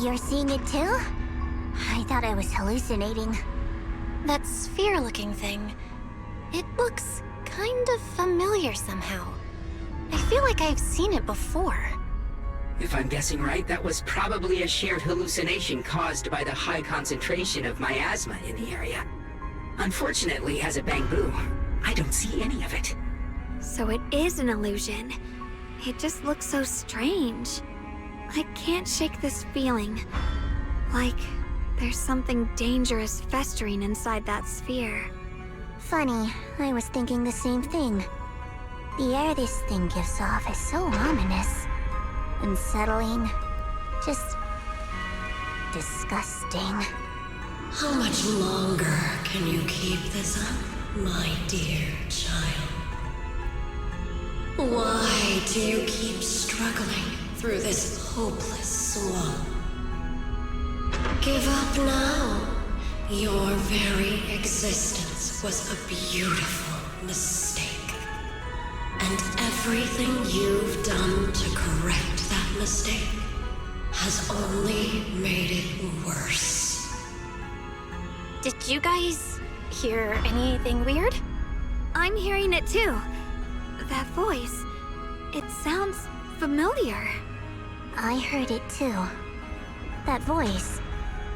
You're seeing it too? I thought I was hallucinating. That sphere-looking thing. It looks kind of familiar somehow. I feel like I've seen it before. If I'm guessing right, that was probably a shared hallucination caused by the high concentration of miasma in the area. Unfortunately, as a Bangbu, I don't see any of it. So it is an illusion. It just looks so strange. I can't shake this feeling. Like there's something dangerous festering inside that sphere. Funny, I was thinking the same thing. The air this thing gives off is so ominous. Unsettling. Just... disgusting. How much longer can you keep this up, my dear child? Why do you keep struggling through this hopeless swamp? Give up now. Your very existence was a beautiful mistake. And everything you've done to correct that mistake has only made it worse. Did you guys hear anything weird? I'm hearing it too. That voice. It sounds familiar. I heard it too. That voice.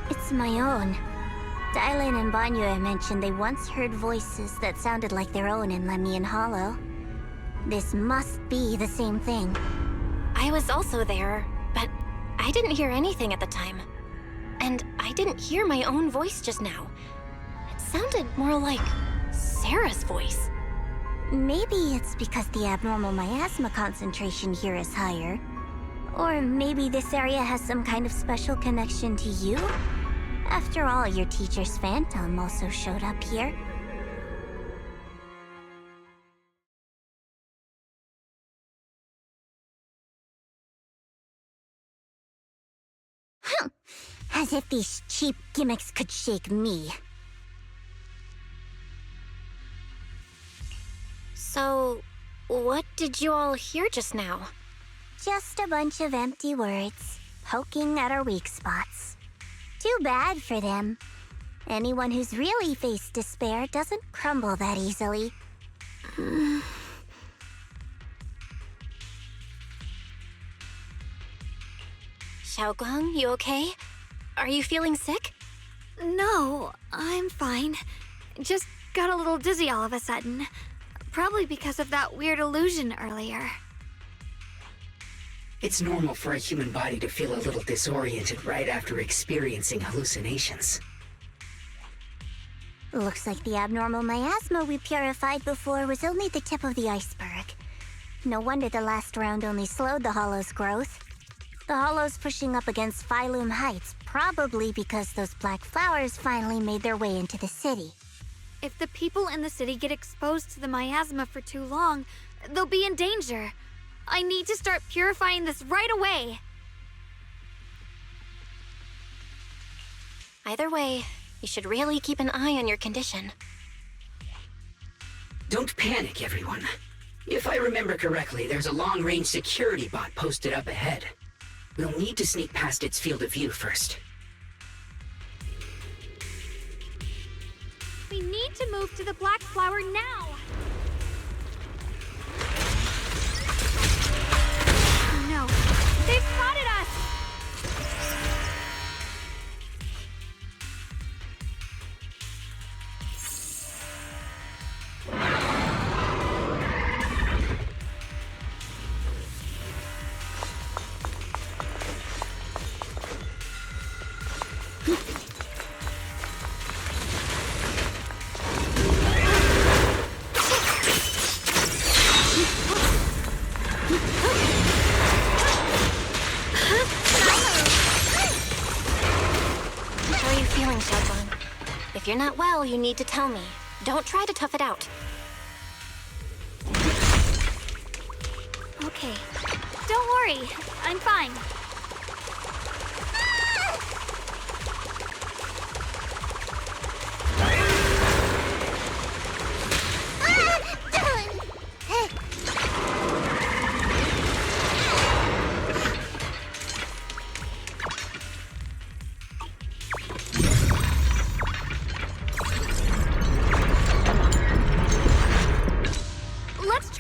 It's my own. Dylan and Banyue mentioned they once heard voices that sounded like their own in Lemnian Hollow. This must be the same thing. I was also there, but I didn't hear anything at the time. And I didn't hear my own voice just now. It sounded more like Sarah's voice. Maybe it's because the abnormal miasma concentration here is higher. Or maybe this area has some kind of special connection to you? After all, your teacher's phantom also showed up here. As if these cheap gimmicks could shake me. So, what did you all hear just now? Just a bunch of empty words, poking at our weak spots. Too bad for them. Anyone who's really faced despair doesn't crumble that easily. Xiaoguang, you okay? Are you feeling sick? No, I'm fine. Just got a little dizzy all of a sudden. Probably because of that weird illusion earlier. It's normal for a human body to feel a little disoriented right after experiencing hallucinations. Looks like the abnormal miasma we purified before was only the tip of the iceberg. No wonder the last round only slowed the Hollow's growth. The Hollow's pushing up against Phylum Heights, probably because those black flowers finally made their way into the city. If the people in the city get exposed to the miasma for too long, they'll be in danger. I need to start purifying this right away. Either way, you should really keep an eye on your condition. Don't panic, everyone. If I remember correctly, there's a long-range security bot posted up ahead. We'll need to sneak past its field of view first. We need to move to the black flower now. Oh no, they've spotted us! If you're not well, you need to tell me. Don't try to tough it out. Okay, don't worry. I'm fine.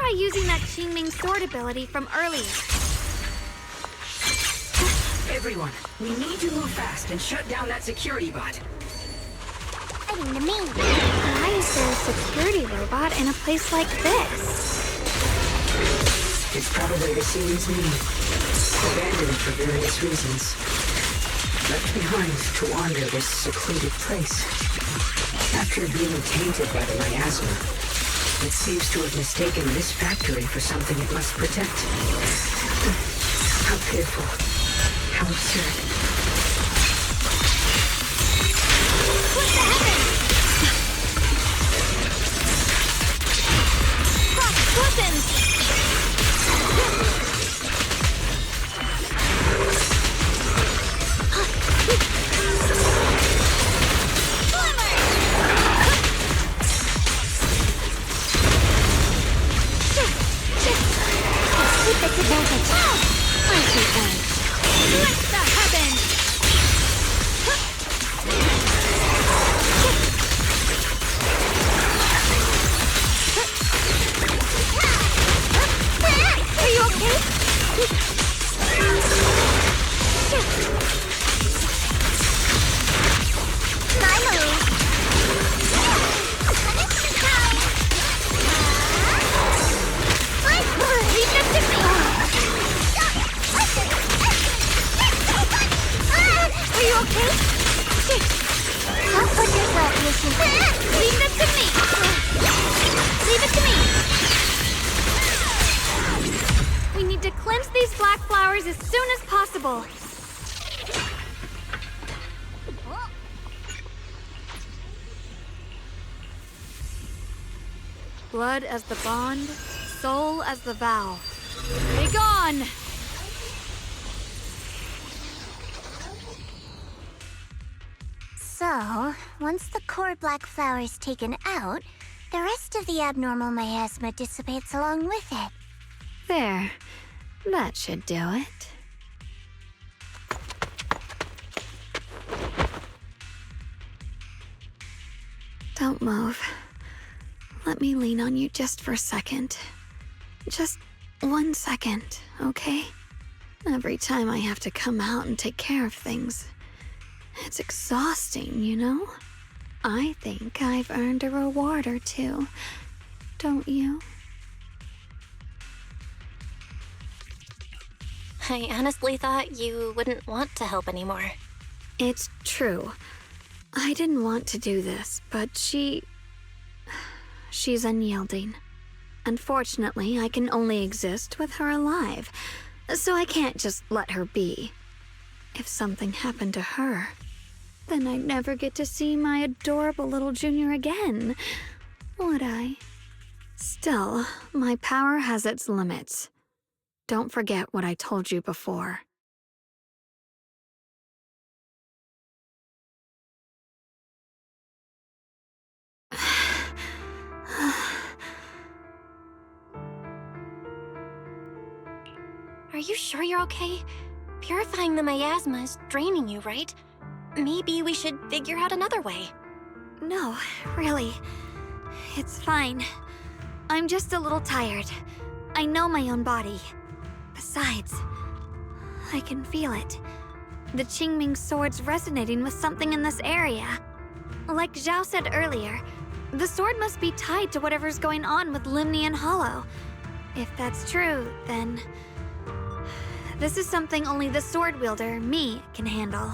try using that Qingming sword ability from earlier. Everyone, we need to move fast and shut down that security bot. Why is there a security robot in a place like this? It's probably the Seaman's need. Abandoned for various reasons. Left behind to wander this secluded place. After being tainted by the miasma, it seems to have mistaken this factory for something it must protect. How pitiful. How absurd. What the heavens? Cross weapons! Keep this advantage. I take one. Let the heavens! Are you okay? My move. Leave this to me! Are you okay? Don't put yourself in this. Leave this to me! Leave it to me! We need to cleanse these black flowers as soon as possible. Blood as the bond, soul as the vow. Be gone! So, once the core black flower is taken out, the rest of the abnormal miasma dissipates along with it. There. That should do it. Don't move. Let me lean on you just for a second. Just 1 second, okay? Every time I have to come out and take care of things, it's exhausting, you know? I think I've earned a reward or two, don't you? I honestly thought you wouldn't want to help anymore. It's true. I didn't want to do this, but she's unyielding. Unfortunately, I can only exist with her alive, so I can't just let her be. If something happened to her, then I'd never get to see my adorable little Junior again, would I? Still, my power has its limits. Don't forget what I told you before. Are you sure you're okay? Purifying the miasma is draining you, right? Maybe we should figure out another way. No, really. It's fine. I'm just a little tired. I know my own body. Besides, I can feel it. The Qingming sword's resonating with something in this area. Like Zhao said earlier, the sword must be tied to whatever's going on with Limnian Hollow. If that's true, then this is something only the sword wielder, me, can handle.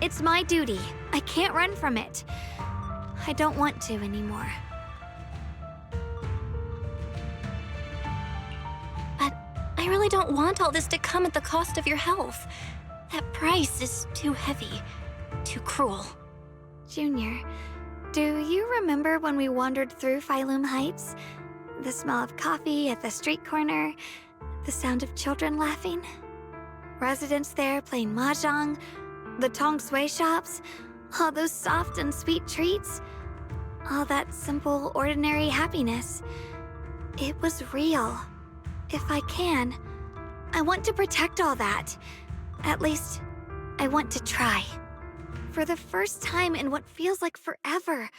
It's my duty. I can't run from it. I don't want to anymore. But I really don't want all this to come at the cost of your health. That price is too heavy, too cruel. Junior, do you remember when we wandered through Phylum Heights? The smell of coffee at the street corner, the sound of children laughing? Residents there playing mahjong, the Tong Sui shops, all those soft and sweet treats, all that simple, ordinary happiness. It was real. If I can, I want to protect all that. At least, I want to try. For the first time in what feels like forever,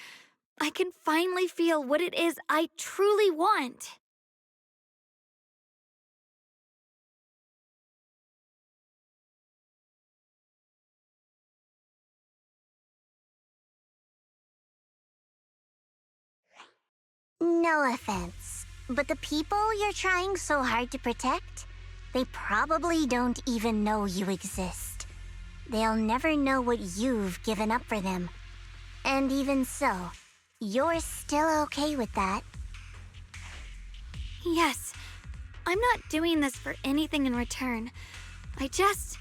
I can finally feel what it is I truly want. No offense, but the people you're trying so hard to protect, they probably don't even know you exist. They'll never know what you've given up for them. And even so, you're still okay with that. Yes, I'm not doing this for anything in return. I just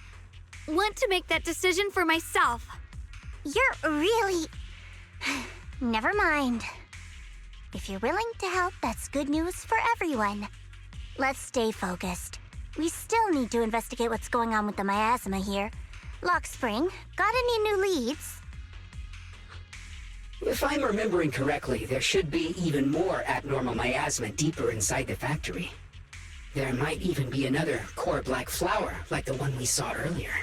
want to make that decision for myself. You're really... Never mind. If you're willing to help, that's good news for everyone. Let's stay focused. We still need to investigate what's going on with the miasma here. Lockspring, got any new leads? If I'm remembering correctly, there should be even more abnormal miasma deeper inside the factory. There might even be another core black flower like the one we saw earlier.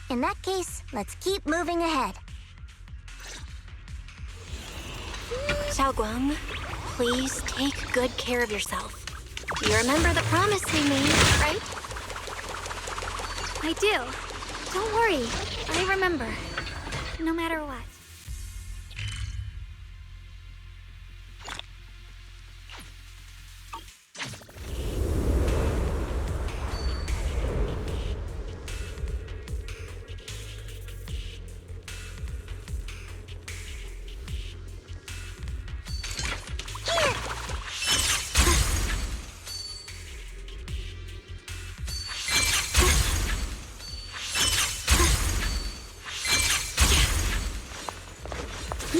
In that case, let's keep moving ahead. Xiaoguang, please take good care of yourself. You remember the promise we made, right? I do. Don't worry. I remember. No matter what.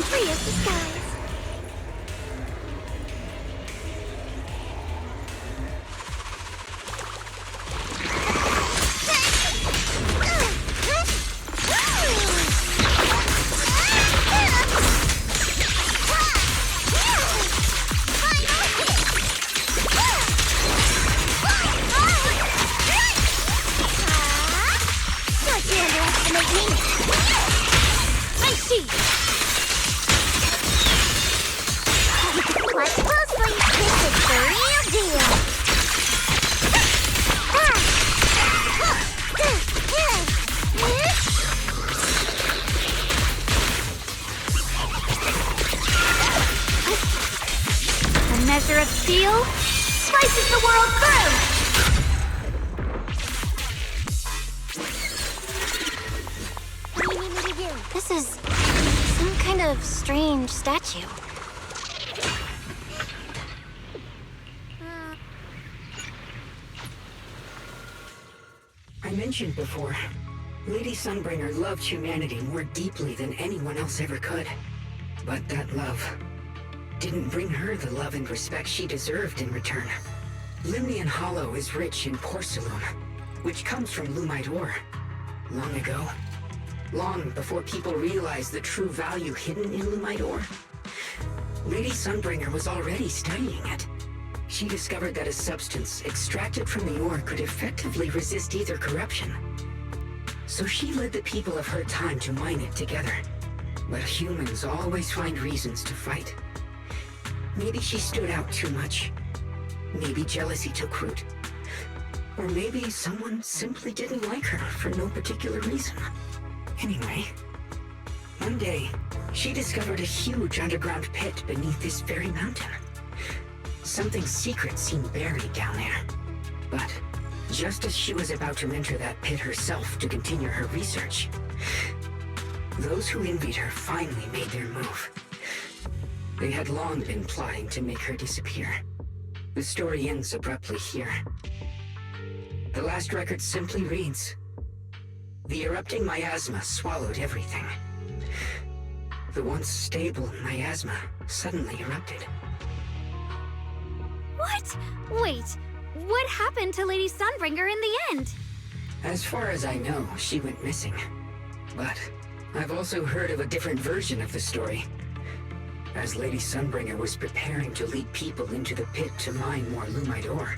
Free as the skies. Don't you underestimate me! I see! Watch closely, this is the real deal! A measure of steel slices the world through! What do you need me to do? This is some kind of strange statue. I mentioned before, Lady Sunbringer loved humanity more deeply than anyone else ever could. But that love didn't bring her the love and respect she deserved in return. Limnian Hollow is rich in porcelain, which comes from Lumite ore. Long ago, long before people realized the true value hidden in Lumite ore, Lady Sunbringer was already studying it. She discovered that a substance extracted from the ore could effectively resist either corruption. So she led the people of her time to mine it together. But humans always find reasons to fight. Maybe she stood out too much. Maybe jealousy took root. Or maybe someone simply didn't like her for no particular reason. Anyway, one day, she discovered a huge underground pit beneath this very mountain. Something secret seemed buried down there. But just as she was about to enter that pit herself to continue her research, those who envied her finally made their move. They had long been plotting to make her disappear. The story ends abruptly here. The last record simply reads, "The erupting miasma swallowed everything." The once stable miasma suddenly erupted. What? Wait, what happened to Lady Sunbringer in the end? As far as I know, she went missing. But I've also heard of a different version of the story. As Lady Sunbringer was preparing to lead people into the pit to mine more Lumite ore,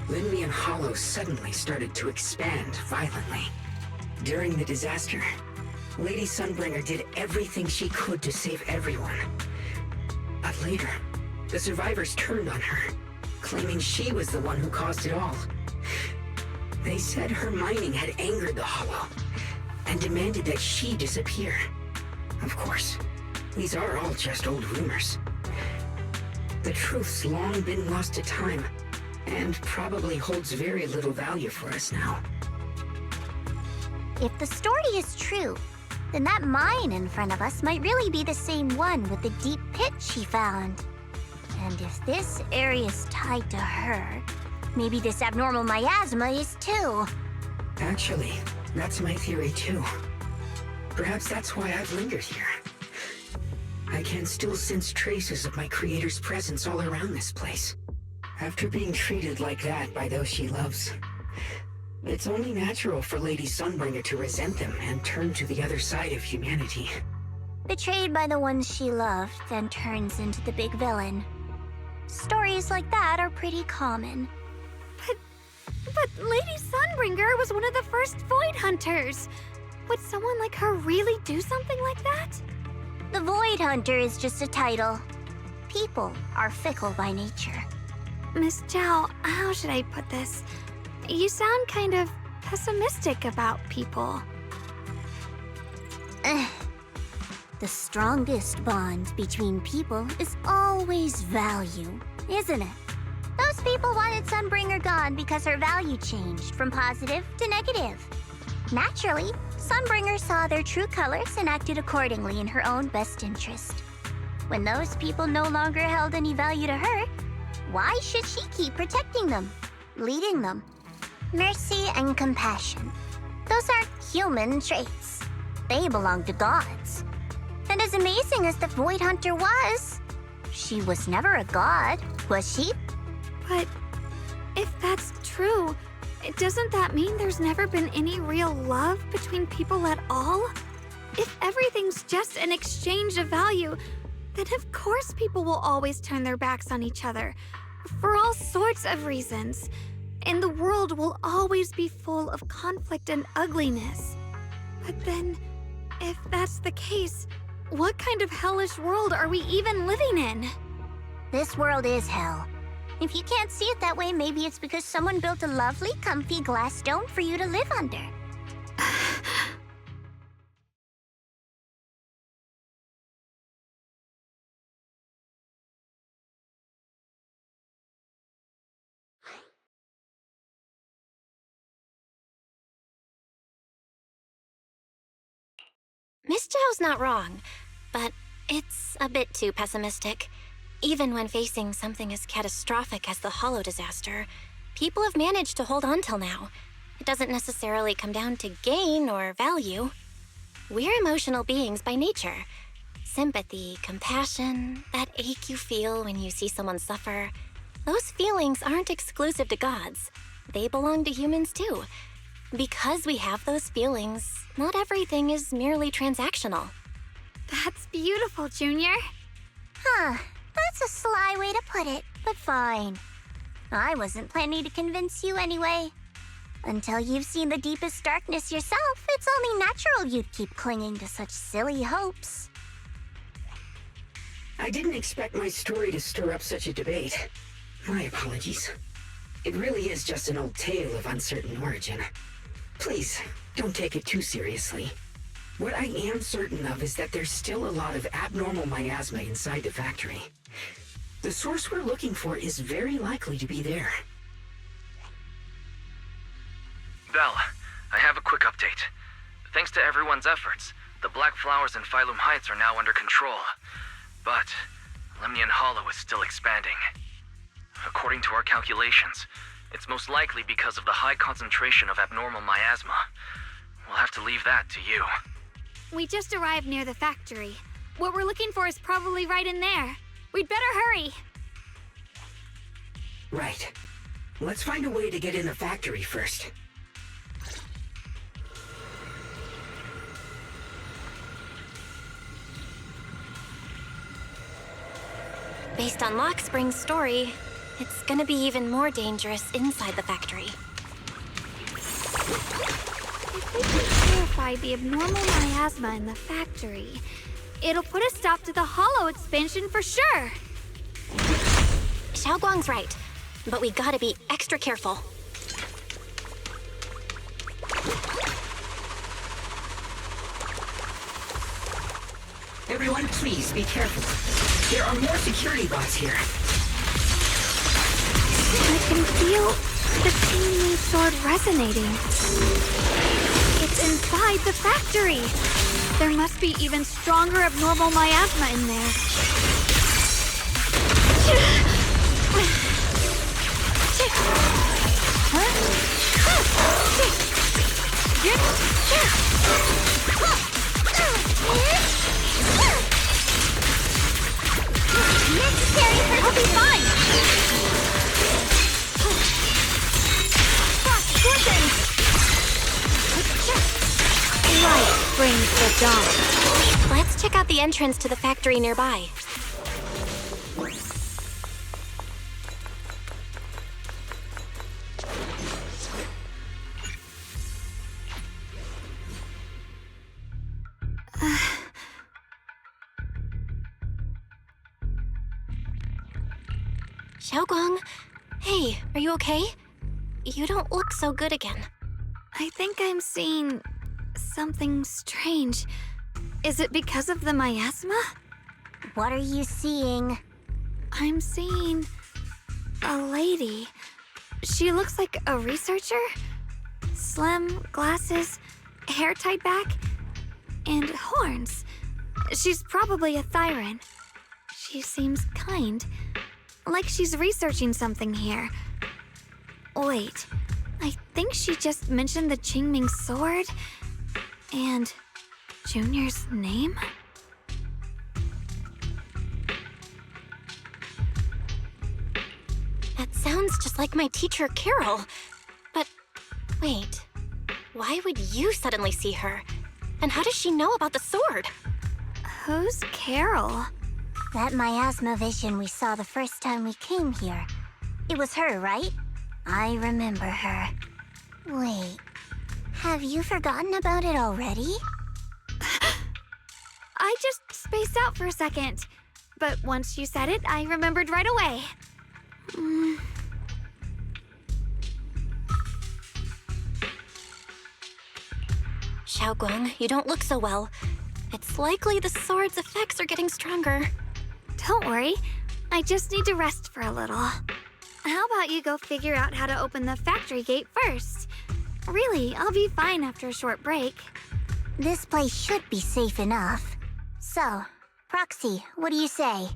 Limnian Hollow suddenly started to expand violently. During the disaster, Lady Sunbringer did everything she could to save everyone. But later, the survivors turned on her, claiming she was the one who caused it all. They said her mining had angered the Hollow, and demanded that she disappear. Of course, these are all just old rumors. The truth's long been lost to time, and probably holds very little value for us now. If the story is true, then that mine in front of us might really be the same one with the deep pit she found. And if this area's tied to her, maybe this abnormal miasma is too. Actually, that's my theory too. Perhaps that's why I've lingered here. I can still sense traces of my creator's presence all around this place. After being treated like that by those she loves, it's only natural for Lady Sunbringer to resent them and turn to the other side of humanity. Betrayed by the ones she loved, then turns into the big villain. Stories like that are pretty common. But Lady Sunbringer was one of the first Void Hunters. Would someone like her really do something like that? The Void Hunter is just a title. People are fickle by nature. Miss Zhao, how should I put this? You sound kind of pessimistic about people. The strongest bond between people is always value, isn't it? Those people wanted Sunbringer gone because her value changed from positive to negative. Naturally, Sunbringer saw their true colors and acted accordingly in her own best interest. When those people no longer held any value to her, why should she keep protecting them, leading them? Mercy and compassion. Those aren't human traits. They belong to gods. And as amazing as the Void Hunter was, she was never a god, was she? But if that's true, doesn't that mean there's never been any real love between people at all? If everything's just an exchange of value, then of course people will always turn their backs on each other, for all sorts of reasons. And the world will always be full of conflict and ugliness. But then, if that's the case, what kind of hellish world are we even living in? This world is hell. If you can't see it that way, maybe it's because someone built a lovely, comfy glass dome for you to live under. Miss Zhao's not wrong, but it's a bit too pessimistic. Even when facing something as catastrophic as the Hollow disaster, people have managed to hold on till now. It doesn't necessarily come down to gain or value. We're emotional beings by nature. Sympathy, compassion, that ache you feel when you see someone suffer, those feelings aren't exclusive to gods. They belong to humans too. Because we have those feelings, not everything is merely transactional. That's beautiful, Junior. Huh. That's a sly way to put it, but fine. I wasn't planning to convince you anyway. Until you've seen the deepest darkness yourself, it's only natural you'd keep clinging to such silly hopes. I didn't expect my story to stir up such a debate. My apologies. It really is just an old tale of uncertain origin. Please, don't take it too seriously. What I am certain of is that there's still a lot of abnormal miasma inside the factory. The source we're looking for is very likely to be there. Belle, I have a quick update. Thanks to everyone's efforts, the Black Flowers in Phylum Heights are now under control. But Lemnian Hollow is still expanding. According to our calculations, it's most likely because of the high concentration of abnormal miasma. We'll have to leave that to you. We just arrived near the factory. What we're looking for is probably right in there. We'd better hurry. Right. Let's find a way to get in the factory first. Based on Lockspring's story, it's gonna be even more dangerous inside the factory. If we can clarify the abnormal miasma in the factory, it'll put a stop to the Hollow expansion for sure. Xiaoguang's right, but we gotta be extra careful. Everyone, please be careful. There are more security bots here. I can feel the Chingming sword resonating. It's inside the factory. There must be even stronger abnormal miasma in there. Necessary for I'll be fine. Frost quickens! Light brings the dawn. Let's check out the entrance to the factory nearby. Xiaoguang, hey, are you okay? You don't look so good again. I think I'm seeing something strange. Is it because of the miasma? What are you seeing? I'm seeing a lady. She looks like a researcher. Slim, glasses, hair tied back, and horns. She's probably a Thyran. She seems kind, like she's researching something here. Wait, I think she just mentioned the Qingming sword and Junior's name? That sounds just like my teacher, Carol. But wait, why would you suddenly see her? And how does she know about the sword? Who's Carol? That miasma vision we saw the first time we came here. It was her, right? I remember her. Wait, have you forgotten about it already? I just spaced out for a second. But once you said it, I remembered right away. Xiaoguang, you don't look so well. It's likely the sword's effects are getting stronger. Don't worry. I just need to rest for a little. How about you go figure out how to open the factory gate first? Really, I'll be fine after a short break. This place should be safe enough. So, Proxy, what do you say?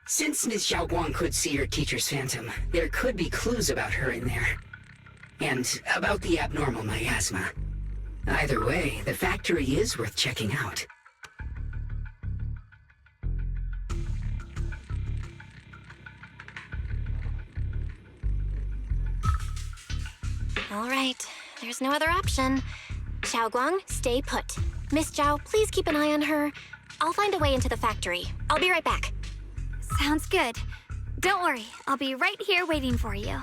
Since Ms. Xiaoguang could see her teacher's phantom, there could be clues about her in there. And about the abnormal miasma. Either way, the factory is worth checking out. All right, there's no other option. Xiaoguang, stay put. Miss Zhao, please keep an eye on her. I'll find a way into the factory. I'll be right back. Sounds good. Don't worry, I'll be right here waiting for you.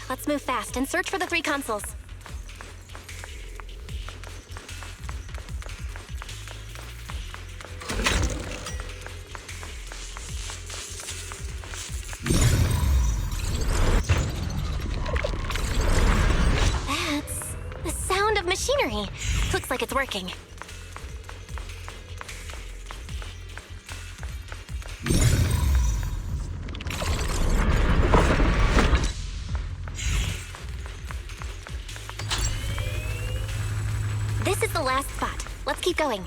Let's move fast and search for the 3 consoles. That's the sound of machinery. Looks like it's working. This is the last spot. Let's keep going.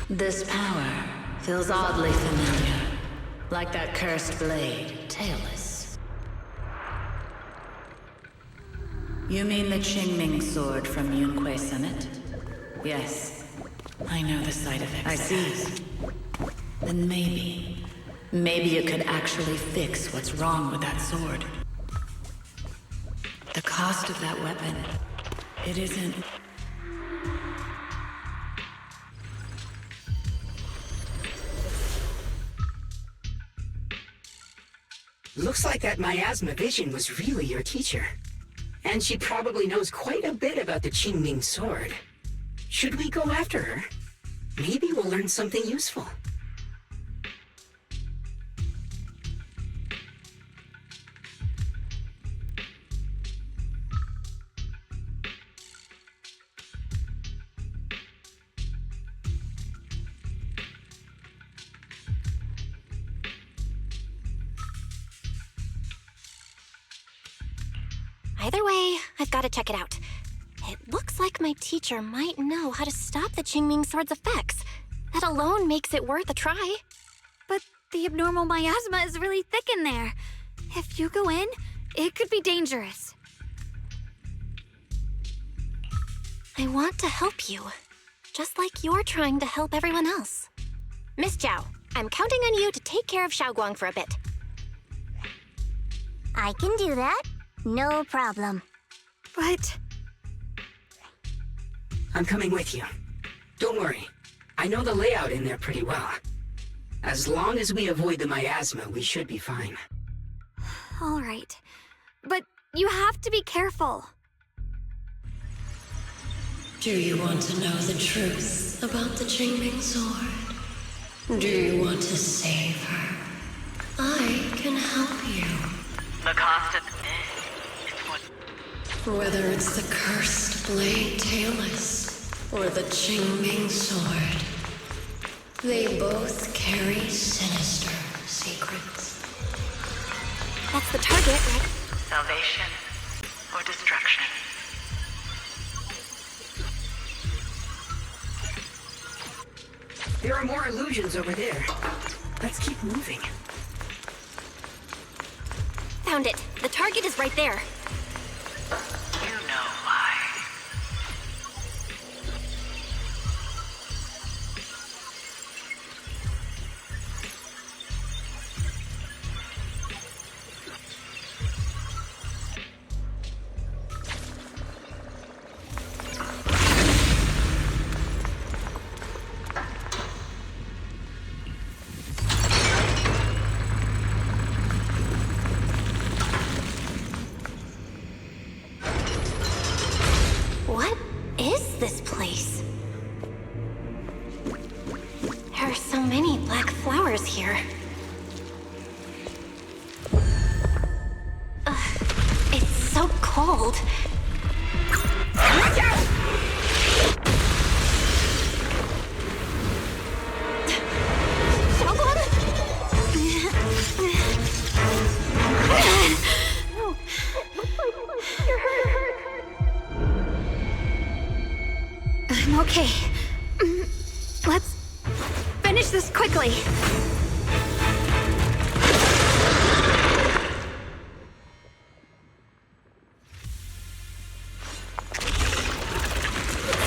This power Feels oddly familiar. Like that cursed blade, tailless. You mean the Qingming sword from Yunquei Summit? Yes. I know the side effects. I see. Then maybe it could actually fix what's wrong with that sword. The cost of that weapon, it isn't... Looks like that miasma vision was really your teacher. And she probably knows quite a bit about the Qingming sword. Should we go after her? Maybe we'll learn something useful. Either way, I've got to check it out. It looks like my teacher might know how to stop the Qingming sword's effects. That alone makes it worth a try. But the abnormal miasma is really thick in there. If you go in, it could be dangerous. I want to help you, just like you're trying to help everyone else. Miss Zhao, I'm counting on you to take care of Xiaoguang for a bit. I can do that. No problem. But... I'm coming with you. Don't worry. I know the layout in there pretty well. As long as we avoid the miasma, we should be fine. All right. But you have to be careful. Do you want to know the truth about the Qingming sword? Do you want to save her? I can help you. The cost of Whether it's the cursed blade tailless or the Qingming sword, they both carry sinister secrets. That's the target, right? salvation or destruction. There are more illusions over there. Let's keep moving. Found it. The target is right there. You know why. What is this place? There are so many black flowers here. Ugh, it's so cold. Watch out! I'm okay. Let's finish this quickly. It's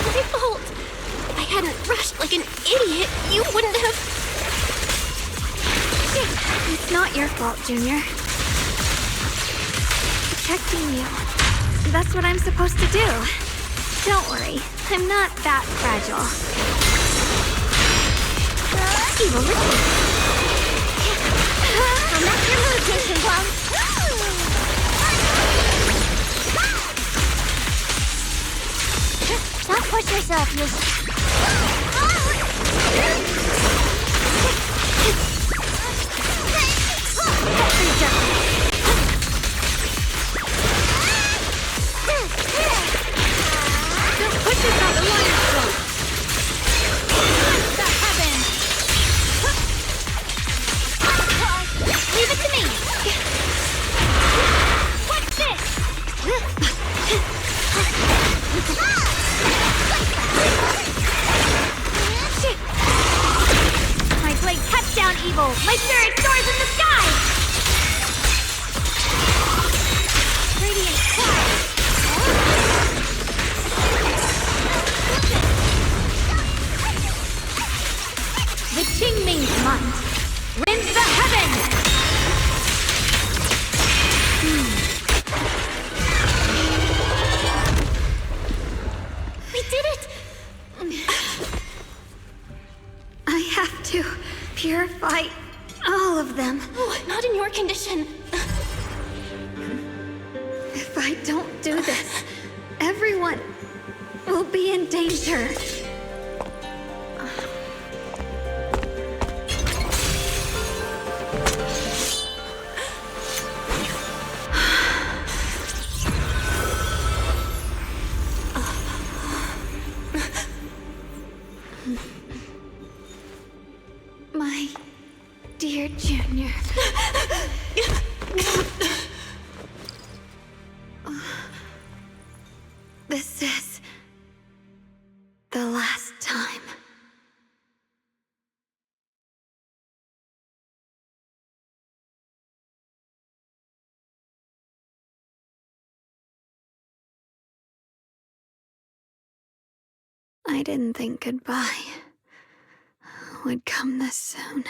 my fault. If I hadn't rushed like an idiot, you wouldn't have... It's not your fault, Junior. Protecting you. That's what I'm supposed to do. Don't worry. I'm not that fragile. Evil Richard. I'm not your mood, Jason Plum. Don't push yourself, Miss. Don't push yourself the line slow. That happened. Leave it to me. What's this? more condition. If I don't do this, everyone will be in danger. My dear Junior. This is the last time. I didn't think goodbye would come this soon.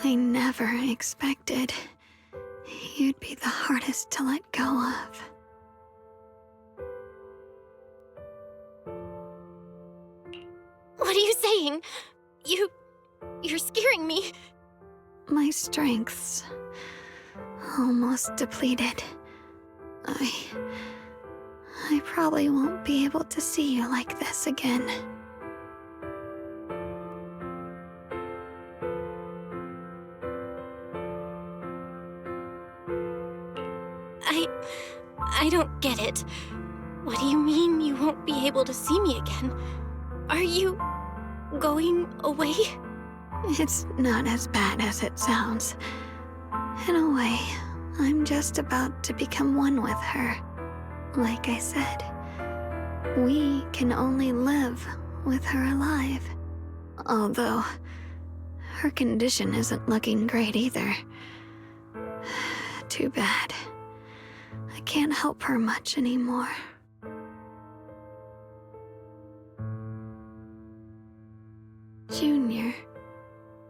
I never expected you'd be the hardest to let go of. What are you saying? You're scaring me. My strength's almost depleted. I probably won't be able to see you like this again. I don't get it. What do you mean you won't be able to see me again? Are you going away? It's not as bad as it sounds. In a way, I'm just about to become one with her. Like I said, we can only live with her alive. Although, her condition isn't looking great either. Too bad. I can't help her much anymore. Junior,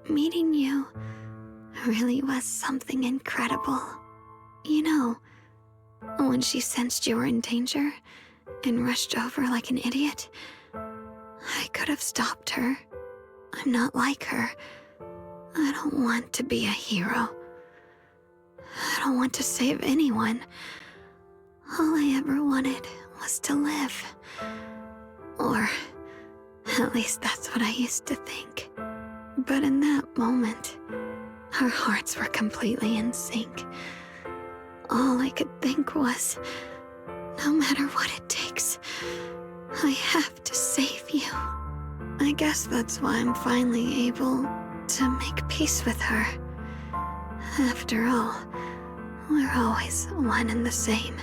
meeting you really was something incredible. You know, when she sensed you were in danger and rushed over like an idiot, I could have stopped her. I'm not like her. I don't want to be a hero. I don't want to save anyone. All I ever wanted was to live. Or at least that's what I used to think. But in that moment, our hearts were completely in sync. All I could think was, no matter what it takes, I have to save you. I guess that's why I'm finally able to make peace with her. After all, we're always one and the same.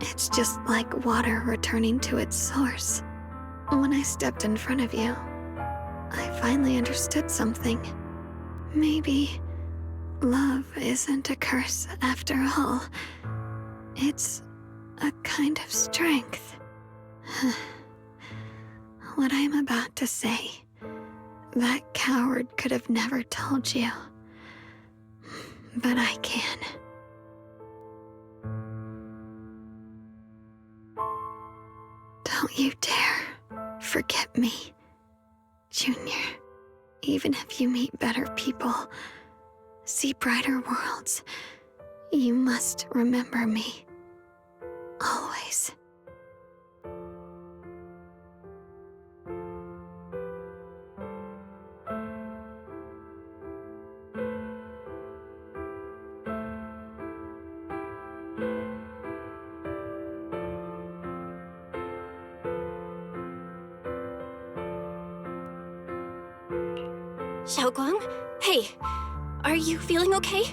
It's just like water returning to its source. When I stepped in front of you, I finally understood something. Maybe love isn't a curse after all. It's a kind of strength. What I'm about to say, that coward could have never told you. But I can. Don't you dare forget me, Junior. Even if you meet better people, see brighter worlds, you must remember me. Always. Xiaoguang? Hey, are you feeling okay?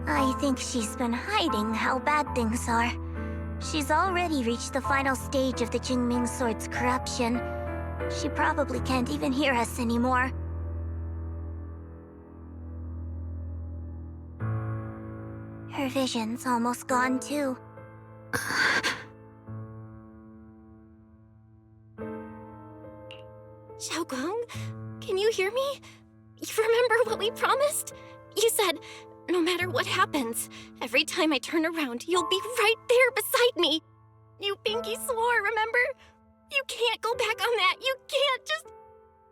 I think she's been hiding how bad things are. She's already reached the final stage of the Jingming Sword's corruption. She probably can't even hear us anymore. Her vision's almost gone too. Xiaoguang, can you hear me? You remember what we promised? You said, no matter what happens, every time I turn around, you'll be right there beside me. You pinky swore, remember? You can't go back on that. You can't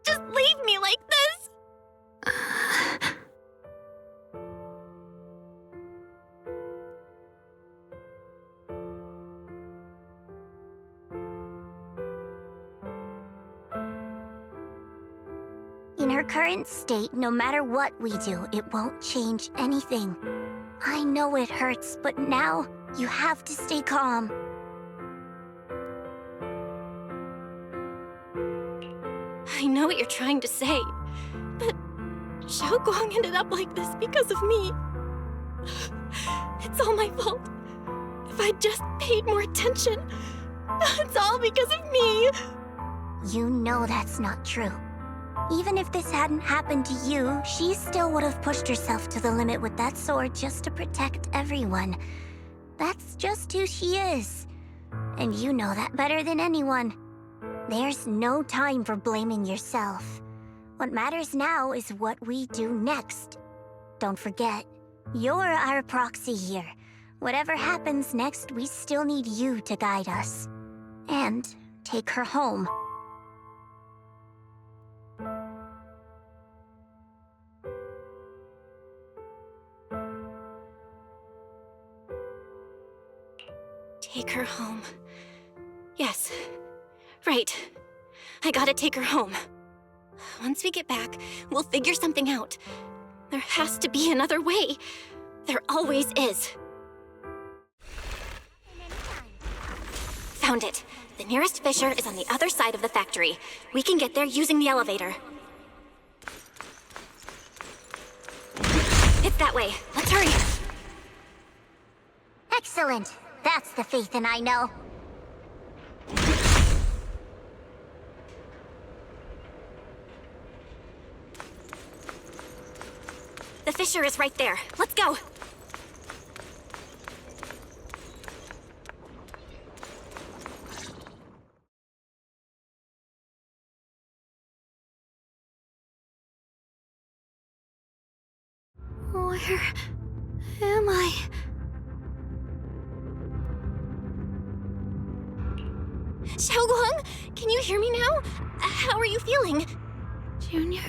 just leave me like this. In her current state, no matter what we do, it won't change anything. I know it hurts, but now you have to stay calm. I know what you're trying to say, but Xiaoguang ended up like this because of me. It's all my fault. If I'd just paid more attention, it's all because of me. You know that's not true. Even if this hadn't happened to you, she still would have pushed herself to the limit with that sword just to protect everyone. That's just who she is. And you know that better than anyone. There's no time for blaming yourself. What matters now is what we do next. Don't forget, you're our proxy here. Whatever happens next, we still need you to guide us. And take her home. Take her home. Yes. Right. I gotta take her home. Once we get back, we'll figure something out. There has to be another way. There always is. Found it. The nearest fissure is on the other side of the factory. We can get there using the elevator. It's that way. Let's hurry. Excellent. That's the Phaethon I know. The fissure is right there. Let's go. Where am I? Xiaoguang, can you hear me now? How are you feeling? Junior?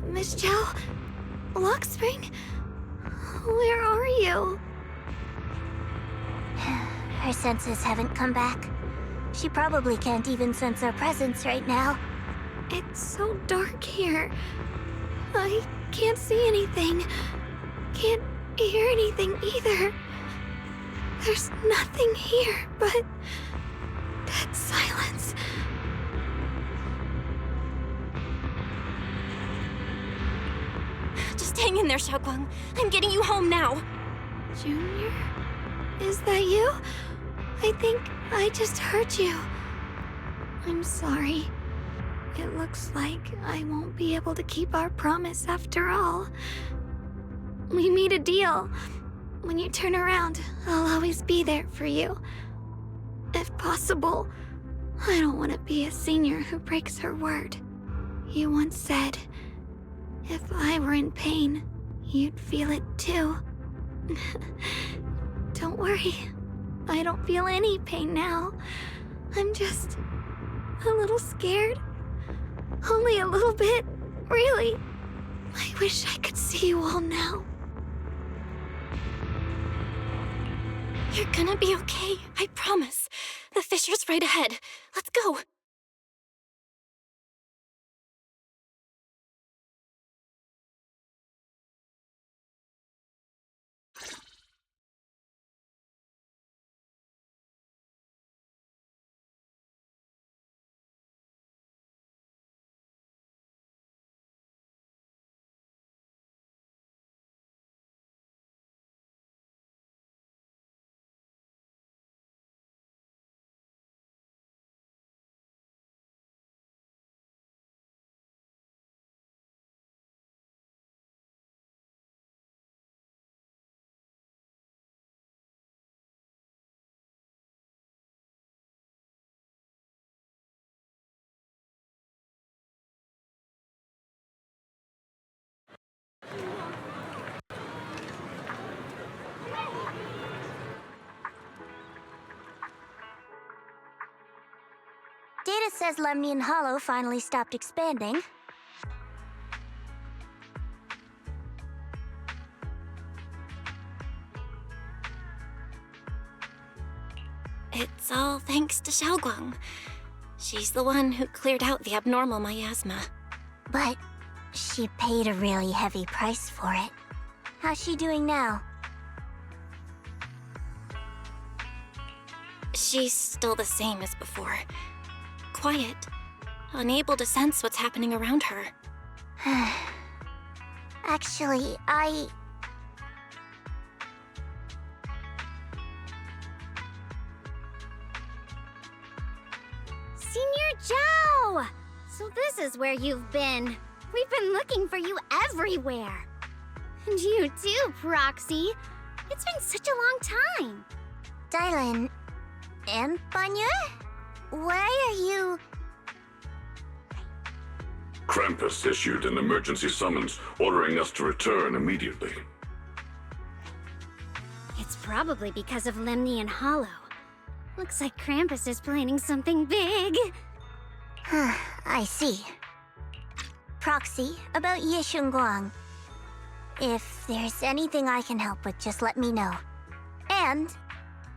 Miss Chow? Lockspring? Where are you? Her senses haven't come back. She probably can't even sense our presence right now. It's so dark here. I can't see anything. Can't hear anything either. There's nothing here but dead silence. Just hang in there, Xiaoguang. I'm getting you home now. Junior? Is that you? I think I just heard you. I'm sorry. It looks like I won't be able to keep our promise after all. We made a deal. When you turn around, I'll always be there for you. If possible, I don't want to be a senior who breaks her word. You once said, if I were in pain, you'd feel it too. Don't worry. I don't feel any pain now. I'm just a little scared. Only a little bit, really. I wish I could see you all now. You're gonna be okay, I promise. The fissure's right ahead. Let's go. Data says Lemnian Hollow finally stopped expanding. It's all thanks to Xiaoguang. She's the one who cleared out the abnormal miasma. But she paid a really heavy price for it. How's she doing now? She's still the same as before. Quiet, unable to sense what's happening around her. Actually, Senior Zhao! So this is where you've been. We've been looking for you everywhere. And you too, Proxy. It's been such a long time. Dylan and Banya? Why are you... Krampus issued an emergency summons ordering us to return immediately. It's probably because of Lemnian Hollow. Looks like Krampus is planning something big. I see. Proxy, about Ye Shunguang. If there's anything I can help with, just let me know. And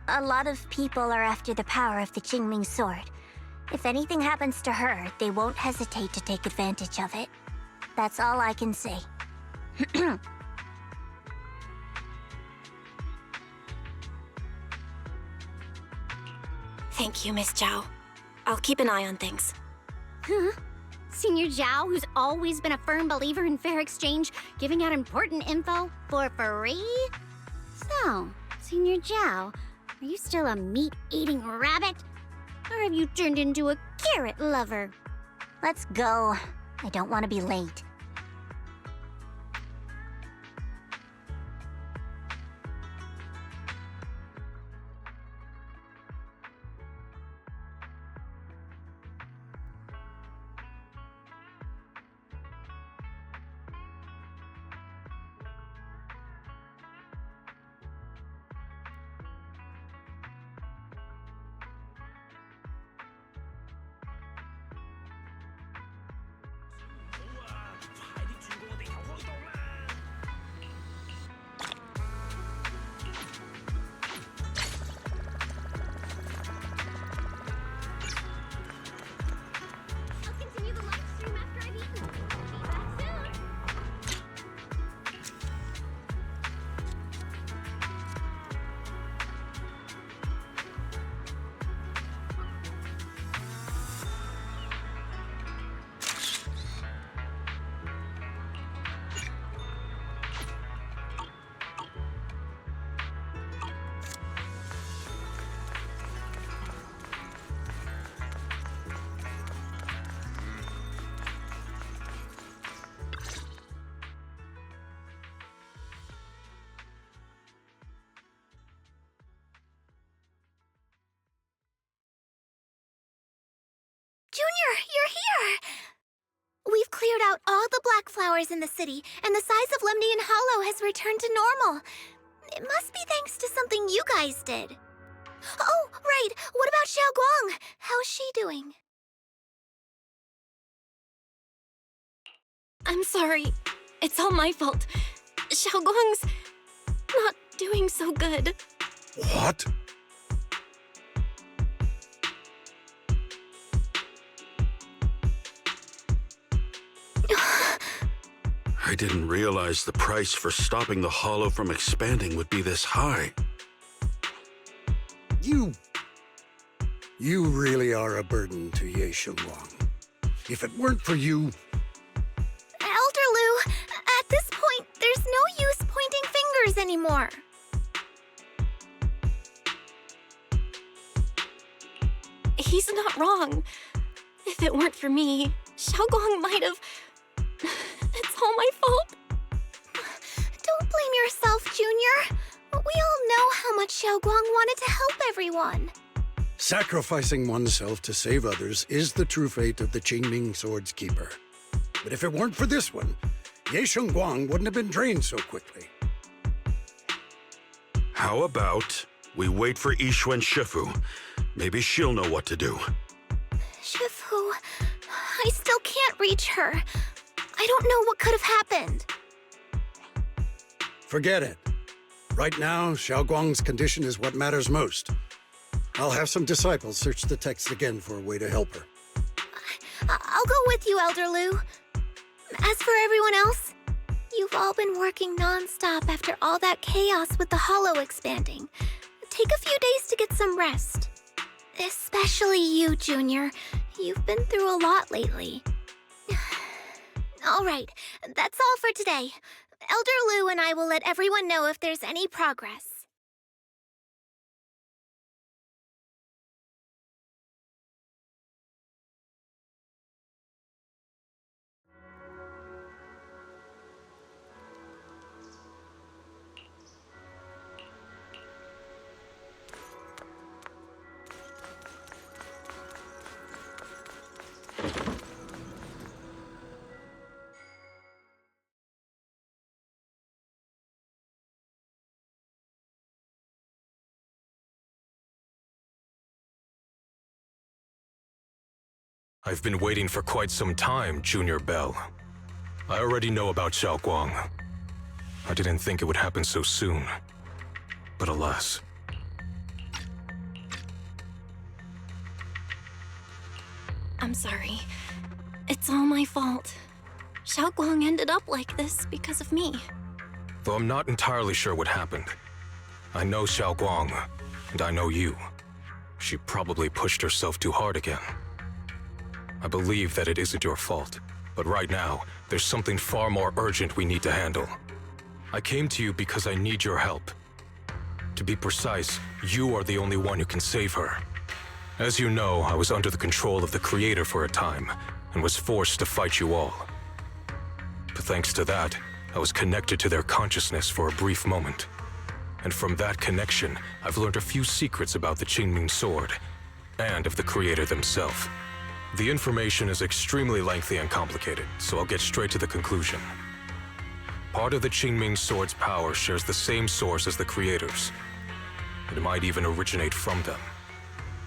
a lot of people are after the power of the Qingming sword. If anything happens to her, they won't hesitate to take advantage of it. That's all I can say. Thank you, Miss Zhao. I'll keep an eye on things. Huh? Senior Zhao, who's always been a firm believer in fair exchange, giving out important info for free? So, Senior Zhao, are you still a meat-eating rabbit? Or have you turned into a carrot lover? Let's go. I don't want to be late. Junior, you're here! We've cleared out all the black flowers in the city, and the size of Lemnian Hollow has returned to normal. It must be thanks to something you guys did. Oh, right. What about Xiaoguang? How's she doing? I'm sorry. It's all my fault. Xiaoguang's not doing so good. What? I didn't realize the price for stopping the Hollow from expanding would be this high. You really are a burden to Ye Shunguang. If it weren't for you... Elder Lu, at this point, there's no use pointing fingers anymore. He's not wrong. If it weren't for me, Xiaoguang might have... It's all my fault. Don't blame yourself, Junior. We all know how much Xiaoguang wanted to help everyone. Sacrificing oneself to save others is the true fate of the Qingming Sword's keeper. But if it weren't for this one, Ye Shunguang wouldn't have been drained so quickly. How about we wait for Yixuan Shifu? Maybe she'll know what to do. Shifu, I still can't reach her. I don't know what could have happened. Forget it. Right now, Xiaoguang's condition is what matters most. I'll have some disciples search the text again for a way to help her. I'll go with you, Elder Lu. As for everyone else, you've all been working non-stop after all that chaos with the Hollow expanding. Take a few days to get some rest. Especially you, Junior. You've been through a lot lately. All right, that's all for today. Elder Lu and I will let everyone know if there's any progress. I've been waiting for quite some time, Junior Bell. I already know about Xiaoguang. I didn't think it would happen so soon. But alas. I'm sorry. It's all my fault. Xiaoguang ended up like this because of me. Though I'm not entirely sure what happened. I know Xiaoguang, and I know you. She probably pushed herself too hard again. I believe that it isn't your fault, but right now, there's something far more urgent we need to handle. I came to you because I need your help. To be precise, you are the only one who can save her. As you know, I was under the control of the Creator for a time, and was forced to fight you all. But thanks to that, I was connected to their consciousness for a brief moment. And from that connection, I've learned a few secrets about the Qingming Sword, and of the Creator themselves. The information is extremely lengthy and complicated, so I'll get straight to the conclusion. Part of the Qingming Sword's power shares the same source as the Creator's. It might even originate from them.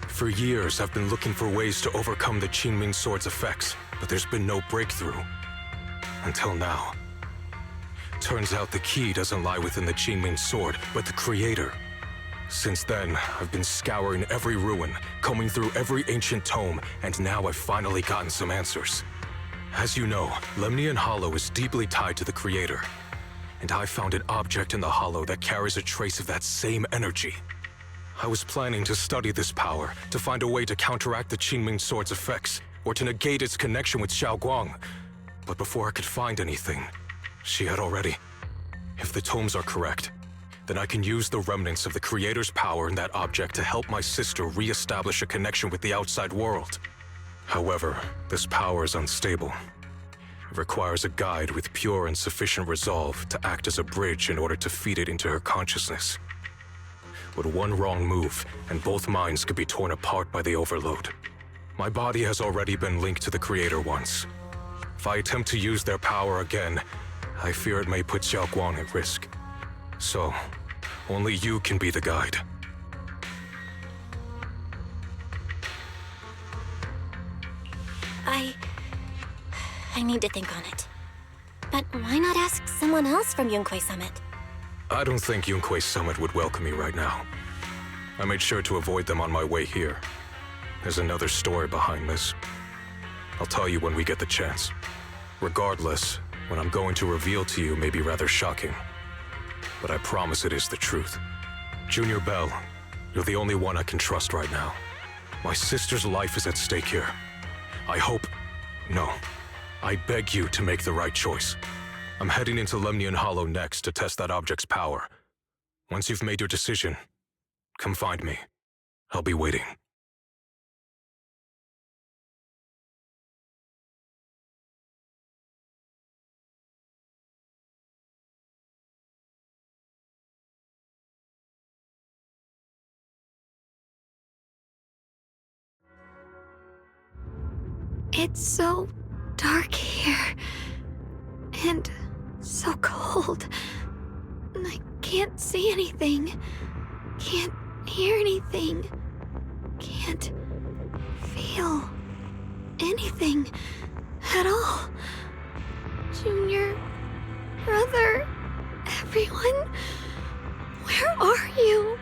For years, I've been looking for ways to overcome the Qingming Sword's effects, but there's been no breakthrough. Until now. Turns out the key doesn't lie within the Qingming Sword, but the Creator. Since then, I've been scouring every ruin, combing through every ancient tome, and now I've finally gotten some answers. As you know, Lemnian Hollow is deeply tied to the Creator. And I found an object in the Hollow that carries a trace of that same energy. I was planning to study this power, to find a way to counteract the Qingming Sword's effects, or to negate its connection with Xiaoguang. But before I could find anything, she had already... If the tomes are correct, then I can use the remnants of the Creator's power in that object to help my sister re-establish a connection with the outside world. However, this power is unstable. It requires a guide with pure and sufficient resolve to act as a bridge in order to feed it into her consciousness. With one wrong move, and both minds could be torn apart by the overload. My body has already been linked to the Creator once. If I attempt to use their power again, I fear it may put Xiaoguang at risk. So, only you can be the guide. I need to think on it. But why not ask someone else from Yunquei Summit? I don't think Yunquei Summit would welcome me right now. I made sure to avoid them on my way here. There's another story behind this. I'll tell you when we get the chance. Regardless, what I'm going to reveal to you may be rather shocking. But I promise it is the truth. Junior Bell, you're the only one I can trust right now. My sister's life is at stake here. I hope... No. I beg you to make the right choice. I'm heading into Lemnian Hollow next to test that object's power. Once you've made your decision, come find me. I'll be waiting. It's so dark here. And so cold. I can't see anything. Can't hear anything. Can't feel anything at all. Junior, brother, everyone, where are you?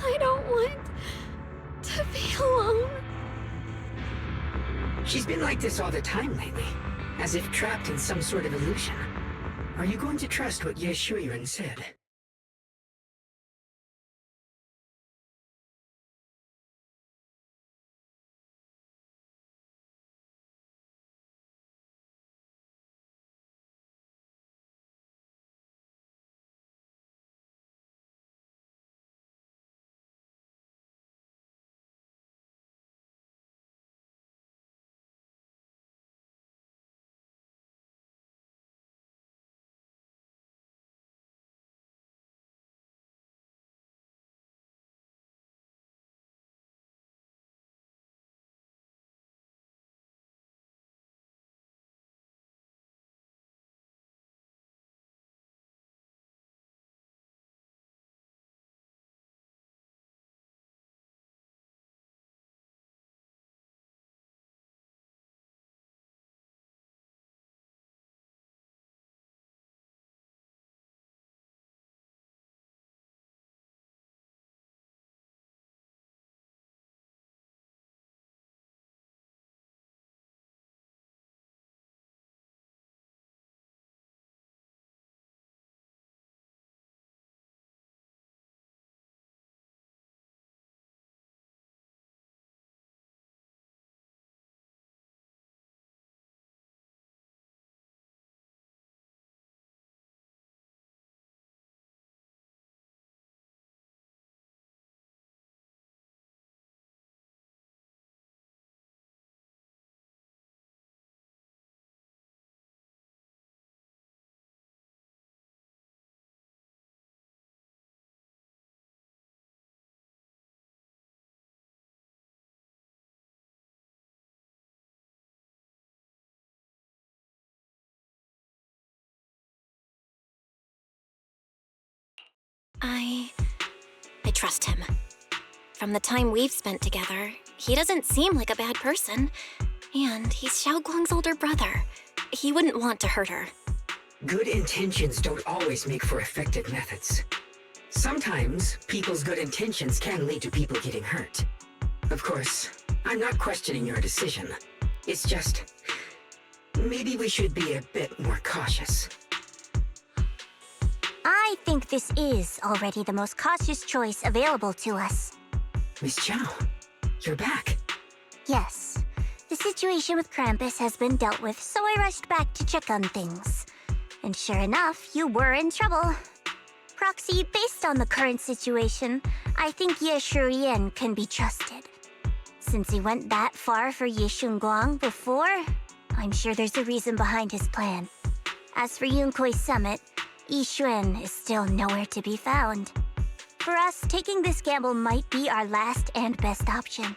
I don't want to be alone. She's been like this all the time lately, as if trapped in some sort of illusion. Are you going to trust what Ye Shuyan said? I trust him. From the time we've spent together, he doesn't seem like a bad person. And he's Xiaoguang's older brother. He wouldn't want to hurt her. Good intentions don't always make for effective methods. Sometimes, people's good intentions can lead to people getting hurt. Of course, I'm not questioning your decision. It's just... maybe we should be a bit more cautious. I think this is already the most cautious choice available to us. Miss Chow, you're back. Yes. The situation with Krampus has been dealt with, so I rushed back to check on things. And sure enough, you were in trouble. Proxy, based on the current situation, I think Ye Shuyan can be trusted. Since he went that far for Ye Shunguang before, I'm sure there's a reason behind his plan. As for Yunkoi Summit, Yi Xuan is still nowhere to be found. For us, taking this gamble might be our last and best option.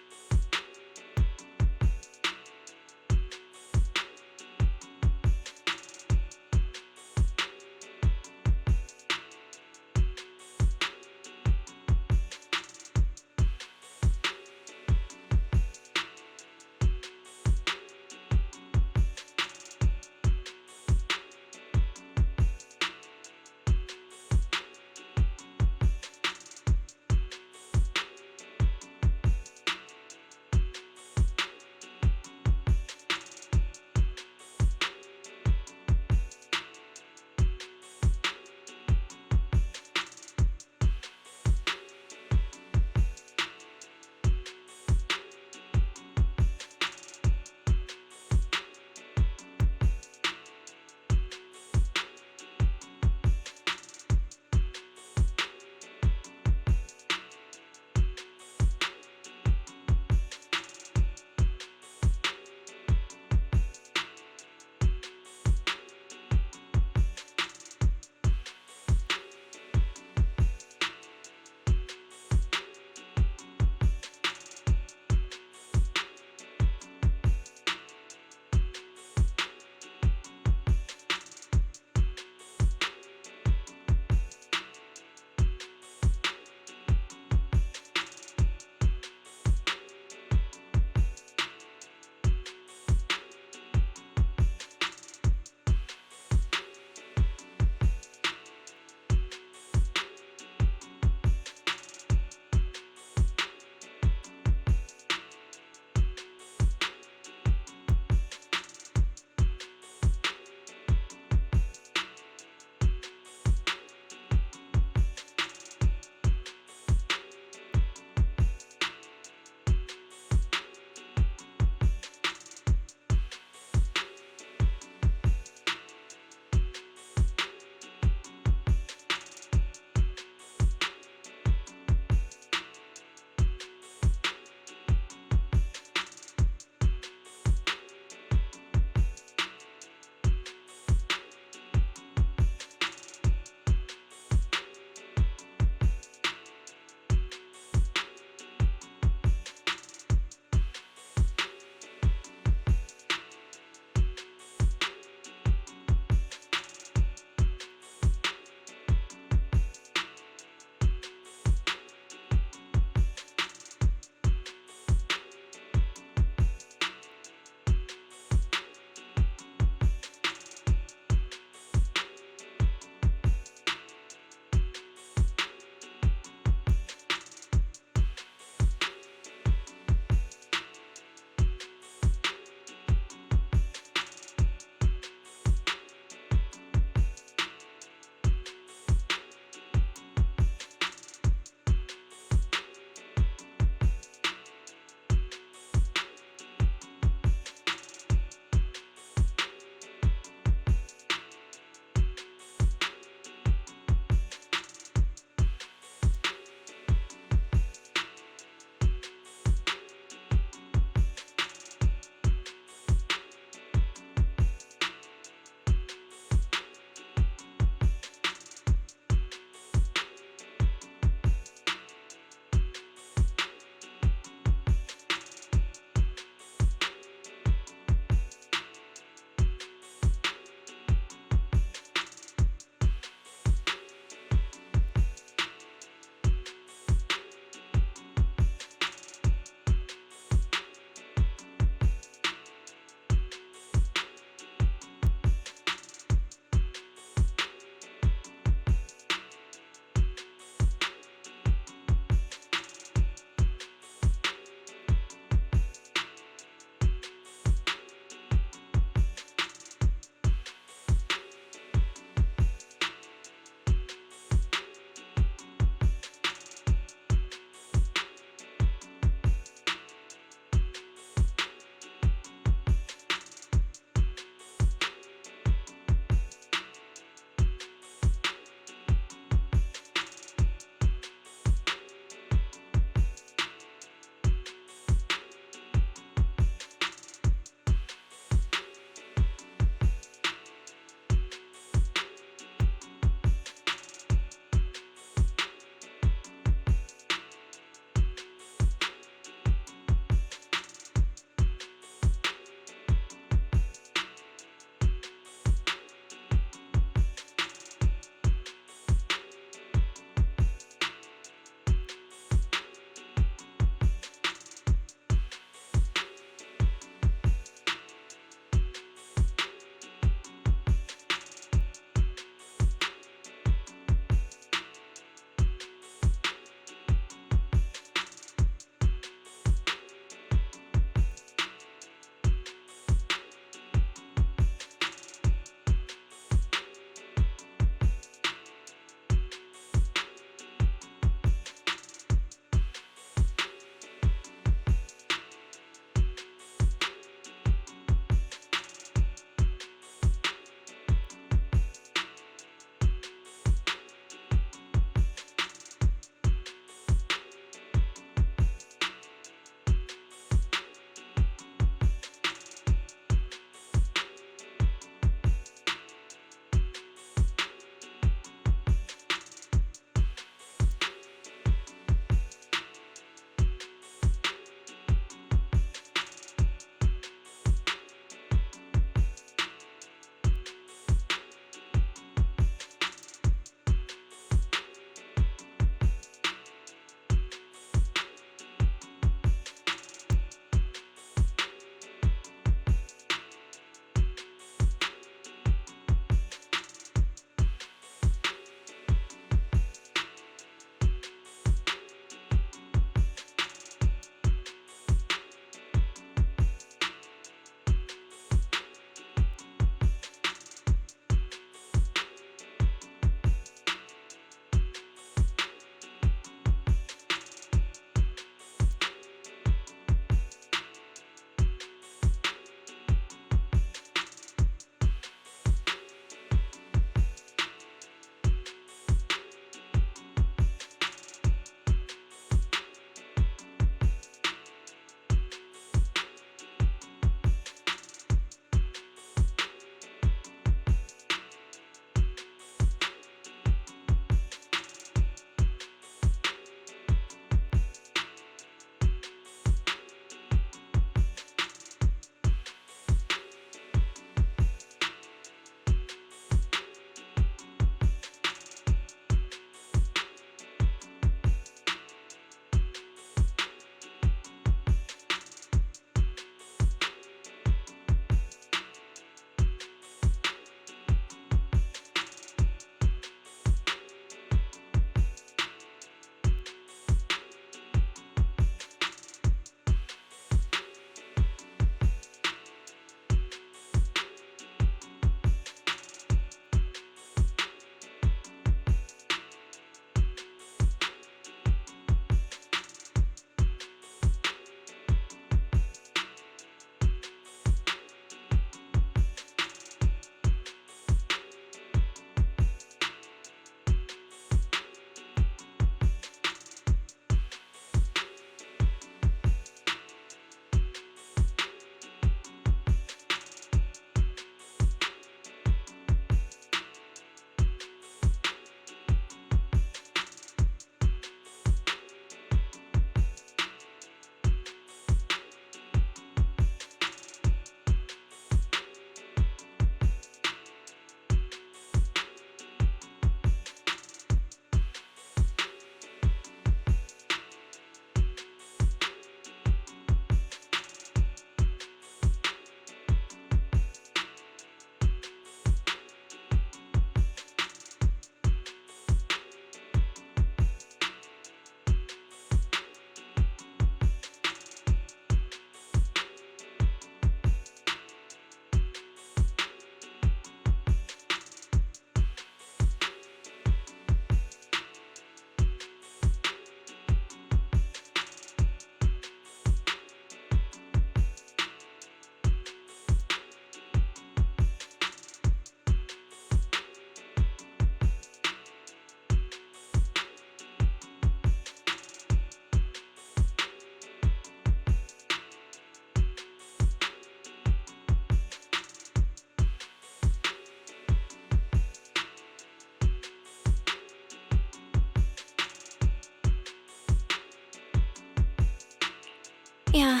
Yeah,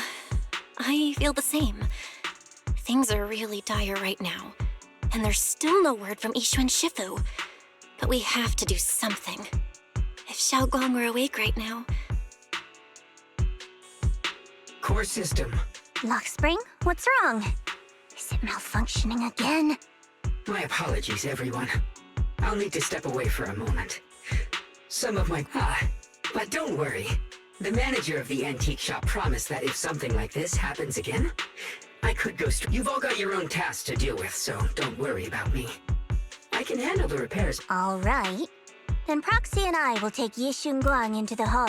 I feel the same. Things are really dire right now, and there's still no word from Ishu and Shifu. But we have to do something. If Xiaoguang were awake right now... Core system. Lockspring, what's wrong? Is it malfunctioning again? My apologies, everyone. I'll need to step away for a moment. Some of my... but don't worry. The manager of the antique shop promised that if something like this happens again, I could go straight. You've all got your own tasks to deal with, so don't worry about me. I can handle the repairs. All right. Then Proxy and I will take Yishun Guang into the hall.